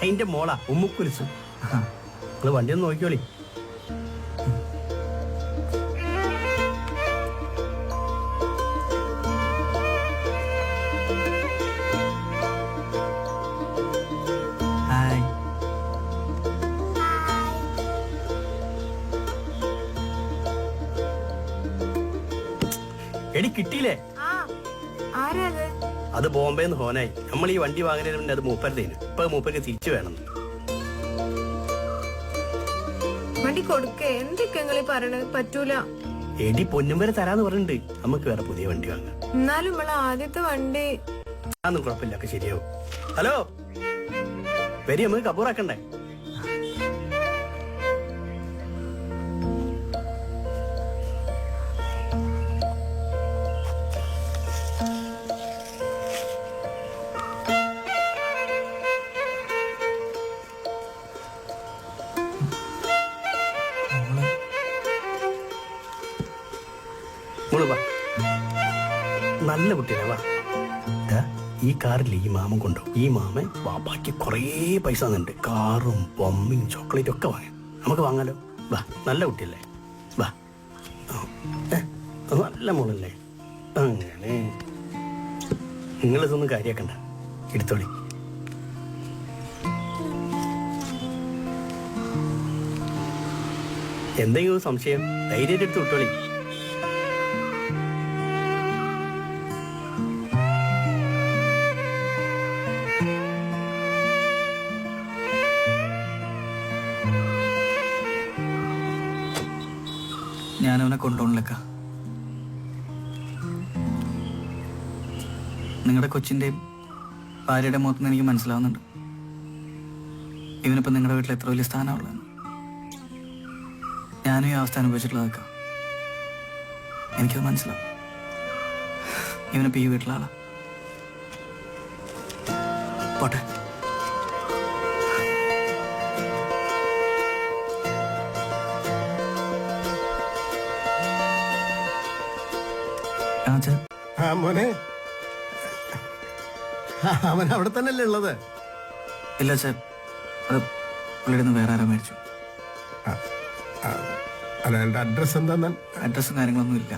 അതിന്റെ മോളാ ഉമ്മുക്കുലിച്ചു. നിങ്ങള് വണ്ടി ഒന്ന് നോക്കിയോളി. എടി കിട്ടിയില്ലേ? അത് ബോംബെന്ന് ഹോനായി. നമ്മൾ ഈ വണ്ടി വാങ്ങുന്നതിന് മുന്നേ അത് മൂപ്പരുതേനു. ഇപ്പൊ മൂപ്പർക്ക് തിരിച്ചു വേണം. വണ്ടി കൊടുക്കേ എന്തൊക്കെ പറയണത്? പറ്റൂല. എടി പൊന്നും വരെ തരാന്ന് പറഞ്ഞിട്ടുണ്ട്. നമുക്ക് വേറെ പുതിയ വണ്ടി വാങ്ങാം. എന്നാലും നമ്മളെ ആദ്യത്തെ വണ്ടി അതൊന്നും കുഴപ്പമില്ല, ഒക്കെ ശരിയാവും. ഹലോ വരി, നമുക്ക് കബൂറാക്കണ്ടേ? നല്ല കുട്ടിയല്ലേ, വാ. ഈ കാറിൽ ഈ മാമൻ കൊണ്ടുപോകും. ഈ മാമൻ ബാപ്പാക്ക് കുറേ പൈസ തന്നിട്ടുണ്ട്. കാറും ബൊമ്മയും ചോക്ലേറ്റും ഒക്കെ വാങ്ങാൻ. നമുക്ക് വാങ്ങാലോ, വാ. നല്ല കുട്ടിയല്ലേ, വാ. നല്ല മോളല്ലേ. അങ്ങനെ നിങ്ങളിതൊന്നും കാര്യാക്കണ്ട, എടുത്തോളി. എന്തെങ്കിലും സംശയം ധൈര്യമായിട്ട് എടുത്ത് വിട്ടോളി. ഞാനവനെ കൊണ്ടുപോകണില്ലക്ക. നിങ്ങളുടെ കൊച്ചിൻ്റെയും ഭാര്യയുടെ മുഖത്തുനിന്ന് എനിക്ക് മനസ്സിലാവുന്നുണ്ട് ഇവനിപ്പോൾ നിങ്ങളുടെ വീട്ടിൽ എത്ര വലിയ സ്ഥാനമുള്ളതെന്ന്. ഞാനും ഈ അവസ്ഥ അനുഭവിച്ചിട്ടുള്ളതൊക്കെ എനിക്കത് മനസ്സിലാവും. ഇവനിപ്പോൾ ഈ വീട്ടിലാളാ. പോട്ടെ. മോനെ, അവൻ അവിടെ തന്നെയല്ലേ ഉള്ളത്? ഇല്ല ചേ, അത് പുള്ളിയുടെ വേറെ ആരോ മേടിച്ചു. അല്ല, എന്റെ അഡ്രസ് എന്താ? അഡ്രസ്സും കാര്യങ്ങളൊന്നും ഇല്ല.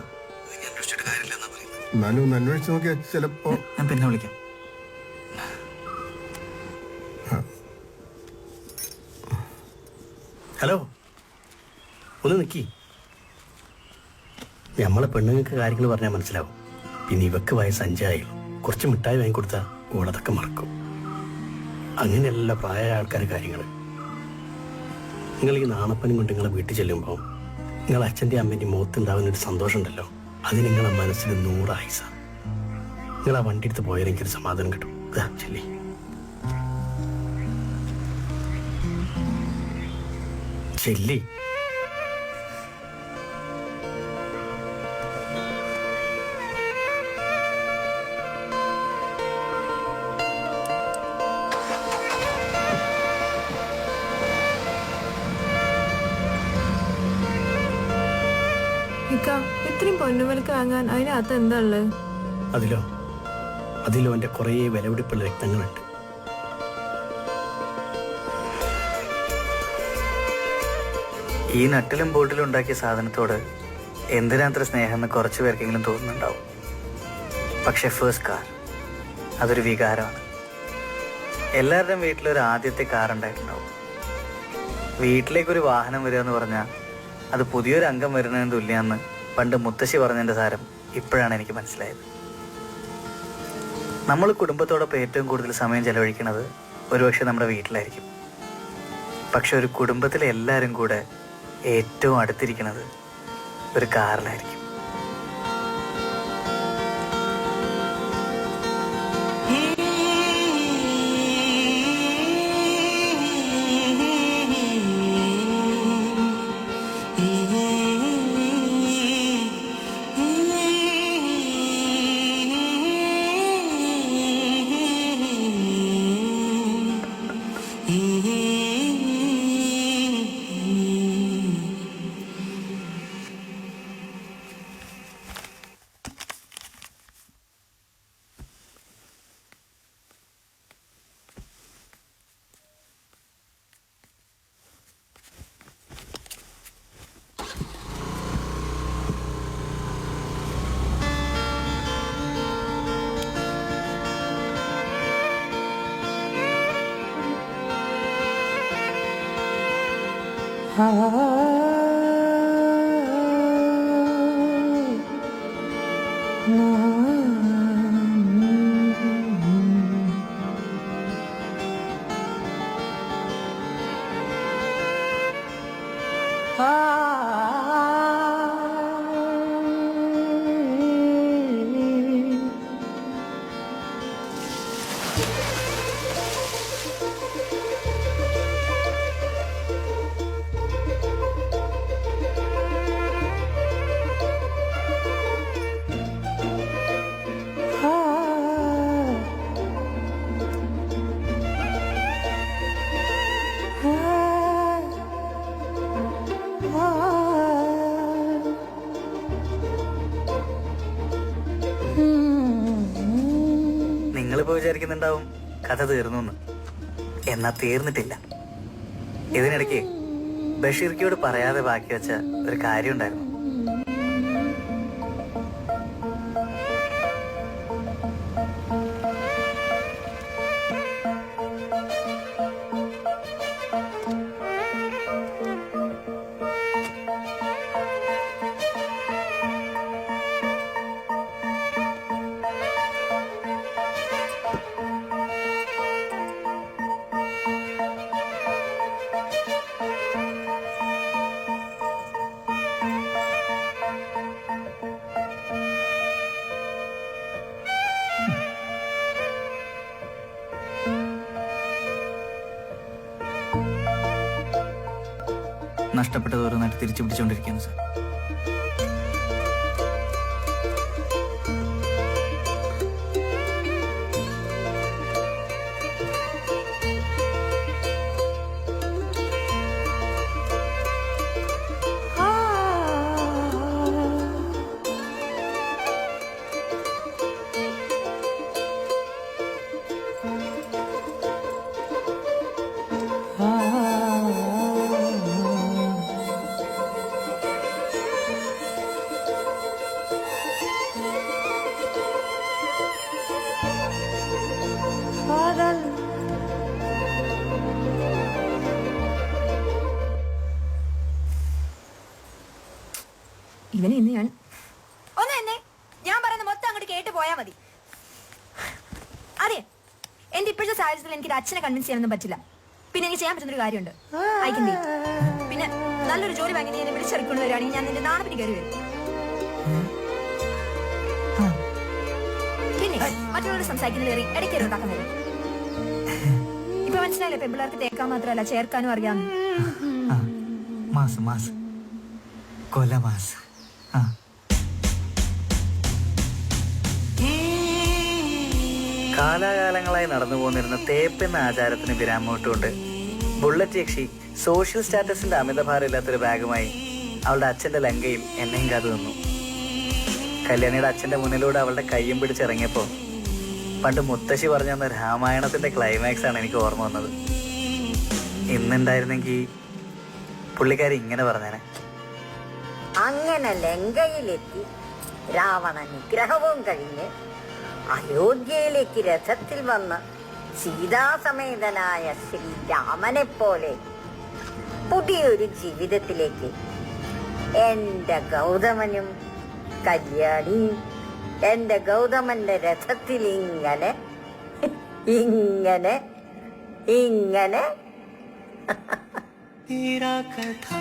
എന്നാലും ഒന്ന് അന്വേഷിച്ച് നോക്കിയാ ചിലപ്പോ. ഞാൻ പിന്നെ വിളിക്കാം. ഹലോ, ഒന്ന് നിക്കി. നമ്മളെ പെണ്ണുങ്ങൾക്ക് കാര്യങ്ങൾ പറഞ്ഞാൽ മനസ്സിലാവും. പിന്നെ ഇവക്ക് വയസ്സ് 5 ആയുള്ളൂ. കുറച്ച് മിഠായി വാങ്ങിക്കൊടുത്താൽ ഓളതൊക്കെ മറക്കും. അങ്ങനെയല്ല പ്രായമായ ആൾക്കാർ കാര്യങ്ങൾ. നിങ്ങൾ ഈ നാണപ്പനും കൊണ്ട് നിങ്ങളെ വീട്ടിൽ ചെല്ലുമ്പോൾ നിങ്ങളെ അച്ഛൻ്റെ അമ്മേൻ്റെ മുഖത്തുണ്ടാവുന്നൊരു സന്തോഷം ഉണ്ടല്ലോ, അത് നിങ്ങളെ മനസ്സിൽ 100 ആയുസ. നിങ്ങൾ ആ വണ്ടി എടുത്ത് പോയാൽ എനിക്കൊരു സമാധാനം കിട്ടും. ചെല്ലി. ചെല്ലി. ഇത്രയും പൊന്നുമലക്ക് വാങ്ങാൻ അതിനകത്ത് എന്താ ഉള്ളത്? അതിലോ എന്റെ കുറേ വിലപിടിപ്പുള്ള രക്തങ്ങളുണ്ട്. ഈ നട്ടിലും ബോട്ടിലും ഉണ്ടാക്കിയ സാധനത്തോട് എന്തിനാത്ര സ്നേഹം എന്ന് കുറച്ചു പേർക്കെങ്കിലും തോന്നുന്നുണ്ടാവും. പക്ഷെ ഫസ്റ്റ് കാർ അതൊരു വികാരമാണ്. എല്ലാവരുടെയും വീട്ടിലൊരു ആദ്യത്തെ കാർ ഉണ്ടായിട്ടുണ്ടാവും. വീട്ടിലേക്കൊരു വാഹനം വരിക എന്ന് പറഞ്ഞാൽ അത് പുതിയൊരു അംഗം വരുന്നതിന് തുല്യാന്ന് പണ്ട് മുത്തശ്ശി പറഞ്ഞതിൻ്റെ സാരം ഇപ്പോഴാണ് എനിക്ക് മനസ്സിലായത്. നമ്മൾ കുടുംബത്തോടൊപ്പം ഏറ്റവും കൂടുതൽ സമയം ചെലവഴിക്കുന്നത് ഒരുപക്ഷെ നമ്മുടെ വീട്ടിലായിരിക്കും. പക്ഷെ ഒരു കുടുംബത്തിലെ എല്ലാവരും കൂടെ ഏറ്റവും അടുത്തിരിക്കുന്നത് ഒരു കാറിലായിരിക്കും. വിചാരിക്കുന്നുണ്ടാവും കഥ തീർന്നു എന്ന്. എന്നാ തീർന്നിട്ടില്ല. ഇതിനിടയ്ക്ക് ബഷീർക്കയോട് പറയാതെ ബാക്കി വെച്ച ഒരു കാര്യം ഉണ്ടായിരുന്നു. നഷ്ടപ്പെട്ടത് ഓരോന്നായിട്ട് തിരിച്ചു പിടിച്ചുകൊണ്ടിരിക്കുകയാണ് സാർ. ഇവനെ ഇന്ന് ഞാൻ ഒന്ന് തന്നെ ഞാൻ പറയുന്ന മൊത്തം അങ്ങോട്ട് കേട്ട് പോയാ മതി. അതെ, എന്റെ ഇപ്പോഴത്തെ സാഹചര്യത്തിൽ എനിക്ക് അച്ഛനെ കൺവിൻസ് ചെയ്യാനൊന്നും പറ്റില്ല. പിന്നെ എനിക്ക് ചെയ്യാൻ പറ്റുന്നൊരു കാര്യമുണ്ട്. അയക്കണ്ടേ? പിന്നെ നല്ലൊരു ജോലി വാങ്ങി നീ എന്നെ വിളിച്ചിറക്കൊണ്ട് വരികയാണെങ്കിൽ ഞാൻ നിന്റെ നാണത്തിന് കയറി വരും. പിന്നെ മറ്റുള്ളവർ സംസാരിക്കുന്ന കയറി ഇടയ്ക്ക് ഉണ്ടാക്കാൻ വരും. ഇപ്പൊ മനസ്സിലായില്ലേ, പെമ്പിള്ളേർക്ക് തേക്കാൻ മാത്രമല്ല ചേർക്കാനും അറിയാമെന്ന്. മാസ് മാസ് കൊല മാസ്. കാലാകാലങ്ങളായി നടന്നു പോന്നിരുന്ന തേപ്പെന്ന ആചാരത്തിന് വിരാമോട്ടുകൊണ്ട് ബുള്ളറ്റ് യക്ഷി സോഷ്യൽ സ്റ്റാറ്റസിന്റെ അമിതഭാരമില്ലാത്തൊരു ബാഗുമായി അവളുടെ അച്ഛന്റെ ലങ്കയിൽ എന്നെയും കാത്തു നിന്നു. കല്യാണിയുടെ അച്ഛന്റെ മുന്നിലൂടെ അവളുടെ കയ്യും പിടിച്ചിറങ്ങിയപ്പോ പണ്ട് മുത്തശ്ശി പറഞ്ഞു തന്ന രാമായണത്തിന്റെ ക്ലൈമാക്സ് ആണ് എനിക്ക് ഓർമ്മ വന്നത്. ഇന്നുണ്ടായിരുന്നെങ്കിൽ പുള്ളിക്കാരി ഇങ്ങനെ പറഞ്ഞേനെ. അങ്ങനെ ലങ്കയിലെത്തി രാവണ നിഗ്രഹവും കഴിഞ്ഞ് അയോധ്യയിലേക്ക് രഥത്തിൽ വന്ന് സീതാസമേതനായ ശ്രീരാമനെ പോലെ പുതിയൊരു ജീവിതത്തിലേക്ക് എന്റെ ഗൗതമനും കല്യാണിയും എന്റെ ഗൗതമന്റെ രഥത്തിൽ ഇങ്ങനെ ഇങ്ങനെ ഇങ്ങനെ तेरा कथा